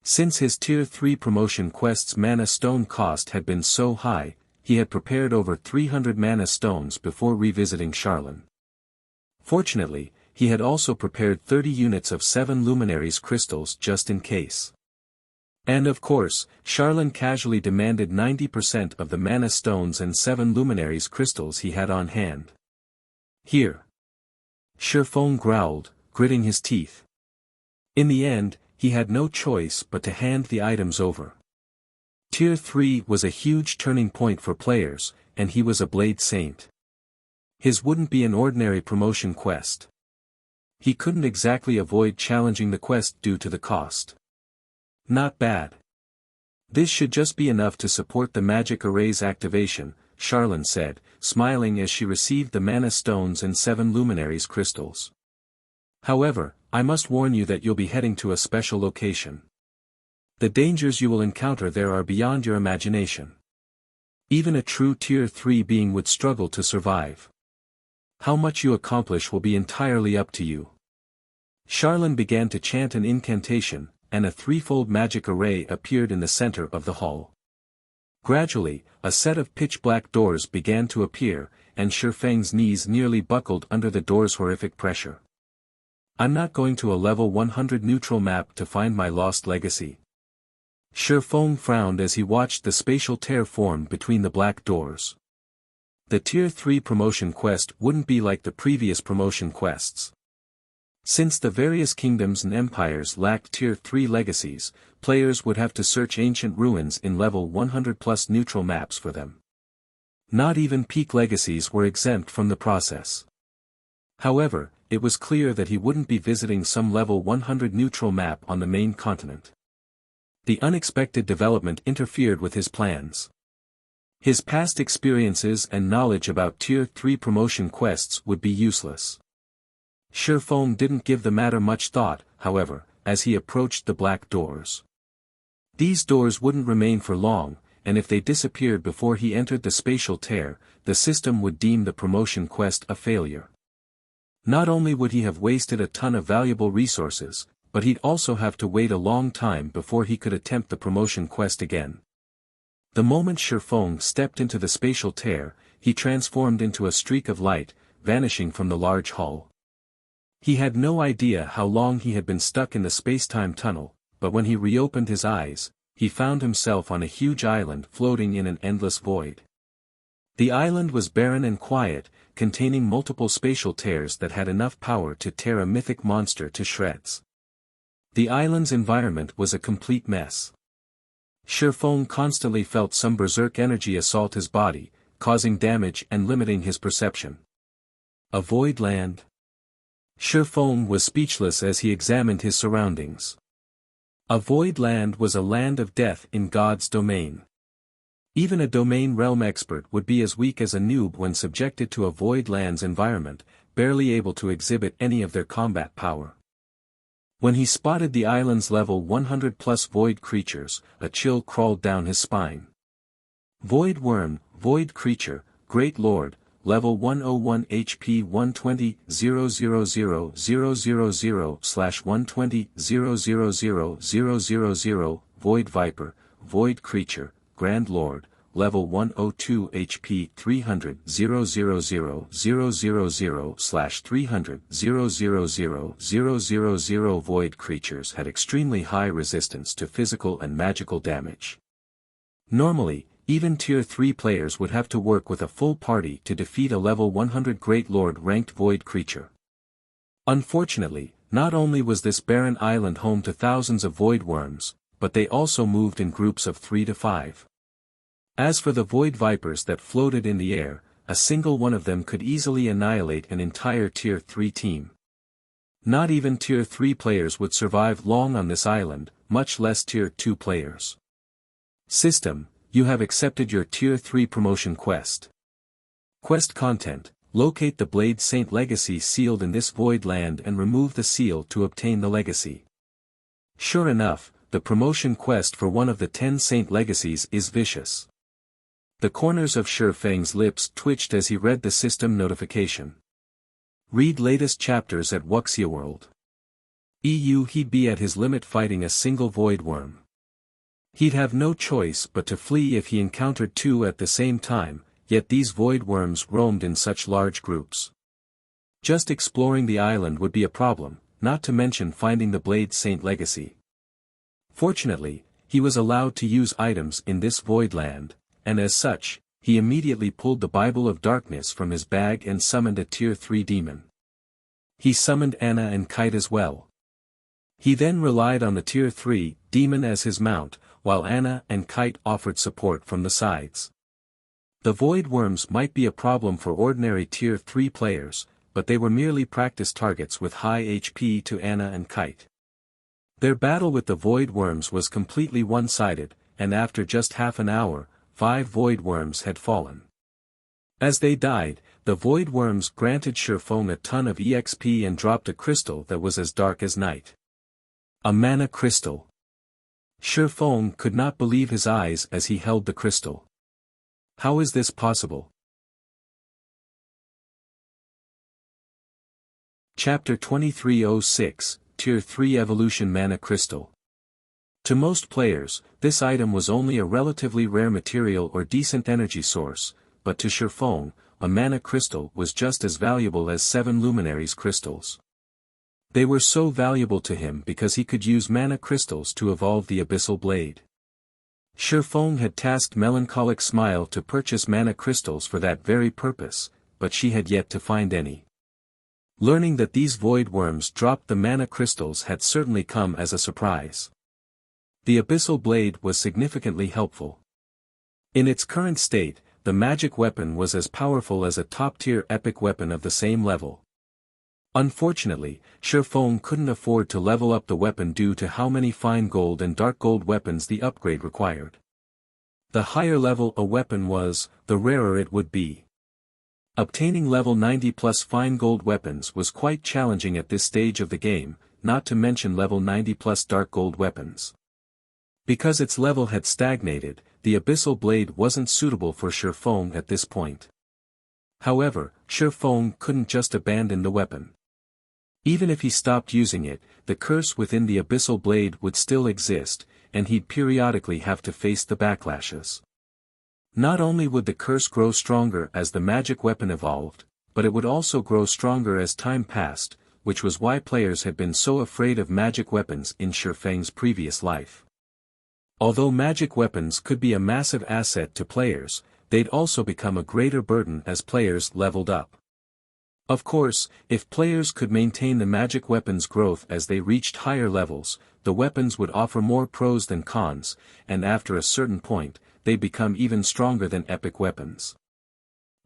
Since his Tier 3 promotion quest's mana stone cost had been so high, he had prepared over 300 mana stones before revisiting Charlene. Fortunately, he had also prepared 30 units of 7 luminaries crystals just in case. And of course, Charlene casually demanded 90% of the mana stones and 7 luminaries crystals he had on hand. "Here." Shi Feng growled, gritting his teeth. In the end, he had no choice but to hand the items over. Tier 3 was a huge turning point for players, and he was a Blade Saint. His wouldn't be an ordinary promotion quest. He couldn't exactly avoid challenging the quest due to the cost. Not bad. This should just be enough to support the magic array's activation, Charlene said, smiling as she received the mana stones and 7 luminaries crystals. "However, I must warn you that you'll be heading to a special location. The dangers you will encounter there are beyond your imagination. Even a true Tier 3 being would struggle to survive. How much you accomplish will be entirely up to you." Charlene began to chant an incantation, and a threefold magic array appeared in the center of the hall. Gradually, a set of pitch-black doors began to appear, and Shi Feng's knees nearly buckled under the door's horrific pressure. "I'm not going to a level 100 neutral map to find my lost legacy." Shi Feng frowned as he watched the spatial tear form between the black doors. The Tier 3 promotion quest wouldn't be like the previous promotion quests. Since the various kingdoms and empires lacked Tier 3 legacies, players would have to search ancient ruins in level 100+ neutral maps for them. Not even peak legacies were exempt from the process. However, it was clear that he wouldn't be visiting some level 100 neutral map on the main continent. The unexpected development interfered with his plans. His past experiences and knowledge about Tier 3 promotion quests would be useless. Shi Feng didn't give the matter much thought, however, as he approached the black doors. These doors wouldn't remain for long, and if they disappeared before he entered the spatial tear, the system would deem the promotion quest a failure. Not only would he have wasted a ton of valuable resources, but he'd also have to wait a long time before he could attempt the promotion quest again. The moment Shi Feng stepped into the spatial tear, he transformed into a streak of light, vanishing from the large hall. He had no idea how long he had been stuck in the space-time tunnel, but when he reopened his eyes, he found himself on a huge island floating in an endless void. The island was barren and quiet, containing multiple spatial tears that had enough power to tear a mythic monster to shreds. The island's environment was a complete mess. Shi Feng constantly felt some berserk energy assault his body, causing damage and limiting his perception. A void land? Shi Feng was speechless as he examined his surroundings. A void land was a land of death in God's domain. Even a domain realm expert would be as weak as a noob when subjected to a void land's environment, barely able to exhibit any of their combat power. When he spotted the island's level 100+ void creatures, a chill crawled down his spine. Void Worm, Void Creature, Great Lord, level 101 HP 120 000/120 000/000, Void Viper, Void Creature, Grand Lord, level 102 HP 300 000/300 000/000, Void creatures had extremely high resistance to physical and magical damage. Normally, even Tier 3 players would have to work with a full party to defeat a level 100 Great Lord ranked void creature. Unfortunately, not only was this barren island home to thousands of void worms, but they also moved in groups of 3 to 5. As for the void vipers that floated in the air, a single one of them could easily annihilate an entire Tier 3 team. Not even Tier 3 players would survive long on this island, much less Tier 2 players. System, you have accepted your Tier 3 promotion quest. Quest content, locate the Blade Saint legacy sealed in this void land and remove the seal to obtain the legacy. Sure enough, the promotion quest for one of the 10 Saint legacies is vicious. The corners of Shifeng's lips twitched as he read the system notification. Read latest chapters at Wuxia World. He'd be at his limit fighting a single void worm. He'd have no choice but to flee if he encountered two at the same time, yet these void worms roamed in such large groups. Just exploring the island would be a problem, not to mention finding the Blade Saint legacy. Fortunately, he was allowed to use items in this void land, and as such, he immediately pulled the Bible of Darkness from his bag and summoned a Tier 3 demon. He summoned Anna and Kite as well. He then relied on the Tier 3 demon as his mount, while Anna and Kite offered support from the sides. The void worms might be a problem for ordinary Tier 3 players, but they were merely practice targets with high HP to Anna and Kite. Their battle with the void worms was completely one-sided, and after just half an hour, 5 void worms had fallen. As they died, the void worms granted Shifeng a ton of EXP and dropped a crystal that was as dark as night. A mana crystal. Shifeng could not believe his eyes as he held the crystal. How is this possible? Chapter 2306, Tier 3 Evolution Mana Crystal. To most players, this item was only a relatively rare material or decent energy source, but to Shifeng, a mana crystal was just as valuable as 7 luminaries crystals. They were so valuable to him because he could use mana crystals to evolve the abyssal blade. Shifeng had tasked Melancholic Smile to purchase mana crystals for that very purpose, but she had yet to find any. Learning that these void worms dropped the mana crystals had certainly come as a surprise. The abyssal blade was significantly helpful. In its current state, the magic weapon was as powerful as a top-tier epic weapon of the same level. Unfortunately, Shifeng couldn't afford to level up the weapon due to how many fine gold and dark gold weapons the upgrade required. The higher level a weapon was, the rarer it would be. Obtaining level 90 plus fine gold weapons was quite challenging at this stage of the game, not to mention level 90 plus dark gold weapons. Because its level had stagnated, the abyssal blade wasn't suitable for Shifeng at this point. However, Shifeng couldn't just abandon the weapon. Even if he stopped using it, the curse within the abyssal blade would still exist, and he'd periodically have to face the backlashes. Not only would the curse grow stronger as the magic weapon evolved, but it would also grow stronger as time passed, which was why players had been so afraid of magic weapons in Shifeng's previous life. Although magic weapons could be a massive asset to players, they'd also become a greater burden as players leveled up. Of course, if players could maintain the magic weapons' growth as they reached higher levels, the weapons would offer more pros than cons, and after a certain point, they'd become even stronger than epic weapons.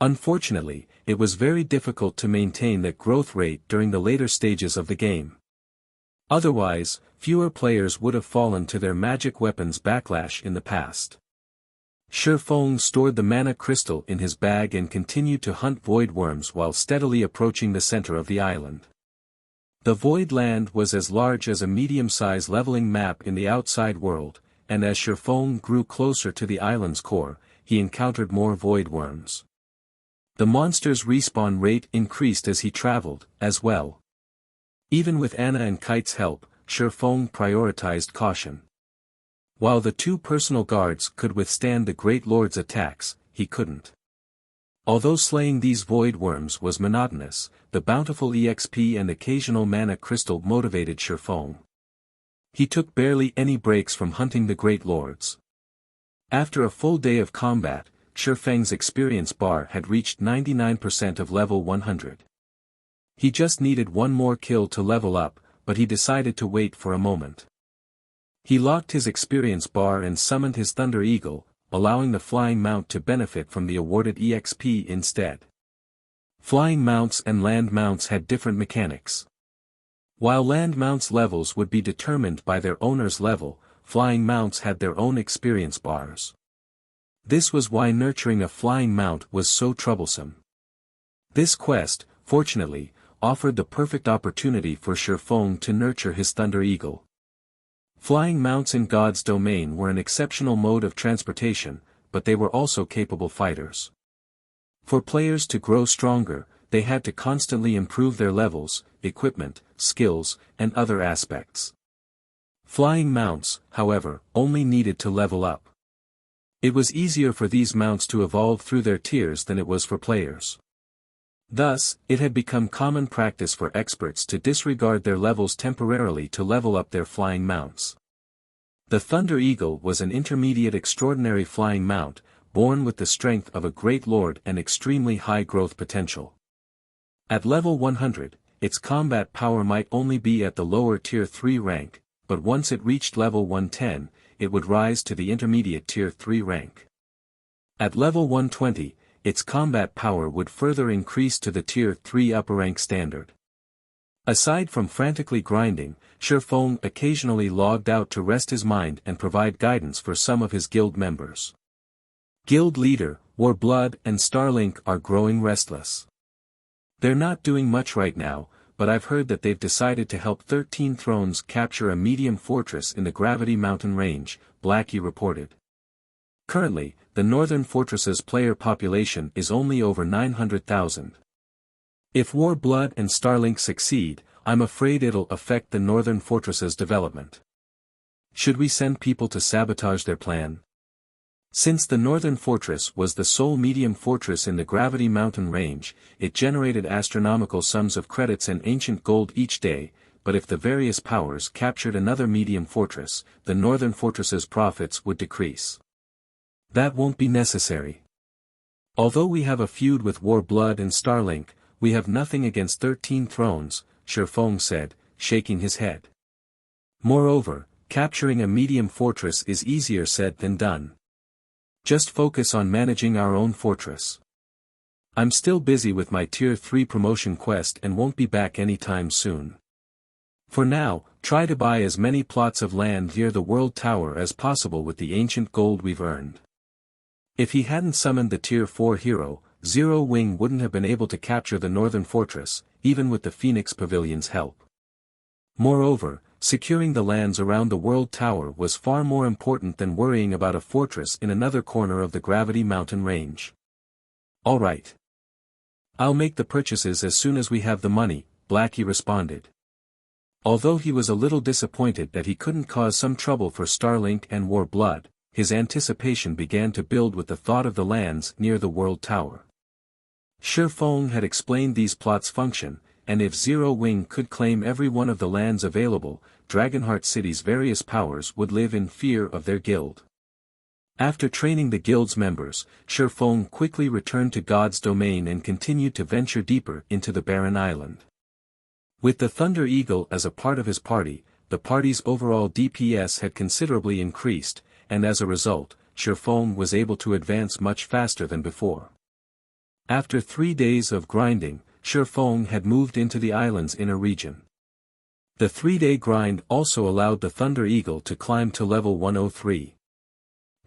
Unfortunately, it was very difficult to maintain that growth rate during the later stages of the game. Otherwise, fewer players would have fallen to their magic weapons' backlash in the past. Shifeng stored the mana crystal in his bag and continued to hunt void worms while steadily approaching the center of the island. The void land was as large as a medium-sized leveling map in the outside world, and as Shifeng grew closer to the island's core, he encountered more void worms. The monster's respawn rate increased as he traveled, as well. Even with Anna and Kite's help, Shifeng prioritized caution. While the 2 personal guards could withstand the Great Lord's attacks, he couldn't. Although slaying these void worms was monotonous, the bountiful EXP and occasional mana crystal motivated Shifeng. He took barely any breaks from hunting the Great Lords. After a full day of combat, Shifeng's experience bar had reached 99% of level 100. He just needed one more kill to level up, but he decided to wait for a moment. He locked his experience bar and summoned his Thunder Eagle, allowing the flying mount to benefit from the awarded EXP instead. Flying mounts and land mounts had different mechanics. While land mounts' levels would be determined by their owner's level, flying mounts had their own experience bars. This was why nurturing a flying mount was so troublesome. This quest, fortunately, offered the perfect opportunity for Shifeng to nurture his Thunder Eagle. Flying mounts in God's domain were an exceptional mode of transportation, but they were also capable fighters. For players to grow stronger, they had to constantly improve their levels, equipment, skills, and other aspects. Flying mounts, however, only needed to level up. It was easier for these mounts to evolve through their tiers than it was for players. Thus, it had become common practice for experts to disregard their levels temporarily to level up their flying mounts. The Thunder Eagle was an intermediate extraordinary flying mount, born with the strength of a great lord and extremely high growth potential. At level 100, its combat power might only be at the lower tier 3 rank, but once it reached level 110, it would rise to the intermediate tier 3 rank. At level 120, its combat power would further increase to the tier 3 upper rank standard. Aside from frantically grinding, Shifeng occasionally logged out to rest his mind and provide guidance for some of his guild members. Guild leader, Warblood and Starlink are growing restless. They're not doing much right now, but I've heard that they've decided to help 13 Thrones capture a medium fortress in the Gravity Mountain range, Blackie reported. Currently, the Northern Fortress's player population is only over 900,000. If Warblood and Starlink succeed, I'm afraid it'll affect the Northern Fortress's development. Should we send people to sabotage their plan? Since the Northern Fortress was the sole medium fortress in the Gravity Mountain range, it generated astronomical sums of credits and ancient gold each day, but if the various powers captured another medium fortress, the Northern Fortress's profits would decrease. That won't be necessary. Although we have a feud with Warblood and Starlink, we have nothing against 13 Thrones, Shifeng said, shaking his head. Moreover, capturing a medium fortress is easier said than done. Just focus on managing our own fortress. I'm still busy with my tier 3 promotion quest and won't be back anytime soon. For now, try to buy as many plots of land near the World Tower as possible with the ancient gold we've earned. If he hadn't summoned the tier 4 hero, Zero Wing wouldn't have been able to capture the Northern Fortress, even with the Phoenix Pavilion's help. Moreover, securing the lands around the World Tower was far more important than worrying about a fortress in another corner of the Gravity Mountain range. All right. I'll make the purchases as soon as we have the money, Blackie responded. Although he was a little disappointed that he couldn't cause some trouble for Starlink and Warblood, his anticipation began to build with the thought of the lands near the World Tower. Shifeng had explained these plots' function, and if Zero Wing could claim every one of the lands available, Dragonheart City's various powers would live in fear of their guild. After training the guild's members, Shifeng quickly returned to God's domain and continued to venture deeper into the barren island. With the Thunder Eagle as a part of his party, the party's overall DPS had considerably increased, and as a result, Shifeng was able to advance much faster than before. After 3 days of grinding, Shifeng had moved into the island's inner region. The 3-day grind also allowed the Thunder Eagle to climb to level 103.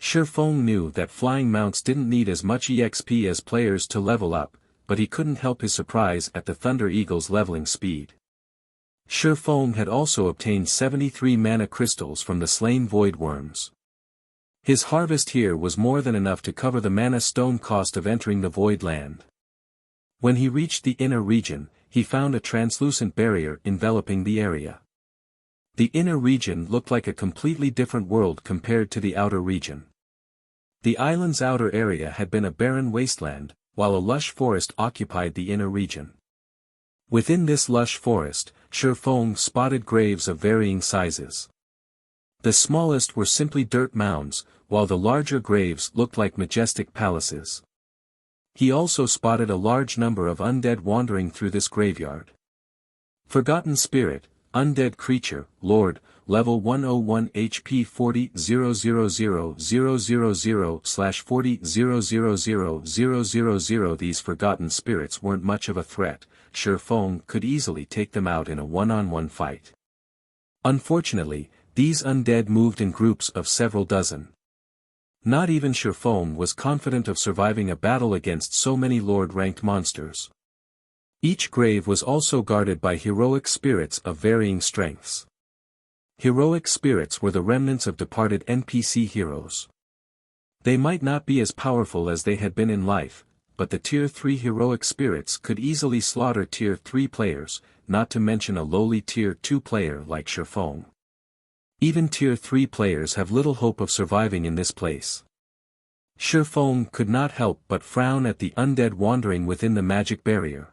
Shifeng knew that flying mounts didn't need as much EXP as players to level up, but he couldn't help his surprise at the Thunder Eagle's leveling speed. Shifeng had also obtained 73 mana crystals from the slain void worms. His harvest here was more than enough to cover the mana stone cost of entering the void land. When he reached the inner region, he found a translucent barrier enveloping the area. The inner region looked like a completely different world compared to the outer region. The island's outer area had been a barren wasteland, while a lush forest occupied the inner region. Within this lush forest, Shifeng spotted graves of varying sizes. The smallest were simply dirt mounds, while the larger graves looked like majestic palaces. He also spotted a large number of undead wandering through this graveyard. Forgotten Spirit, Undead Creature, Lord, Level 101 HP 40,000/40,000,000. These forgotten spirits weren't much of a threat. Feng could easily take them out in a one-on-one fight. Unfortunately, these undead moved in groups of several dozen. Not even Feng was confident of surviving a battle against so many Lord-ranked monsters. Each grave was also guarded by heroic spirits of varying strengths. Heroic spirits were the remnants of departed NPC heroes. They might not be as powerful as they had been in life, but the Tier 3 heroic spirits could easily slaughter Tier 3 players, not to mention a lowly Tier 2 player like Feng. Even Tier 3 players have little hope of surviving in this place. Feng could not help but frown at the undead wandering within the magic barrier.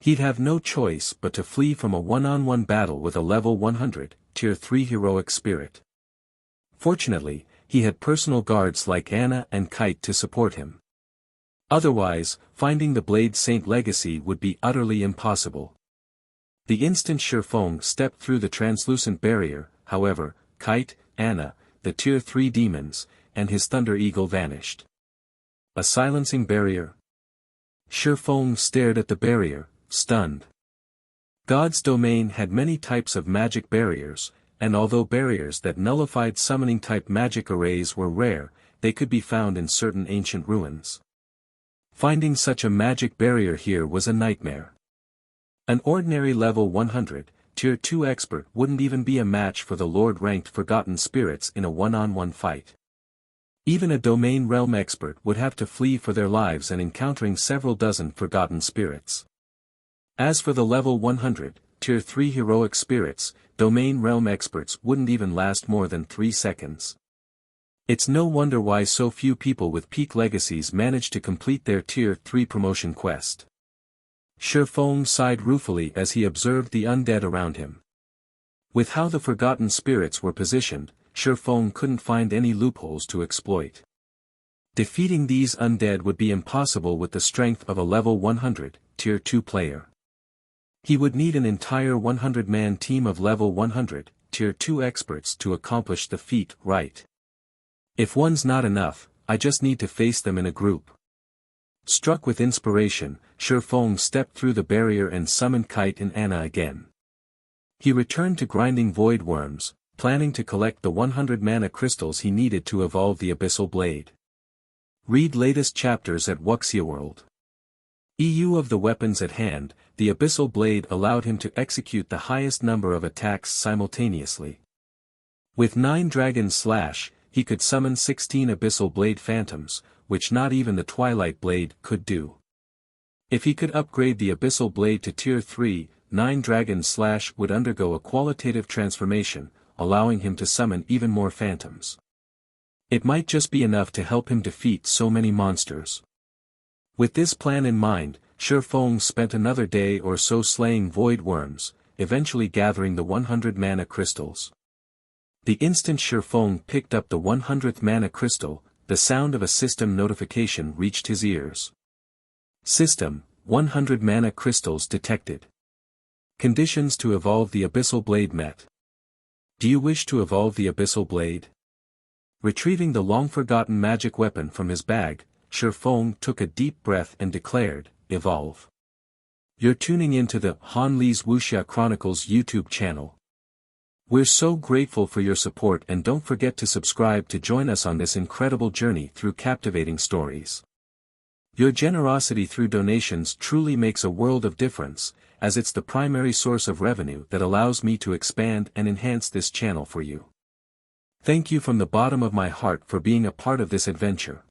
He'd have no choice but to flee from a one-on-one battle with a level 100, Tier 3 heroic spirit. Fortunately, he had personal guards like Anna and Kite to support him. Otherwise, finding the Blade Saint legacy would be utterly impossible. The instant Feng stepped through the translucent barrier, however, Kite, Anna, the Tier 3 demons, and his Thunder Eagle vanished. A silencing barrier? Feng stared at the barrier, stunned. God's domain had many types of magic barriers, and although barriers that nullified summoning-type magic arrays were rare, they could be found in certain ancient ruins. Finding such a magic barrier here was a nightmare. An ordinary level 100, Tier 2 expert wouldn't even be a match for the Lord-ranked Forgotten Spirits in a one-on-one fight. Even a Domain Realm expert would have to flee for their lives and encountering several dozen Forgotten Spirits. As for the level 100, Tier 3 heroic spirits, Domain Realm experts wouldn't even last more than 3 seconds. It's no wonder why so few people with peak legacies manage to complete their Tier 3 promotion quest. Feng sighed ruefully as he observed the undead around him. With how the Forgotten Spirits were positioned, Feng couldn't find any loopholes to exploit. Defeating these undead would be impossible with the strength of a level 100, Tier 2 player. He would need an entire 100-man team of level 100, Tier 2 experts to accomplish the feat, right? If one's not enough, I just need to face them in a group. Struck with inspiration, Feng stepped through the barrier and summoned Kite and Anna again. He returned to grinding void worms, planning to collect the 100 mana crystals he needed to evolve the Abyssal Blade. Read latest chapters at Wuxia World. EU of the weapons at hand, the Abyssal Blade allowed him to execute the highest number of attacks simultaneously. With 9 Dragon Slash, he could summon 16 Abyssal Blade Phantoms, which not even the Twilight Blade could do. If he could upgrade the Abyssal Blade to Tier 3, 9 Dragon Slash would undergo a qualitative transformation, allowing him to summon even more Phantoms. It might just be enough to help him defeat so many monsters. With this plan in mind, Feng spent another day or so slaying void worms, eventually gathering the 100 mana crystals. The instant Feng picked up the 100th mana crystal, the sound of a system notification reached his ears. System, 100 mana crystals detected. Conditions to evolve the Abyssal Blade met. Do you wish to evolve the Abyssal Blade? Retrieving the long-forgotten magic weapon from his bag, Feng took a deep breath and declared, "Evolve." You're tuning into the Han Li's Wuxia Chronicles YouTube channel. We're so grateful for your support, and don't forget to subscribe to join us on this incredible journey through captivating stories. Your generosity through donations truly makes a world of difference, as it's the primary source of revenue that allows me to expand and enhance this channel for you. Thank you from the bottom of my heart for being a part of this adventure.